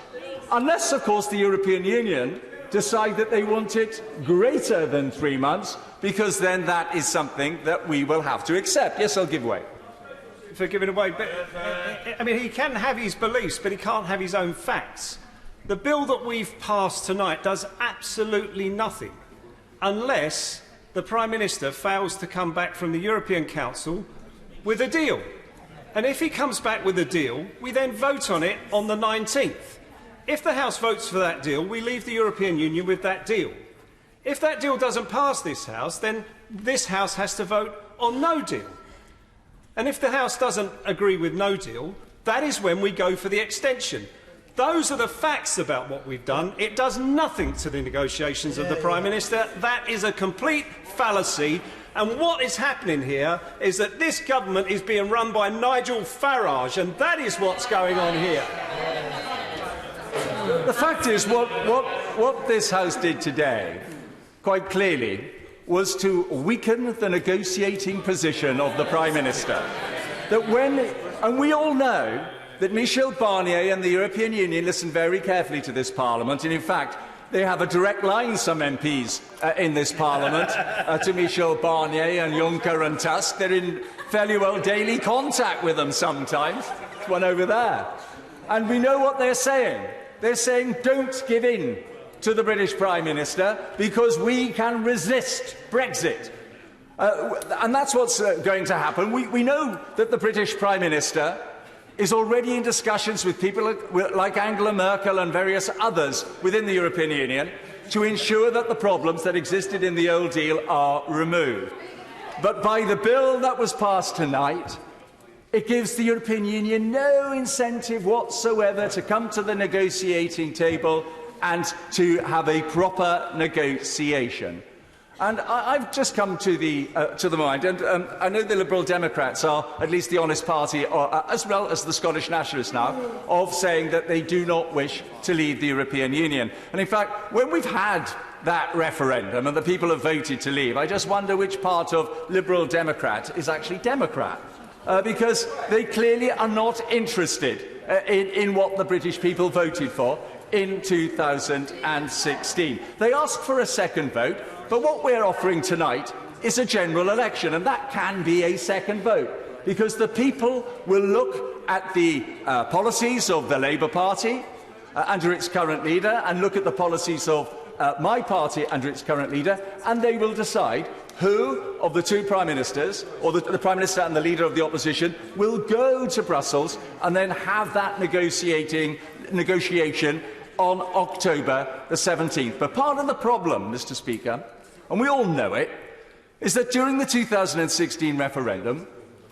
Unless, of course, the European Union decide that they want it greater than 3 months, because then that is something that we will have to accept. Yes, I'll give way. For giving away, but I mean, he can have his beliefs, but he can't have his own facts. The bill that we've passed tonight does absolutely nothing unless the Prime Minister fails to come back from the European Council with a deal. And if he comes back with a deal, we then vote on it on the 19th. If the House votes for that deal, we leave the European Union with that deal. If that deal doesn't pass this House, then this House has to vote on no deal. And if the House doesn't agree with no deal, that is when we go for the extension. Those are the facts about what we've done. It does nothing to the negotiations of the Prime Minister. That is a complete fallacy. And what is happening here is that this government is being run by Nigel Farage, and that is what's going on here. The fact is, what this House did today, quite clearly, was to weaken the negotiating position of the Prime Minister. And we all know that Michel Barnier and the European Union listen very carefully to this Parliament, and in fact, they have a direct line, some MPs in this Parliament, to Michel Barnier and Juncker and Tusk. They're in fairly well daily contact with them sometimes. There's one over there. And we know what they're saying. They're saying, don't give in to the British Prime Minister because we can resist Brexit. And that's what's going to happen. We know that the British Prime Minister is already in discussions with people like Angela Merkel and various others within the European Union to ensure that the problems that existed in the old deal are removed. But by the bill that was passed tonight, it gives the European Union no incentive whatsoever to come to the negotiating table and to have a proper negotiation. And I've just come to the mind, and I know the Liberal Democrats are at least the honest party, as well as the Scottish Nationalists now, of saying that they do not wish to leave the European Union. And in fact, when we've had that referendum and the people have voted to leave, I just wonder which part of Liberal Democrat is actually Democrat. Because they clearly are not interested in what the British people voted for in 2016. They asked for a second vote, but what we're offering tonight is a general election, and that can be a second vote, because the people will look at the policies of the Labour Party under its current leader and look at the policies of my party under its current leader, and they will decide who of the two Prime Ministers, or the Prime Minister and the Leader of the Opposition, will go to Brussels and then have that negotiation on October the 17th. But part of the problem, Mr. Speaker, and we all know it, is that during the 2016 referendum,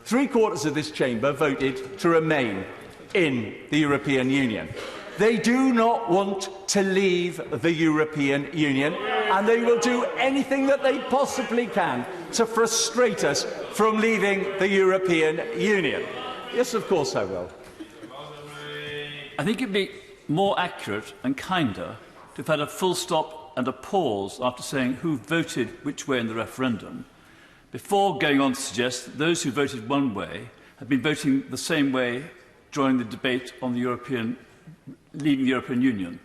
3/4 of this chamber voted to remain in the European Union. They do not want to leave the European Union, and they will do anything that they possibly can to frustrate us from leaving the European Union. Yes, of course I will. I think it would be more accurate and kinder to have had a full stop and a pause after saying who voted which way in the referendum, before going on to suggest that those who voted one way have been voting the same way during the debate on the leaving the European Union.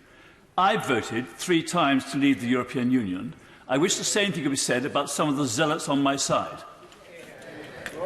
I voted 3 times to leave the European Union. I wish the same thing could be said about some of the zealots on my side.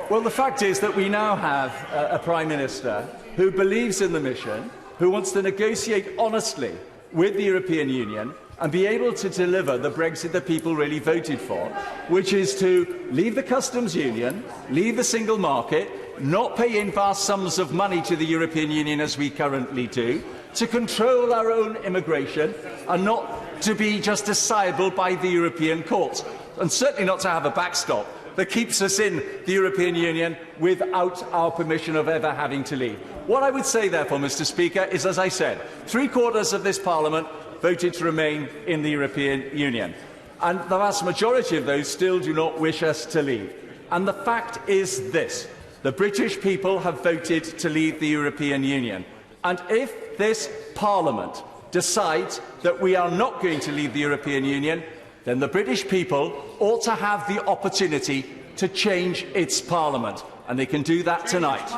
Well, the fact is that we now have a Prime Minister who believes in the mission, who wants to negotiate honestly with the European Union, and be able to deliver the Brexit that people really voted for, which is to leave the customs union, leave the single market, not pay in vast sums of money to the European Union as we currently do, to control our own immigration, and not to be just decidable by the European courts, and certainly not to have a backstop that keeps us in the European Union without our permission of ever having to leave. What I would say, therefore, Mr. Speaker, is, as I said, 3/4 of this Parliament voted to remain in the European Union, and the vast majority of those still do not wish us to leave. And the fact is this: the British people have voted to leave the European Union, and if this Parliament decides that we are not going to leave the European Union, then the British people ought to have the opportunity to change its Parliament, and they can do that tonight.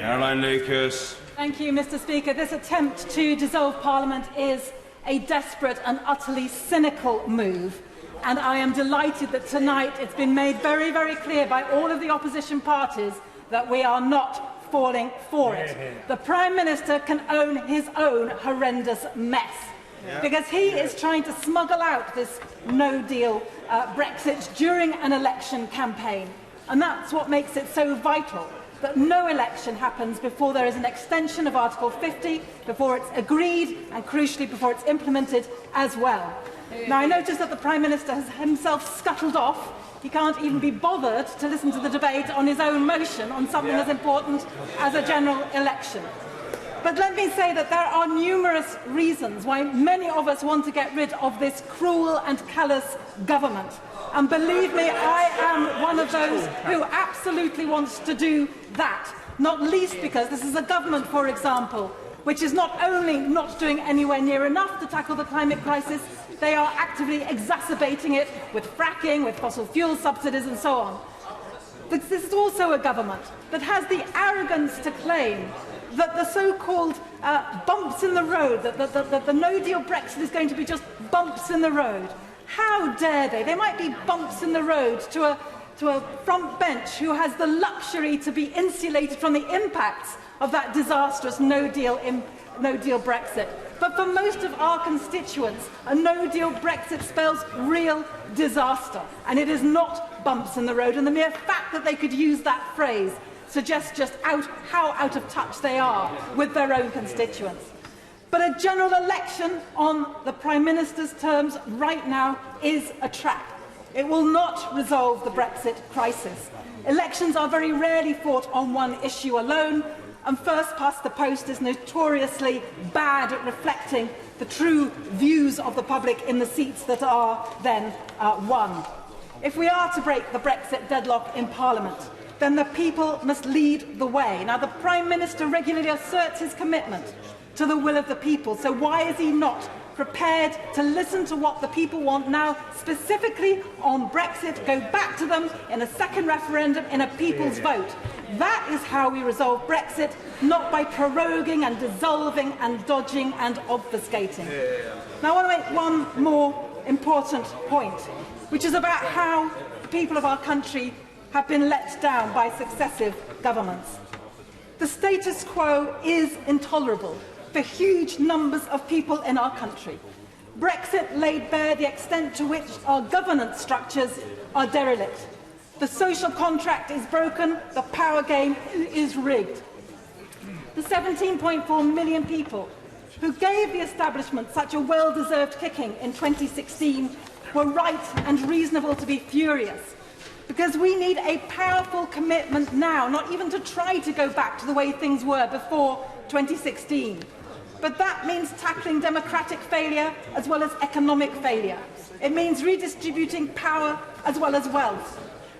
Caroline Lucas. Thank you, Mr. Speaker. This attempt to dissolve Parliament is a desperate and utterly cynical move, and I am delighted that tonight it's been made very, very clear by all of the opposition parties that we are not falling for it. The Prime Minister can own his own horrendous mess, because he is trying to smuggle out this no-deal Brexit during an election campaign. And that's what makes it so vital that no election happens before there is an extension of Article 50, before it's agreed, and crucially before it's implemented as well. Now, I notice that the Prime Minister has himself scuttled off. He can't even be bothered to listen to the debate on his own motion on something as important as a general election. But let me say that there are numerous reasons why many of us want to get rid of this cruel and callous government. And believe me, I am one of those who absolutely wants to do that, not least because this is a government, for example, which is not only not doing anywhere near enough to tackle the climate crisis, they are actively exacerbating it with fracking, with fossil fuel subsidies and so on. But this is also a government that has the arrogance to claim that the so-called bumps in the road, that the no-deal Brexit is going to be just bumps in the road. How dare they? They might be bumps in the road to a front bench who has the luxury to be insulated from the impacts of that disastrous no-deal Brexit. But for most of our constituents, a no-deal Brexit spells real disaster, and it is not bumps in the road. And the mere fact that they could use that phrase suggests just how out of touch they are with their own constituents. But a general election on the Prime Minister's terms right now is a trap. It will not resolve the Brexit crisis. Elections are very rarely fought on one issue alone, and first past the post is notoriously bad at reflecting the true views of the public in the seats that are then won. If we are to break the Brexit deadlock in Parliament, then the people must lead the way. Now, the Prime Minister regularly asserts his commitment to the will of the people, so why is he not prepared to listen to what the people want now, specifically on Brexit, go back to them in a second referendum, in a people's vote? That is how we resolve Brexit, not by proroguing and dissolving and dodging and obfuscating. Now, I want to make one more important point, which is about how the people of our country have been let down by successive governments. The status quo is intolerable for huge numbers of people in our country. Brexit laid bare the extent to which our governance structures are derelict. The social contract is broken, the power game is rigged. The 17.4 million people who gave the establishment such a well-deserved kicking in 2016 were right and reasonable to be furious, because we need a powerful commitment now, not even to try to go back to the way things were before 2016. But that means tackling democratic failure as well as economic failure. It means redistributing power as well as wealth.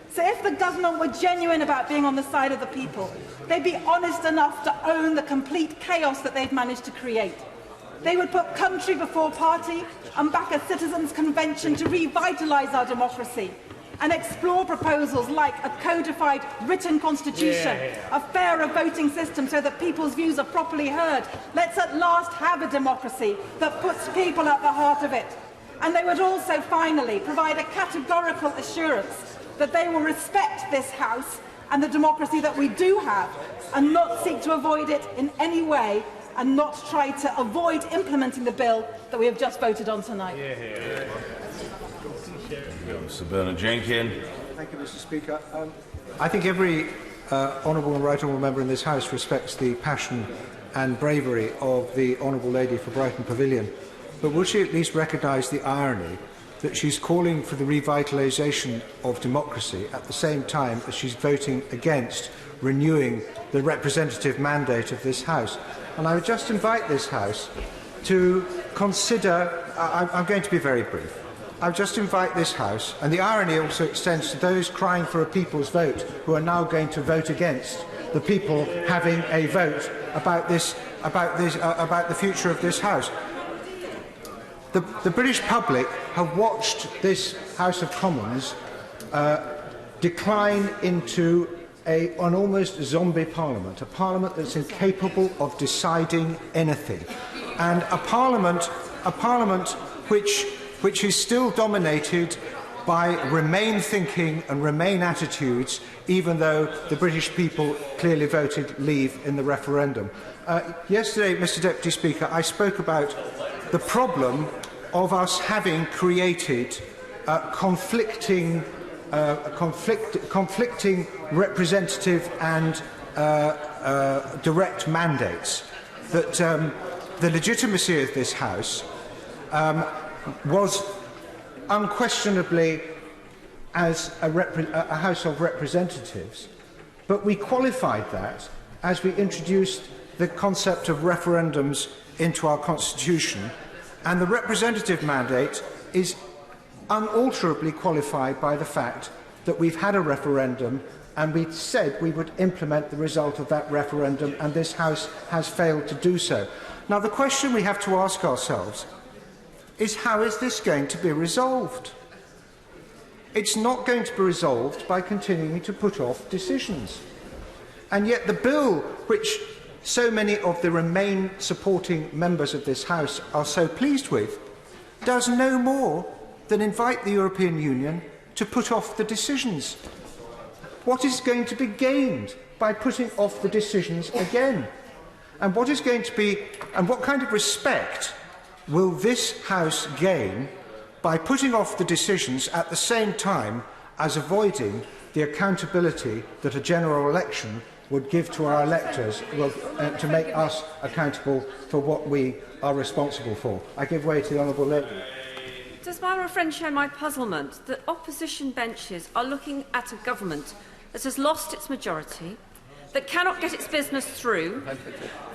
So if the government were genuine about being on the side of the people, they'd be honest enough to own the complete chaos that they've managed to create. They would put country before party and back a citizens' convention to revitalise our democracy, and explore proposals like a codified written constitution, a fairer voting system so that people's views are properly heard. Let's at last have a democracy that puts people at the heart of it. And they would also finally provide a categorical assurance that they will respect this House and the democracy that we do have, and not seek to avoid it in any way and not try to avoid implementing the bill that we have just voted on tonight. Sir Bernard Jenkins. Thank you, Mr. Speaker. I think every honourable and right honourable member in this House respects the passion and bravery of the Honourable Lady for Brighton Pavilion, but will she at least recognise the irony that she's calling for the revitalisation of democracy at the same time as she's voting against renewing the representative mandate of this House? And I would just invite this House to consider, I'm going to be very brief, I would just invite this House, and the irony also extends to those crying for a people's vote who are now going to vote against the people having a vote about the future of this House. The British public have watched this House of Commons decline into an almost zombie parliament, a parliament that's incapable of deciding anything, and a parliament which is still dominated by Remain thinking and Remain attitudes, even though the British people clearly voted leave in the referendum. Yesterday, Mr. Deputy Speaker, I spoke about the problem of us having created conflicting representative and direct mandates. That the legitimacy of this House was unquestionably as a House of Representatives, but we qualified that as we introduced the concept of referendums into our Constitution, and the representative mandate is unalterably qualified by the fact that we've had a referendum and we said we would implement the result of that referendum, and this House has failed to do so. Now, the question we have to ask ourselves is, how is this going to be resolved? It's not going to be resolved by continuing to put off decisions. And yet the bill, which so many of the Remain supporting members of this House are so pleased with, does no more than invite the European Union to put off the decisions. What is going to be gained by putting off the decisions again? And what is going to be, and what kind of respect will this House gain by putting off the decisions at the same time as avoiding the accountability that a general election would give to our electors to make us accountable for what we are responsible for? I give way to the Honourable Lady. Does my friend share my puzzlement that opposition benches are looking at a government that has lost its majority, that cannot get its business through,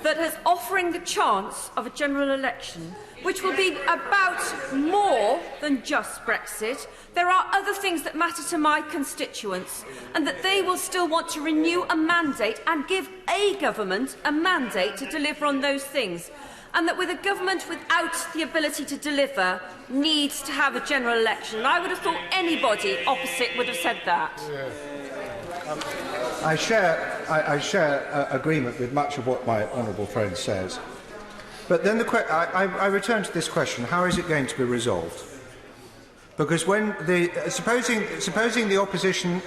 that is offering the chance of a general election, which will be about more than just Brexit? There are other things that matter to my constituents, and that they will still want to renew a mandate and give a government a mandate to deliver on those things, and that with a government without the ability to deliver needs to have a general election. And I would have thought anybody opposite would have said that. I share agreement with much of what my honourable friend says. But then I return to this question: how is it going to be resolved? Because when supposing the opposition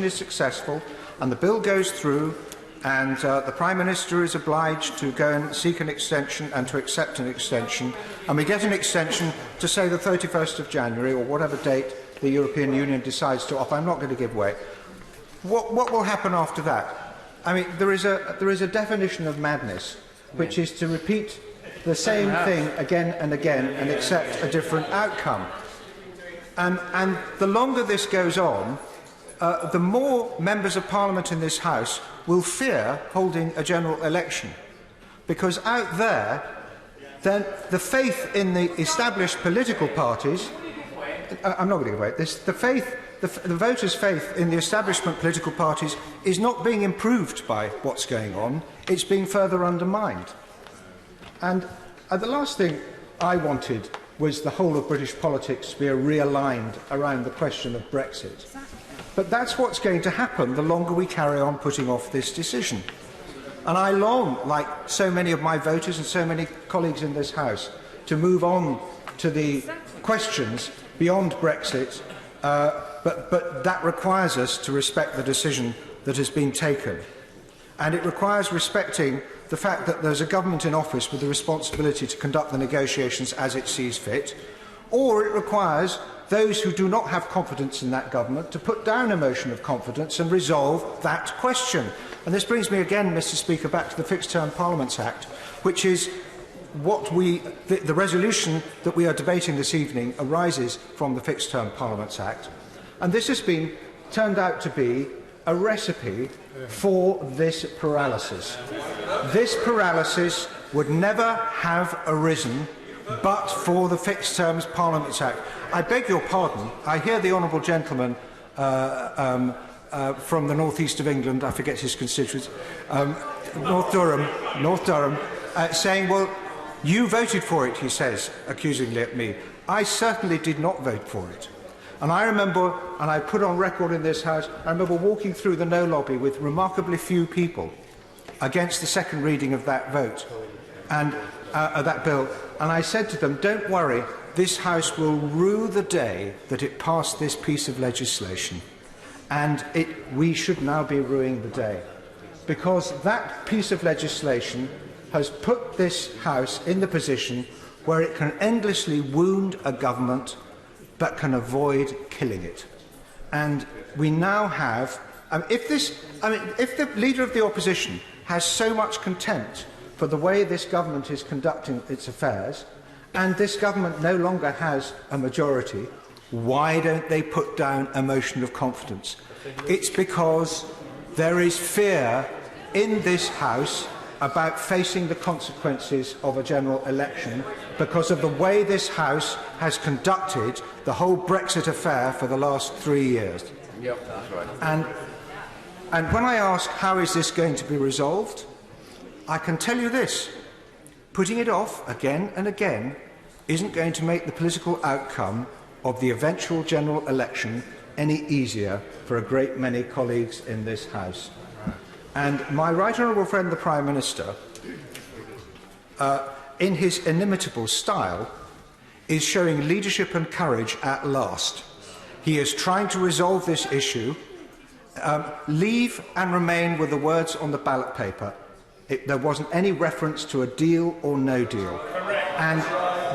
is successful and the bill goes through, and the Prime Minister is obliged to go and seek an extension and to accept an extension, and we get an extension to, say, the 31st of January or whatever date the European Union decides to offer. I'm not going to give way. What will happen after that? I mean, there is a definition of madness, which is to repeat the same thing again and again and accept a different outcome. And the longer this goes on, the more members of Parliament in this House will fear holding a general election, because out there, then the faith in the established political parties, I'm not going to give away this, the voters' faith in the establishment political parties is not being improved by what's going on, it's being further undermined. And the last thing I wanted was the whole of British politics to be realigned around the question of Brexit. But that's what's going to happen the longer we carry on putting off this decision. And I long, like so many of my voters and so many colleagues in this House, to move on to the questions beyond Brexit, but that requires us to respect the decision that has been taken. And it requires respecting the fact that there's a government in office with the responsibility to conduct the negotiations as it sees fit, or it requires those who do not have confidence in that government to put down a motion of confidence and resolve that question. And this brings me again, Mr. Speaker, back to the Fixed Term Parliaments Act, which is what the resolution that we are debating this evening arises from the Fixed Term Parliaments Act. And this has turned out to be a recipe for this paralysis. This paralysis would never have arisen but for the Fixed Terms Parliaments Act. I beg your pardon, I hear the honourable gentleman from the north east of England, I forget his constituents, North Durham, saying, well, you voted for it, he says, accusingly at me. I certainly did not vote for it. And I remember, and I put on record in this House, I remember walking through the No lobby with remarkably few people against the second reading of that vote, and that bill, and I said to them, don't worry, this House will rue the day that it passed this piece of legislation, and we should now be rueing the day, because that piece of legislation has put this House in the position where it can endlessly wound a government but can avoid killing it. And we now have, if the Leader of the Opposition has so much contempt for the way this government is conducting its affairs, and this government no longer has a majority, why don't they put down a motion of confidence? It's because there is fear in this House about facing the consequences of a general election because of the way this House has conducted the whole Brexit affair for the last 3 years. Yep, that's right. And when I ask how is this going to be resolved, I can tell you this. Putting it off again and again isn't going to make the political outcome of the eventual general election any easier for a great many colleagues in this House. And my right honourable friend, the Prime Minister, in his inimitable style, is showing leadership and courage at last. He is trying to resolve this issue. Leave and remain were the words on the ballot paper. There wasn't any reference to a deal or no deal. And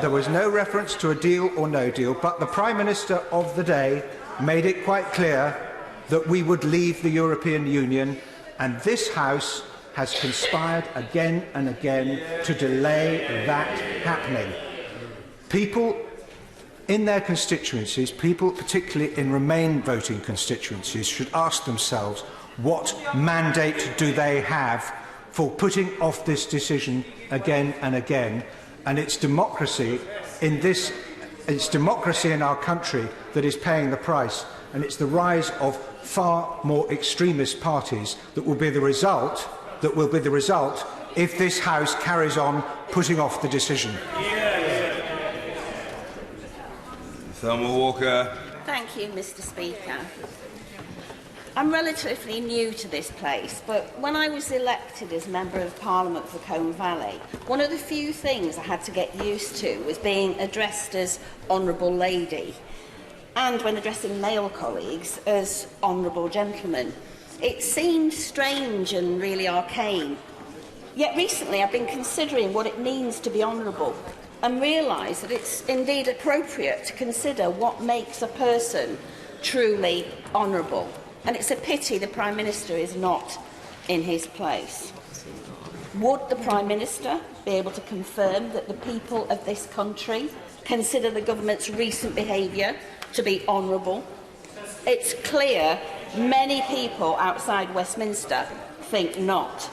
there was no reference to a deal or no deal, but the Prime Minister of the day made it quite clear that we would leave the European Union, and this House has conspired again and again to delay that happening. People in their constituencies, people particularly in Remain voting constituencies, should ask themselves what mandate do they have for putting off this decision again and again. And it's democracy in our country that is paying the price, and it's the rise of far more extremist parties that will be the result if this House carries on putting off the decision. Thelma Walker. Thank you, Mr. Speaker. I'm relatively new to this place, but when I was elected as Member of Parliament for Combe Valley, one of the few things I had to get used to was being addressed as Honourable Lady, and when addressing male colleagues as Honourable Gentleman. It seemed strange and really arcane. Yet recently I've been considering what it means to be honourable and realise that it's indeed appropriate to consider what makes a person truly honourable. And it's a pity the Prime Minister is not in his place. Would the Prime Minister be able to confirm that the people of this country consider the government's recent behaviour to be honourable? It's clear many people outside Westminster think not.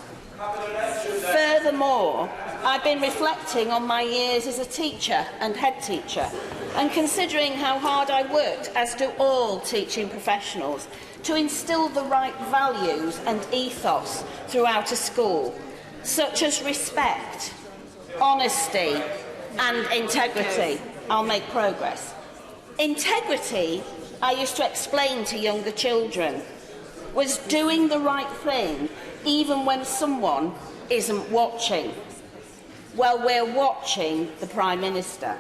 Furthermore, I've been reflecting on my years as a teacher and head teacher, and considering how hard I worked, as do all teaching professionals, to instil the right values and ethos throughout a school, such as respect, honesty and integrity. I'll make progress. Integrity, I used to explain to younger children, was doing the right thing even when someone isn't watching. Well, we're watching the Prime Minister,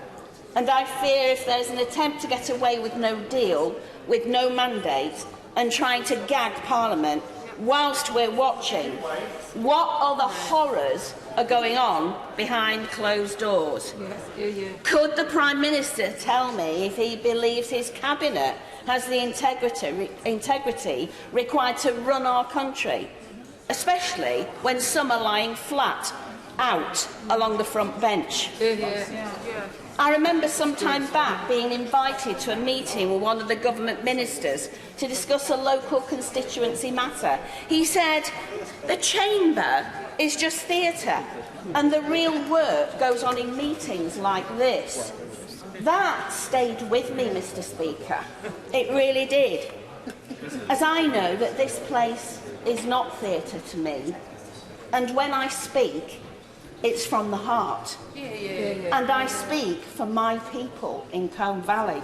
and I fear if there's an attempt to get away with no deal, with no mandate, and trying to gag Parliament, whilst we're watching, what other horrors are going on behind closed doors? Could the Prime Minister tell me if he believes his Cabinet has the integrity required to run our country, especially when some are lying flat out along the front bench? I remember some time back being invited to a meeting with one of the government ministers to discuss a local constituency matter. He said, the chamber is just theatre and the real work goes on in meetings like this. That stayed with me, Mr. Speaker. It really did. As I know that this place is not theatre to me, and when I speak, it's from the heart. And I speak for my people in Colne Valley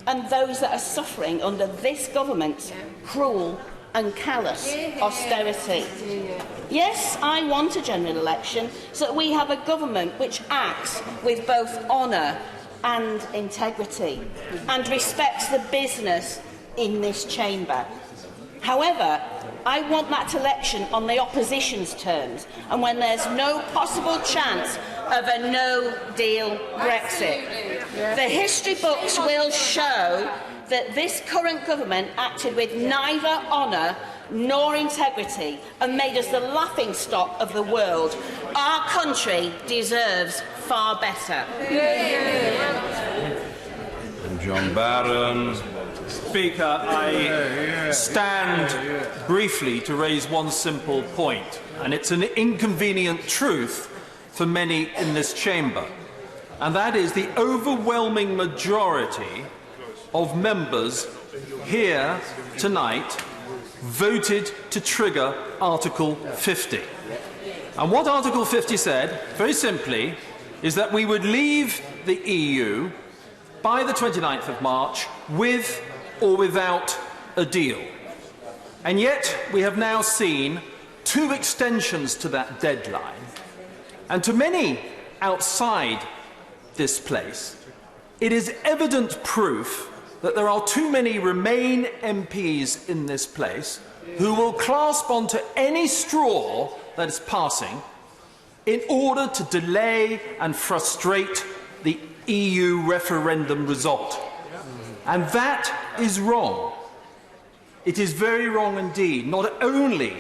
and those that are suffering under this government's cruel and callous austerity. Yes, I want a general election so that we have a government which acts with both honour and integrity and respects the business in this chamber. However, I want that election on the opposition's terms and when there's no possible chance of a no-deal Brexit. The history books will show that this current government acted with neither honour nor integrity and made us the laughingstock of the world. Our country deserves far better. John Barron. Speaker, I stand briefly to raise one simple point, and it's an inconvenient truth for many in this chamber, and that is the overwhelming majority of members here tonight voted to trigger Article 50. And what Article 50 said, very simply, is that we would leave the EU by the 29th of March with or without a deal. And yet we have now seen 2 extensions to that deadline. And to many outside this place, it is evident proof that there are too many Remain MPs in this place who will clasp onto any straw that is passing in order to delay and frustrate the EU referendum result. And that is wrong. It is very wrong indeed. Not only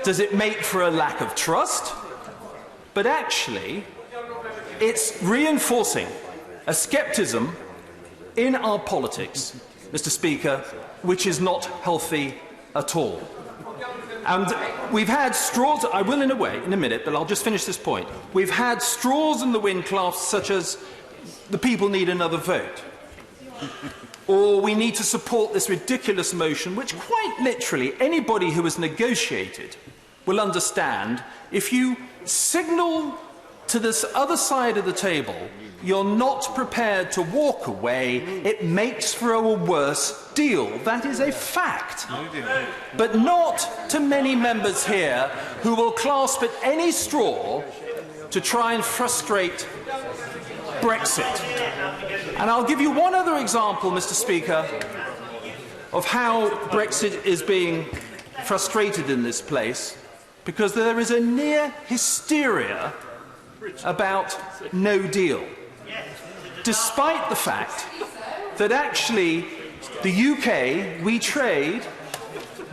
does it make for a lack of trust, but actually it's reinforcing a scepticism in our politics, Mr. Speaker, which is not healthy at all. And we've had straws, I will in a minute, but I'll just finish this point. We've had straws in the wind clasped such as the people need another vote. Or we need to support this ridiculous motion, which quite literally anybody who has negotiated will understand. If you signal to this other side of the table you're not prepared to walk away, it makes for a worse deal. That is a fact. But not to many members here who will clasp at any straw to try and frustrate Brexit. And I'll give you one other example, Mr. Speaker, of how Brexit is being frustrated in this place, because there is a near hysteria about no deal, despite the fact that actually the UK, we trade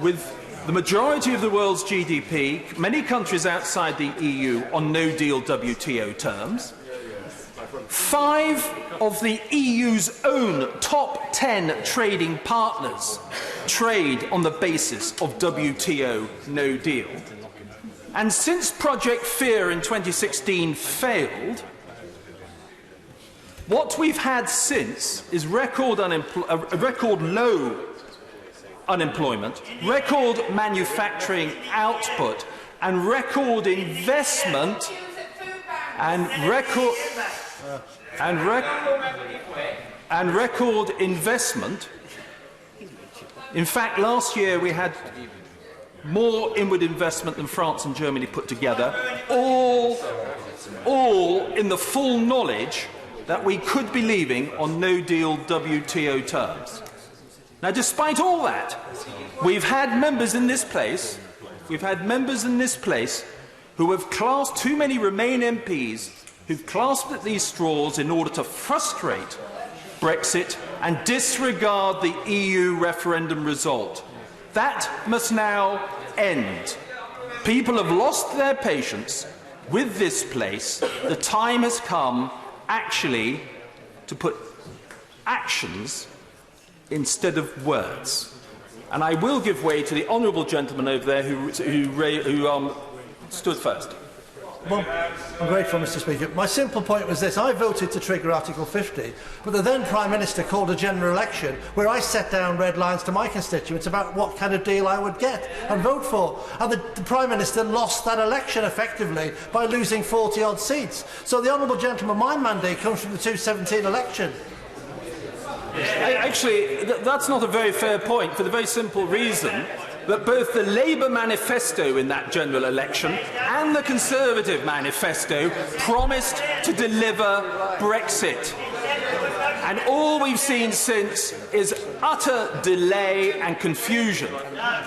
with the majority of the world's GDP, many countries outside the EU on no-deal WTO terms. 5 of the EU's own top 10 trading partners trade on the basis of WTO no deal. And since Project Fear in 2016 failed, what we've had since is record low unemployment, record manufacturing output, and record investment and record investment. In fact, last year we had more inward investment than France and Germany put together, all in the full knowledge that we could be leaving on no-deal WTO terms. Now, despite all that, we've had members in this place we've had members in this place who have clasped, too many Remain MPs, who've clasped at these straws in order to frustrate Brexit and disregard the EU referendum result. That must now end. People have lost their patience with this place. The time has come, actually, to put actions instead of words. And I will give way to the honourable gentleman over there who stood first. Well, I'm grateful, Mr. Speaker. My simple point was this. I voted to trigger Article 50, but the then Prime Minister called a general election where I set down red lines to my constituents about what kind of deal I would get and vote for. And the Prime Minister lost that election effectively by losing 40-odd seats. So the honourable gentleman, my mandate comes from the 2017 election. Actually, that's not a very fair point, for the very simple reason that both the Labour manifesto in that general election and the Conservative manifesto promised to deliver Brexit. And all we've seen since is utter delay and confusion,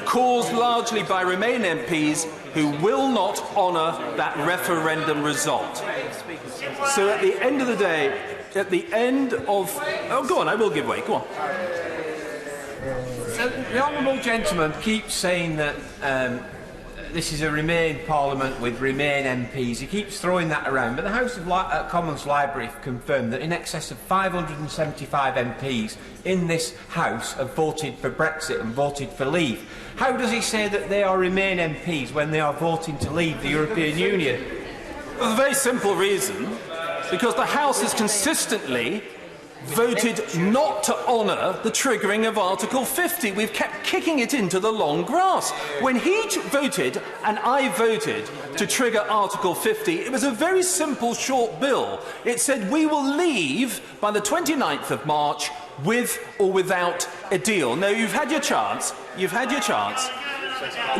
caused largely by Remain MPs who will not honour that referendum result. So at the end of the day, at the end of... Oh, go on, I will give way, go on. So the honourable gentleman keeps saying that this is a Remain Parliament with Remain MPs. He keeps throwing that around. But the House of Commons Library confirmed that in excess of 575 MPs in this House have voted for Brexit and voted for leave. How does he say that they are Remain MPs when they are voting to leave the European Union? For the very simple reason, because the House has consistently voted not to honour the triggering of Article 50. We've kept kicking it into the long grass. When he voted, and I voted, to trigger Article 50, it was a very simple, short bill. It said we will leave by the 29th of March with or without a deal. Now, you've had your chance. You've had your chance.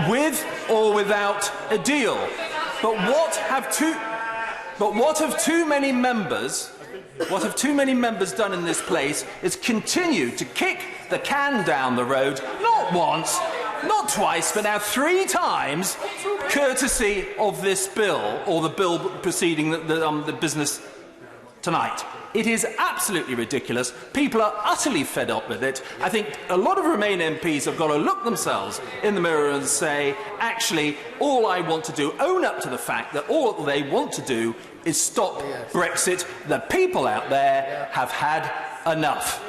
With or without a deal. But what have too many members... What have too many members done in this place is continue to kick the can down the road, not once, not twice, but now 3 times, courtesy of this bill, or the bill preceding the business tonight. It is absolutely ridiculous. People are utterly fed up with it. I think a lot of Remain MPs have got to look themselves in the mirror and say, actually, all I want to do, own up to the fact that all they want to do is stop Brexit. The people out there have had enough.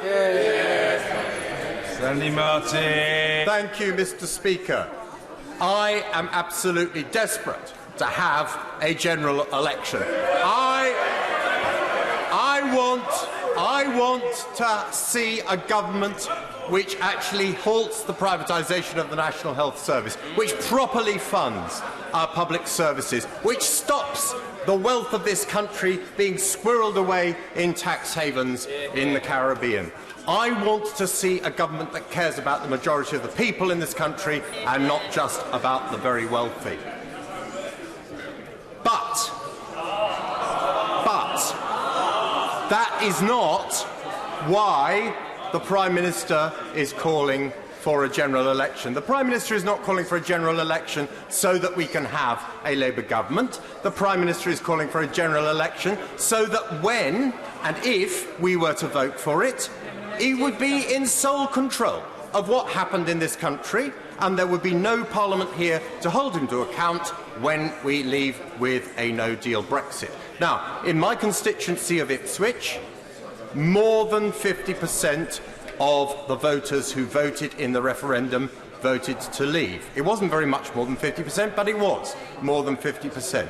Sandy Martin. Thank you, Mr. Speaker. I am absolutely desperate to have a general election. I want to see a government which actually halts the privatisation of the National Health Service, which properly funds our public services, which stops the wealth of this country being squirreled away in tax havens in the Caribbean. I want to see a government that cares about the majority of the people in this country and not just about the very wealthy. But that is not why the Prime Minister is calling for a general election. The Prime Minister is not calling for a general election so that we can have a Labour government. The Prime Minister is calling for a general election so that when and if we were to vote for it, he would be in sole control of what happened in this country, and there would be no Parliament here to hold him to account when we leave with a no-deal Brexit. Now, in my constituency of Ipswich, more than 50% of the voters who voted in the referendum voted to leave. It wasn't very much more than 50%, but it was more than 50%.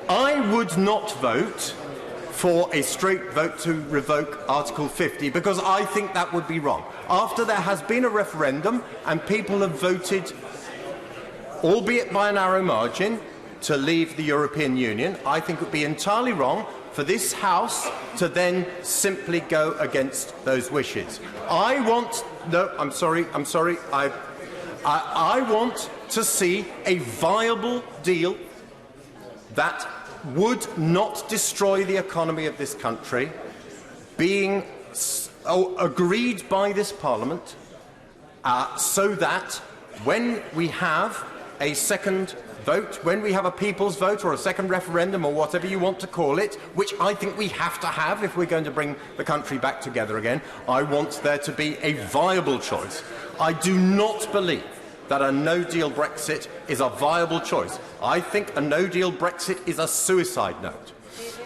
I would not vote for a straight vote to revoke Article 50 because I think that would be wrong. After there has been a referendum and people have voted, albeit by a narrow margin, to leave the European Union, I think it would be entirely wrong for this House to then simply go against those wishes. I want to see a viable deal that would not destroy the economy of this country, being agreed by this Parliament, so that when we have a second vote, when we have a people's vote or a second referendum or whatever you want to call it, which I think we have to have if we're going to bring the country back together again, I want there to be a viable choice. I do not believe that a no-deal Brexit is a viable choice. I think a no-deal Brexit is a suicide note.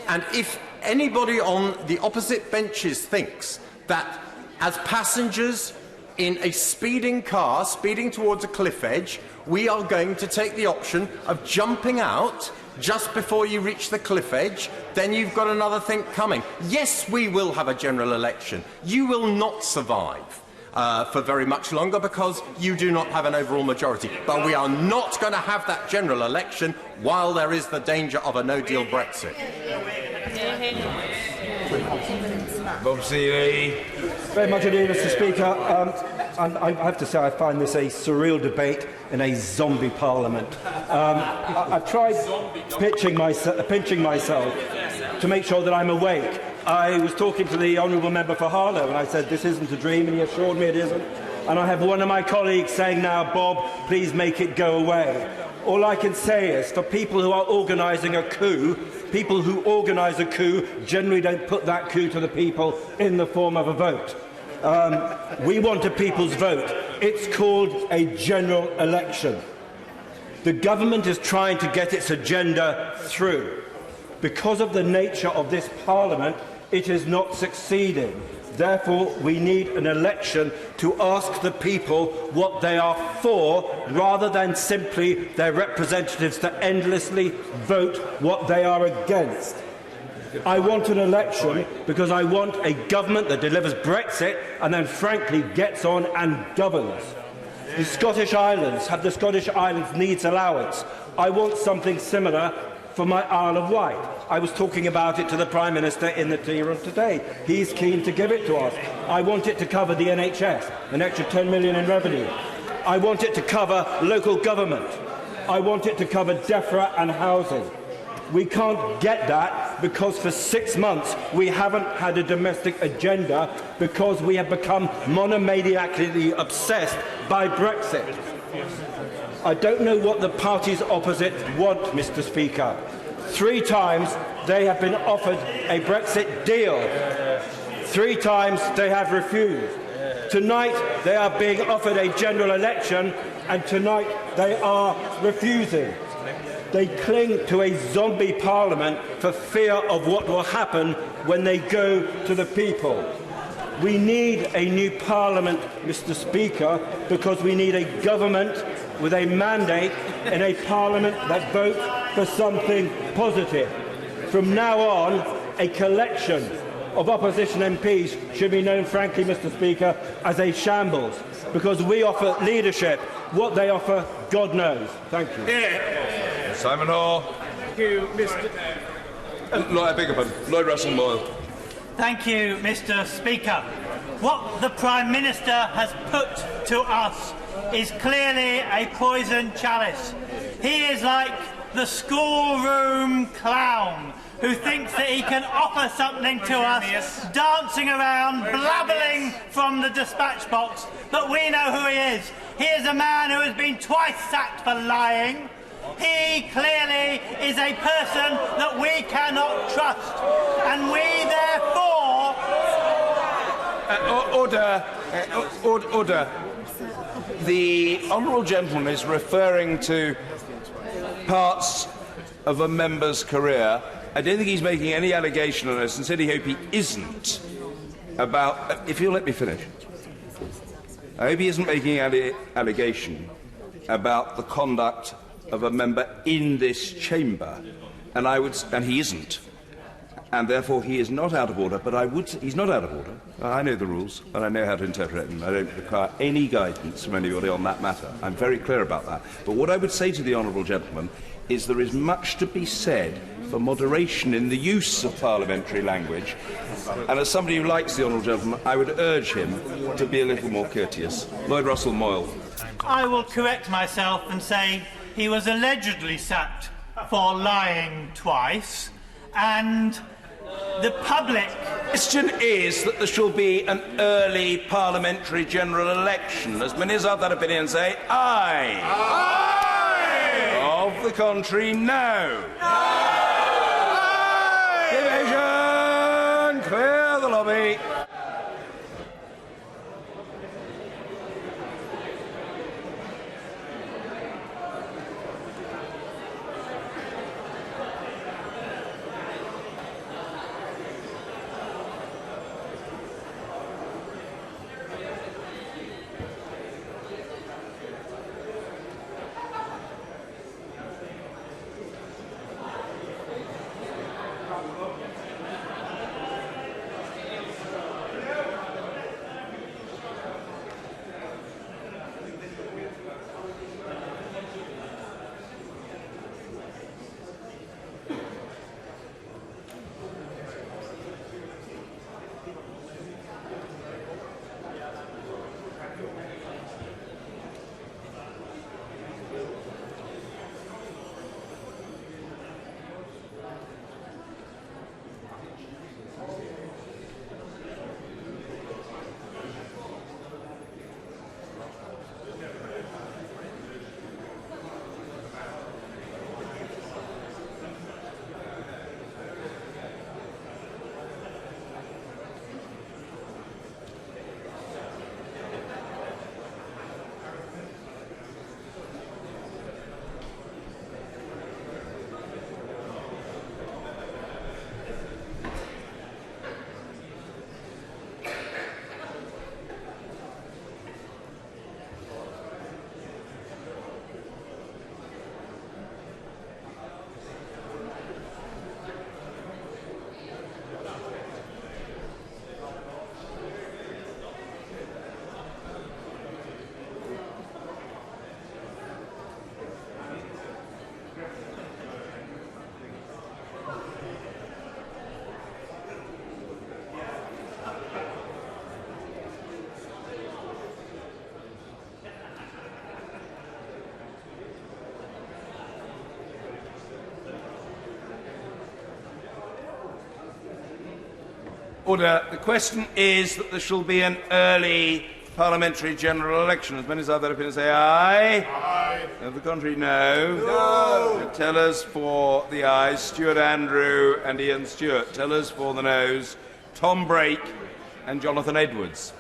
And if anybody on the opposite benches thinks that as passengers in a speeding car, speeding towards a cliff edge, we are going to take the option of jumping out just before you reach the cliff edge, then you've got another thing coming. Yes, we will have a general election. You will not survive for very much longer because you do not have an overall majority. But we are not going to have that general election while there is the danger of a no-deal Brexit. Bob Seeley. Very much indeed, Mr. Speaker. And I have to say I find this a surreal debate in a zombie parliament. I've tried pinching myself to make sure that I'm awake. I was talking to the honourable member for Harlow and I said this isn't a dream, and he assured me it isn't. And I have one of my colleagues saying now, Bob, please make it go away. All I can say is, for people who are organising a coup, people who organise a coup generally don't put that coup to the people in the form of a vote. We want a people's vote. It's called a general election. The government is trying to get its agenda through. Because of the nature of this parliament, it is not succeeding. Therefore, we need an election to ask the people what they are for, rather than simply their representatives to endlessly vote what they are against. I want an election because I want a government that delivers Brexit and then, frankly, gets on and governs. The Scottish Islands have the Scottish Islands Needs Allowance. I want something similar for my Isle of Wight. I was talking about it to the Prime Minister in the tea room today. He's keen to give it to us. I want it to cover the NHS, an extra 10 million in revenue. I want it to cover local government. I want it to cover DEFRA and housing. We can't get that because for 6 months we haven't had a domestic agenda because we have become monomaniacally obsessed by Brexit. I don't know what the parties opposite want, Mr. Speaker. 3 times they have been offered a Brexit deal. 3 times they have refused. Tonight they are being offered a general election, and tonight they are refusing. They cling to a zombie parliament for fear of what will happen when they go to the people. We need a new parliament, Mr. Speaker, because we need a government with a mandate in a parliament that votes for something positive. From now on, a collection of opposition MPs should be known, frankly, Mr. Speaker, as a shambles, because we offer leadership. What they offer, God knows. Thank you. Yeah. Simon Hall. Thank you, Mr. I beg your pardon. Lloyd Russell Moyle. Thank you, Mr. Speaker. What the Prime Minister has put to us is clearly a poisoned chalice. He is like the schoolroom clown who thinks that he can offer something to us, dancing around, blabbling from the dispatch box, but we know who he is. He is a man who has been twice sacked for lying. He clearly is a person that we cannot trust, and we therefore... Order. The honourable gentleman is referring to parts of a member's career. I don't think he's making any allegation on us, and sincerely hope he isn't, about... if you'll let me finish. I hope he isn't making any allegation about the conduct of a member in this chamber, and he isn't. And therefore he is not out of order, but he's not out of order. I know the rules, and I know how to interpret them. I don't require any guidance from anybody on that matter. I'm very clear about that. But what I would say to the honourable gentleman is there is much to be said for moderation in the use of parliamentary language. And as somebody who likes the honourable gentleman, I would urge him to be a little more courteous. Lloyd Russell Moyle. I will correct myself and say he was allegedly sacked for lying twice, and the public... The question is that there shall be an early parliamentary general election. As many as have that opinion say aye. Aye. contrary, no. Division! Clear the lobby. Order. The question is that there shall be an early parliamentary general election. As many as have that opinion say aye. Aye. Of the contrary, no. No. Tellers for the ayes, Stuart Andrew and Ian Stewart. Tellers for the noes, Tom Brake and Jonathan Edwards.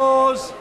Pause.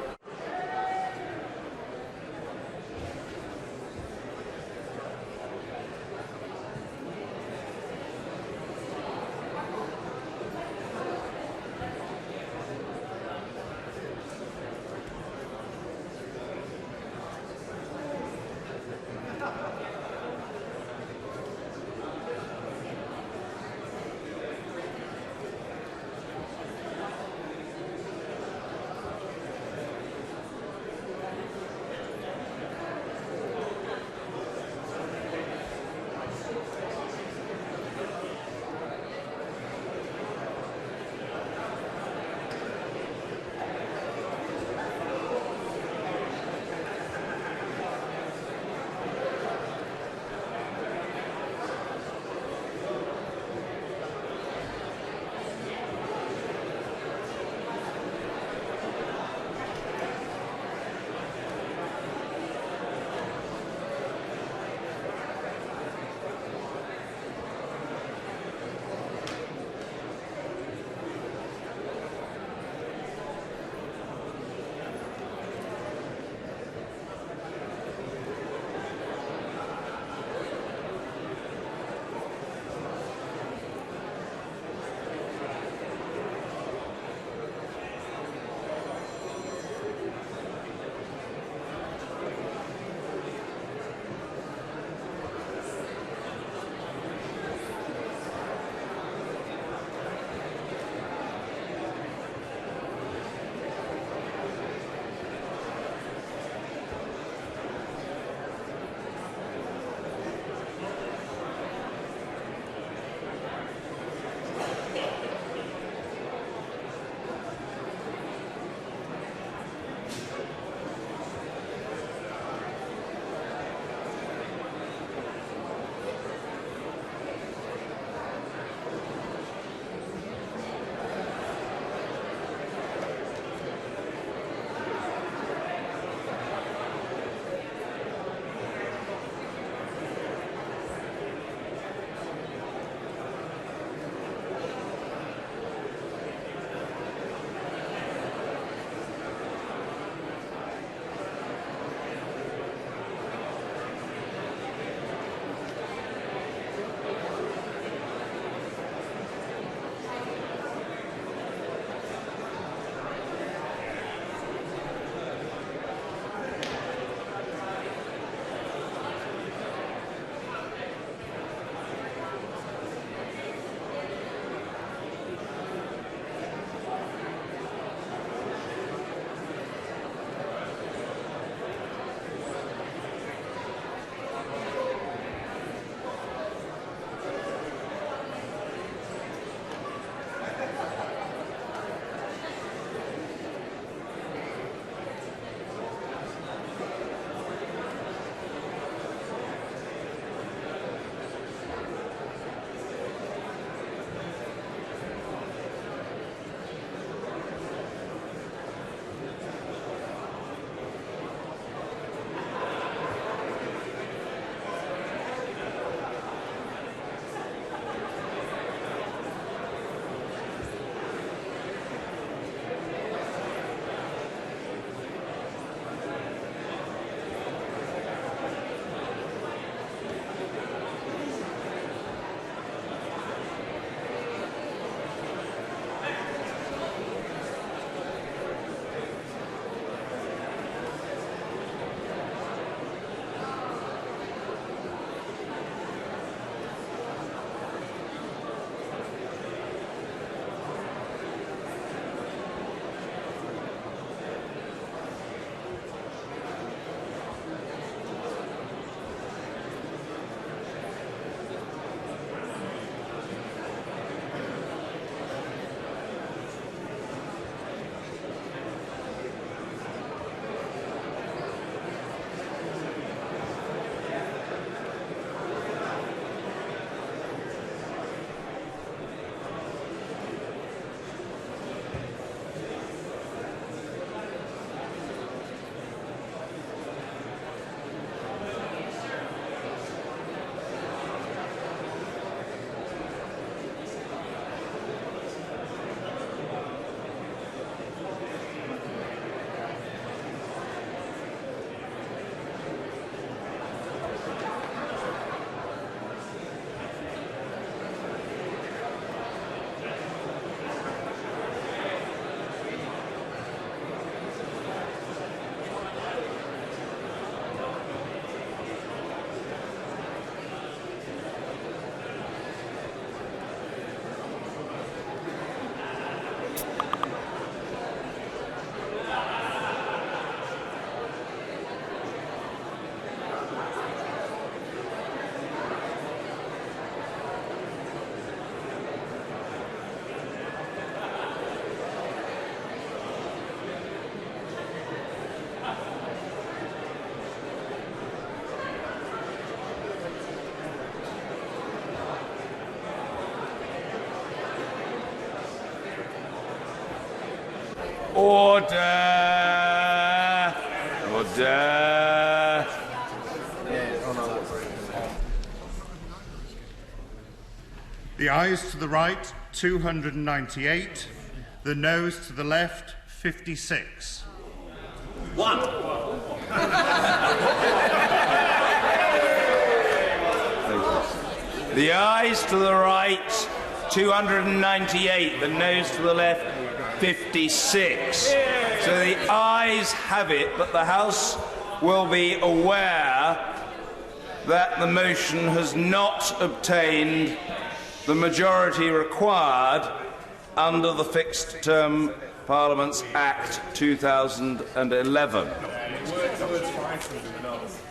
Order! Order! The ayes to the right, 298. The noes to the left, 56. One. The ayes to the right, 298. The noes to the left, 56. So the ayes have it, but the House will be aware that the motion has not obtained the majority required under the Fixed Term Parliaments Act 2011.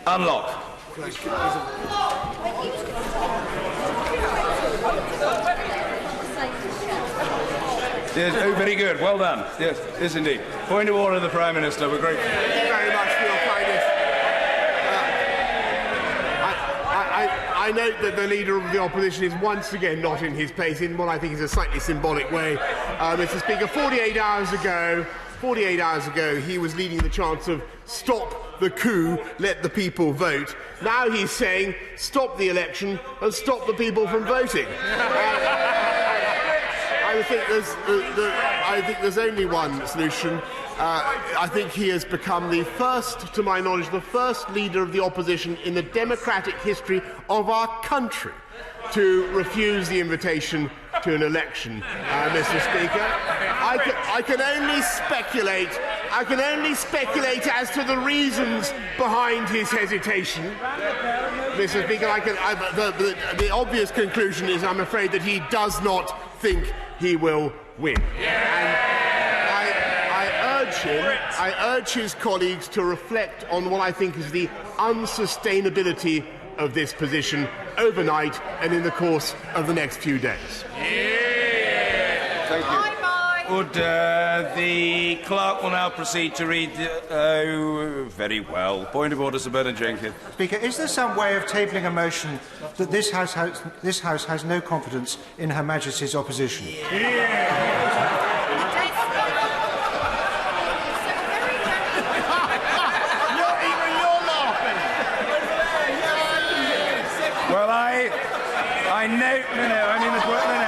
Unlock. Yes, oh, very good. Well done. Yes, yes, indeed. Point of order, the Prime Minister. We're grateful. Thank you very much for your kindness. I note that the Leader of the Opposition is once again not in his place in what I think is a slightly symbolic way. Mr. Speaker, 48 hours ago, he was leading the chants of "Stop the coup, let the people vote." Now he's saying, "Stop the election and stop the people from voting." I think there's only one solution. I think he has become the first, to my knowledge, the first leader of the opposition in the democratic history of our country to refuse the invitation to an election, Mr. Speaker. I can only speculate as to the reasons behind his hesitation. Mr. Speaker, the obvious conclusion is, I'm afraid, that he does not think he will win. And I urge his colleagues to reflect on what I think is the unsustainability of this position overnight and in the course of the next few days. Thank you. Order. The clerk will now proceed to read the... Oh, very well. Point of order, Sir Bernard Jenkins. Speaker, is there some way of tabling a motion that this House has no confidence in Her Majesty's opposition? Well,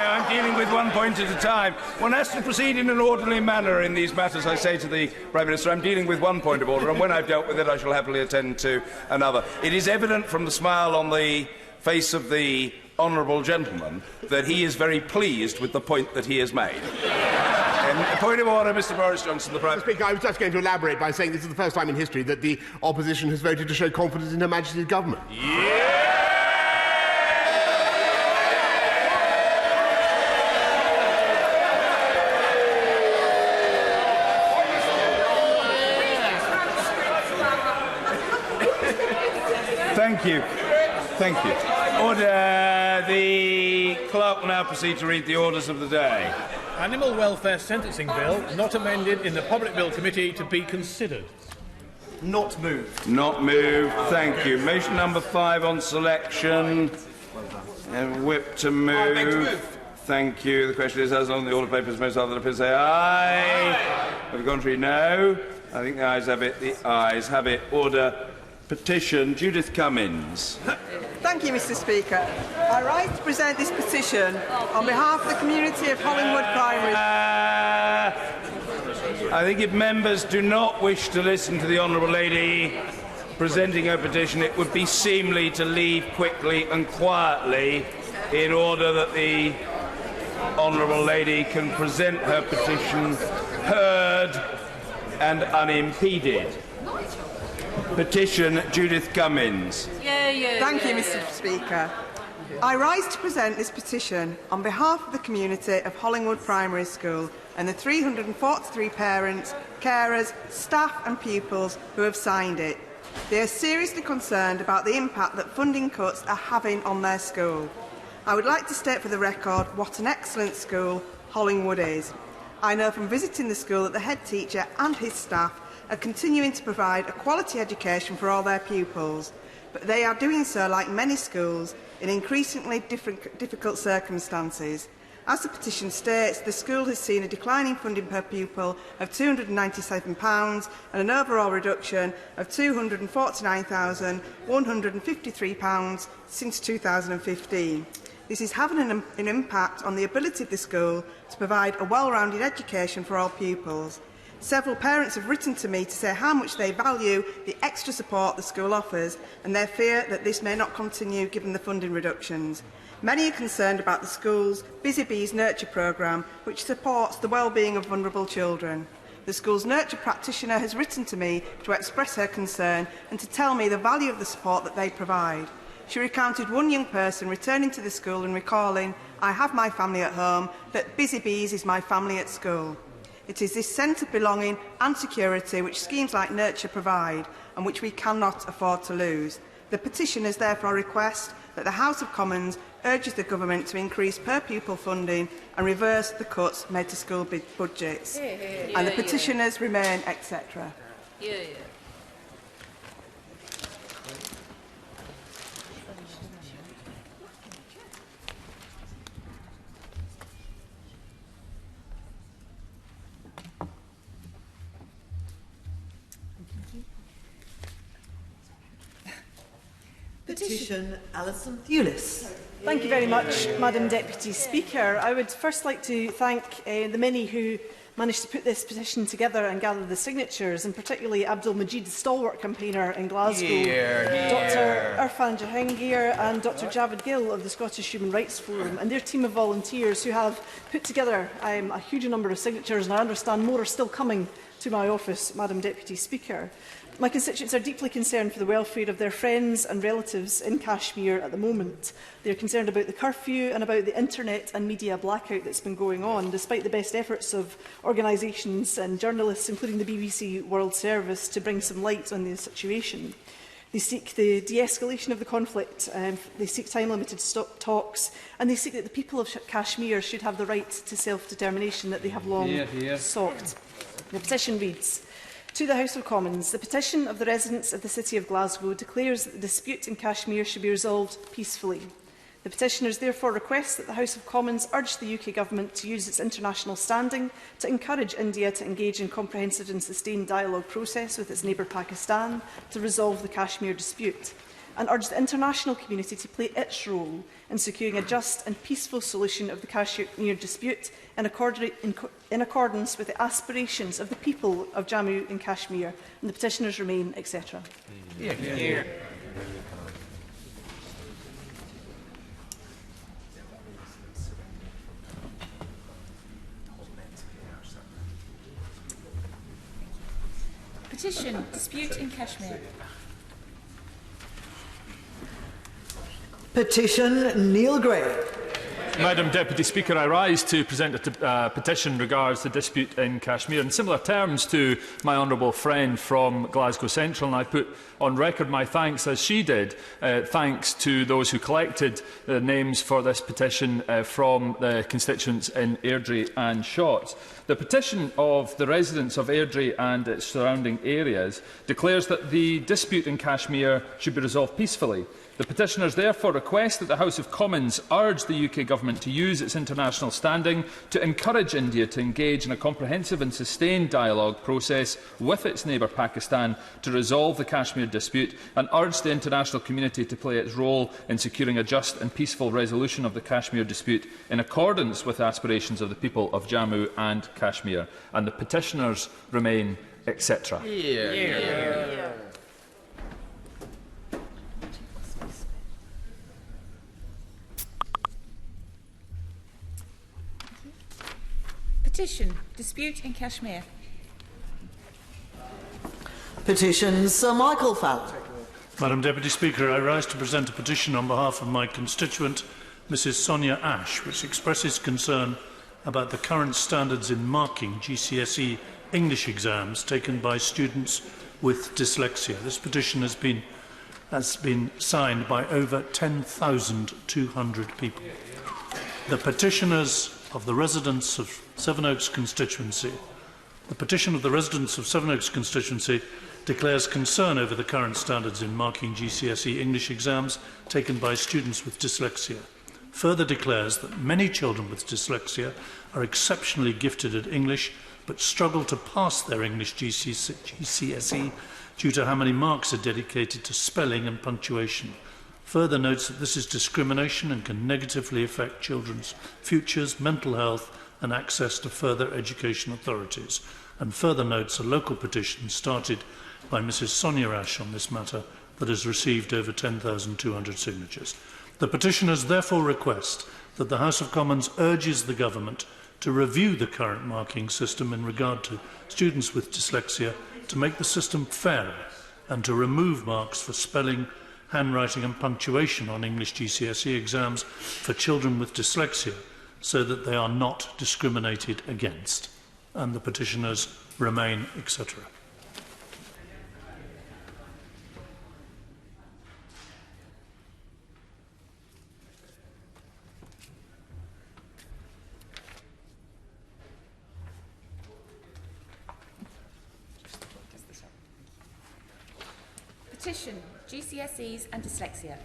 I'm dealing with one point at a time. One has to proceed in an orderly manner in these matters. I say to the Prime Minister, I'm dealing with one point of order, and when I've dealt with it, I shall happily attend to another. It is evident from the smile on the face of the honourable gentleman that he is very pleased with the point that he has made. Point of order, Mr. Boris Johnson, the Prime Minister. Speaker, I was just going to elaborate by saying this is the first time in history that the opposition has voted to show confidence in Her Majesty's government. Thank you. Thank you. Order. The clerk will now proceed to read the orders of the day. Animal Welfare Sentencing Bill, not amended in the Public Bill Committee, to be considered. Not moved. Not moved. Thank you. Motion number 5 on selection. Whip to move. Thank you. The question is, as on the order papers, most other appears say aye. For the contrary, no. I think the ayes have it. The ayes have it. Order. Petition. Judith Cummins. Thank you, Mr. Speaker. I rise to present this petition on behalf of the community of Hollingwood Primary. I think if members do not wish to listen to the Honourable Lady presenting her petition, it would be seemly to leave quickly and quietly in order that the Honourable Lady can present her petition heard and unimpeded. Petition, Judith Cummins. Thank you, Mr. Speaker. I rise to present this petition on behalf of the community of Hollingwood Primary School and the 343 parents, carers, staff and pupils who have signed it. They are seriously concerned about the impact that funding cuts are having on their school. I would like to state for the record what an excellent school Hollingwood is. I know from visiting the school that the head teacher and his staff are continuing to provide a quality education for all their pupils, but they are doing so, like many schools, in increasingly difficult circumstances. As the petition states, the school has seen a decline in funding per pupil of £297 and an overall reduction of £249,153 since 2015. This is having an impact on the ability of the school to provide a well-rounded education for all pupils. Several parents have written to me to say how much they value the extra support the school offers and their fear that this may not continue given the funding reductions. Many are concerned about the school's Busy Bees Nurture programme, which supports the well-being of vulnerable children. The school's nurture practitioner has written to me to express her concern and to tell me the value of the support that they provide. She recounted one young person returning to the school and recalling, "I have my family at home, but Busy Bees is my family at school." It is this sense of belonging and security which schemes like Nurture provide and which we cannot afford to lose. The petitioners therefore request that the House of Commons urges the Government to increase per-pupil funding and reverse the cuts made to school budgets. And the petitioners remain, etc. Petition Alison Thewlis. Thank you very much, Madam Deputy Speaker. I would first like to thank the many who managed to put this petition together and gather the signatures, and particularly Abdul Majid, the stalwart campaigner in Glasgow, Dr Irfan Jahangir and Dr Javed Gill of the Scottish Human Rights Forum and their team of volunteers who have put together a huge number of signatures, and I understand more are still coming to my office, Madam Deputy Speaker. My constituents are deeply concerned for the welfare of their friends and relatives in Kashmir at the moment. They are concerned about the curfew and about the internet and media blackout that's been going on, despite the best efforts of organisations and journalists, including the BBC World Service, to bring some light on the situation. They seek the de-escalation of the conflict, they seek time-limited talks, and they seek that the people of Kashmir should have the right to self-determination that they have long sought. The petition reads: To the House of Commons, the petition of the residents of the City of Glasgow declares that the dispute in Kashmir should be resolved peacefully. The petitioners therefore request that the House of Commons urge the UK Government to use its international standing to encourage India to engage in comprehensive and sustained dialogue process with its neighbour Pakistan to resolve the Kashmir dispute, and urge the international community to play its role in securing a just and peaceful solution of the Kashmir dispute in accordance with the aspirations of the people of Jammu and Kashmir. And the petitioners remain, etc. Petition, dispute in Kashmir. Petition Neil Gray. Madam Deputy Speaker, I rise to present a petition regards the dispute in Kashmir in similar terms to my honourable friend from Glasgow Central, and I put on record my thanks, as she did, thanks to those who collected the names for this petition from the constituents in Airdrie and Shotts. The petition of the residents of Airdrie and its surrounding areas declares that the dispute in Kashmir should be resolved peacefully. The petitioners therefore request that the House of Commons urge the UK Government to use its international standing to encourage India to engage in a comprehensive and sustained dialogue process with its neighbour Pakistan to resolve the Kashmir dispute, and urge the international community to play its role in securing a just and peaceful resolution of the Kashmir dispute in accordance with the aspirations of the people of Jammu and Kashmir. And the petitioners remain, etc. Petition, dispute in Kashmir. Petition Sir Michael Fallon. Madam Deputy Speaker, I rise to present a petition on behalf of my constituent, Mrs Sonia Ash, which expresses concern about the current standards in marking GCSE English exams taken by students with dyslexia. This petition has been signed by over 10,200 people. The petitioners of the residents of Sevenoaks constituency. The petition of the residents of Sevenoaks constituency declares concern over the current standards in marking GCSE English exams taken by students with dyslexia. further declares that many children with dyslexia are exceptionally gifted at English but struggle to pass their English GCSE due to how many marks are dedicated to spelling and punctuation. Further notes that this is discrimination and can negatively affect children's futures, mental health and access to further education authorities. And further notes a local petition started by Mrs Sonia Ash on this matter that has received over 10,200 signatures. The petitioners therefore request that the House of Commons urges the Government to review the current marking system in regard to students with dyslexia, to make the system fairer and to remove marks for spelling, handwriting and punctuation on English GCSE exams for children with dyslexia so that they are not discriminated against. And the petitioners remain, etc. Petition GCSEs and dyslexia.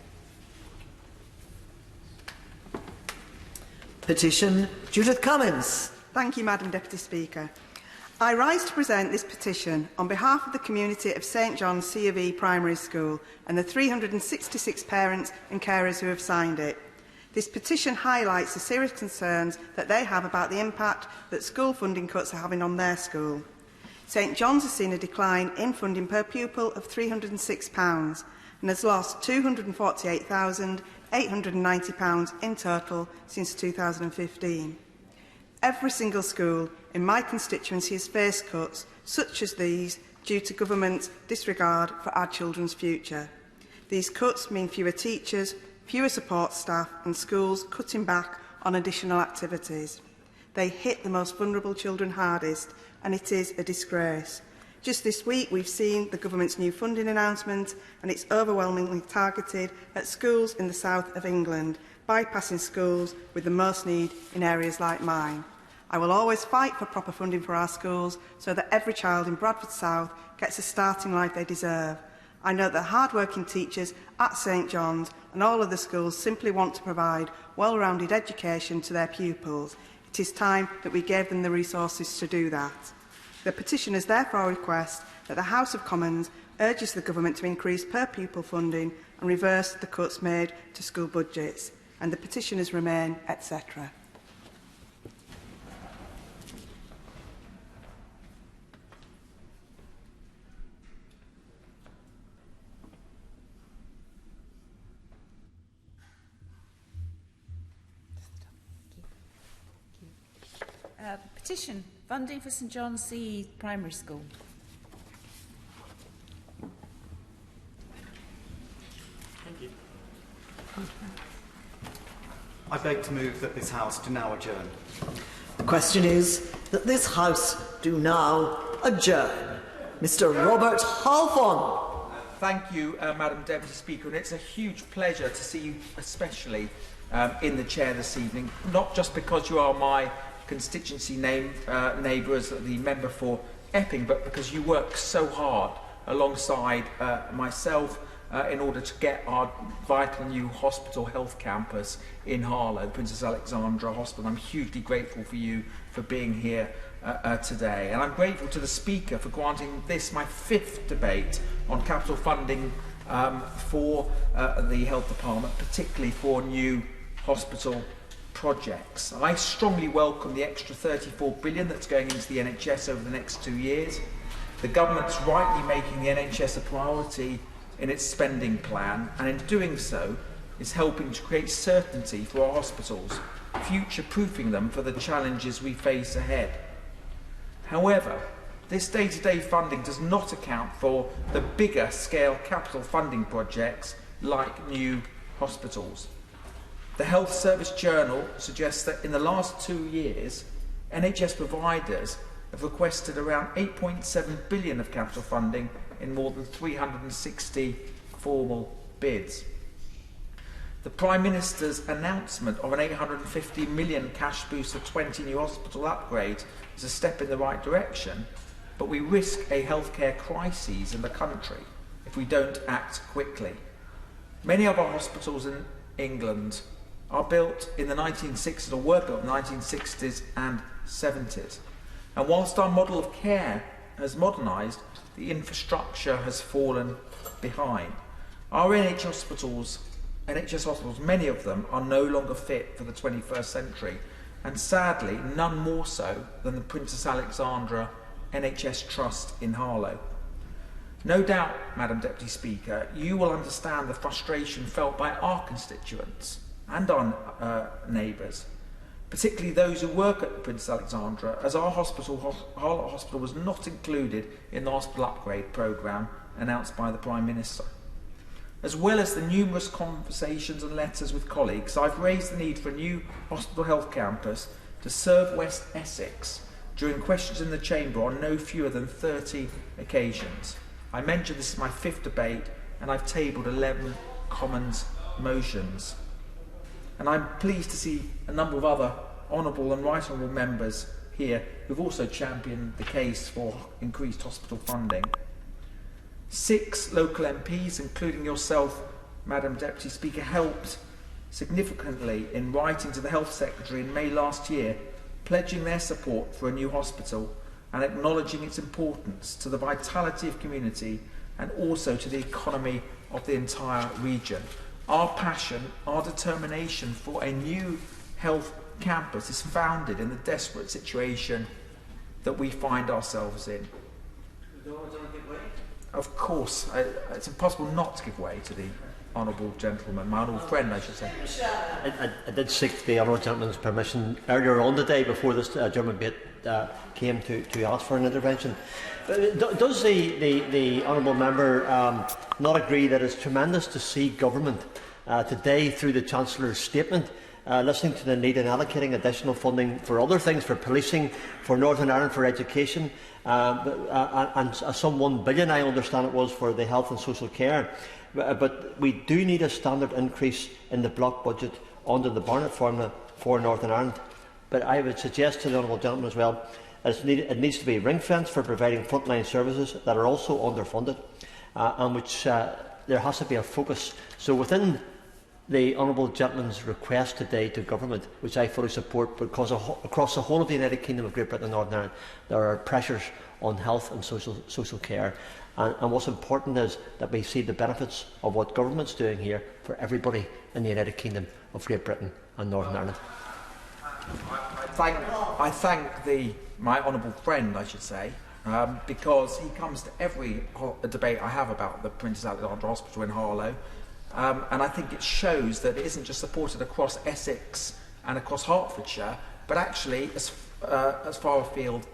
Petition Judith Cummins. Thank you, Madam Deputy Speaker. I rise to present this petition on behalf of the community of St John's C of E Primary School and the 366 parents and carers who have signed it. This petition highlights the serious concerns that they have about the impact that school funding cuts are having on their school. St John's has seen a decline in funding per pupil of £306 and has lost £248,890 in total since 2015. Every single school in my constituency has faced cuts such as these due to government's disregard for our children's future. These cuts mean fewer teachers, fewer support staff and schools cutting back on additional activities. They hit the most vulnerable children hardest, and it is a disgrace. Just this week we've seen the government's new funding announcement, and it's overwhelmingly targeted at schools in the south of England, bypassing schools with the most need in areas like mine. I will always fight for proper funding for our schools so that every child in Bradford South gets a starting life they deserve. I know that hard-working teachers at St John's and all of the schools simply want to provide well-rounded education to their pupils. It is time that we gave them the resources to do that. The petitioners therefore request that the House of Commons urges the Government to increase per pupil funding and reverse the cuts made to school budgets. And the petitioners remain, etc. Petition funding for St John's C Primary School. Thank you. I beg to move that this House do now adjourn. The question is that this House do now adjourn. Mr Robert Halfon. Thank you, Madam Deputy Speaker, and it's a huge pleasure to see you, especially in the chair this evening, not just because you are my constituency neighbour as the member for Epping, but because you work so hard alongside myself in order to get our vital new hospital health campus in Harlow, the Princess Alexandra Hospital. I'm hugely grateful for you for being here today. And I'm grateful to the Speaker for granting this my 5th debate on capital funding for the Health Department, particularly for new hospital projects. I strongly welcome the extra £34 billion that's going into the NHS over the next 2 years. The Government's rightly making the NHS a priority in its spending plan, and in doing so is helping to create certainty for our hospitals, future-proofing them for the challenges we face ahead. However, this day-to-day funding does not account for the bigger scale capital funding projects like new hospitals. The Health Service Journal suggests that in the last 2 years, NHS providers have requested around £8.7 billion of capital funding in more than 360 formal bids. The Prime Minister's announcement of an £850 million cash boost for 20 new hospital upgrades is a step in the right direction, but we risk a healthcare crisis in the country if we don't act quickly. Many of our hospitals in England are built in the 1960s, or were built in the 1960s and 70s. And whilst our model of care has modernised, the infrastructure has fallen behind. Our NHS hospitals, many of them, are no longer fit for the 21st century, and sadly, none more so than the Princess Alexandra NHS Trust in Harlow. No doubt, Madam Deputy Speaker, you will understand the frustration felt by our constituents and our neighbours, particularly those who work at the Princess Alexandra, as our hospital, Harlow Hospital, was not included in the hospital upgrade programme announced by the Prime Minister. As well as the numerous conversations and letters with colleagues, I've raised the need for a new hospital health campus to serve West Essex during questions in the Chamber on no fewer than 30 occasions. I mentioned this is my 5th debate, and I've tabled 11 Commons motions. And I'm pleased to see a number of other honourable and right honourable members here who've also championed the case for increased hospital funding. 6 local MPs, including yourself, Madam Deputy Speaker, helped significantly in writing to the Health Secretary in May last year, pledging their support for a new hospital and acknowledging its importance to the vitality of community and also to the economy of the entire region. Our passion, our determination for a new health campus is founded in the desperate situation that we find ourselves in. Of course, it's impossible not to give way to the honourable gentleman, my honourable friend, I should say. I did seek the honourable gentleman's permission earlier on today before this German bit came to ask for an intervention. Does the honourable member not agree that it's tremendous to see government today, through the Chancellor's statement, listening to the need in allocating additional funding for other things, for policing, for Northern Ireland, for education, and some £1 billion, I understand it was, for the health and social care. But we do need a standard increase in the block budget under the Barnett formula for Northern Ireland. But I would suggest to the honourable gentleman as well, it needs to be ring-fenced for providing frontline services that are also underfunded, and which there has to be a focus. So within the honourable gentleman's request today to government, which I fully support, because across the whole of the United Kingdom of Great Britain and Northern Ireland, there are pressures on health and social care. And what's important is that we see the benefits of what government's doing here for everybody in the United Kingdom of Great Britain and Northern Ireland. I thank my honourable friend, I should say, because he comes to every debate I have about the Princess Alexandra Hospital in Harlow, and I think it shows that it isn't just supported across Essex and across Hertfordshire, but actually as far afield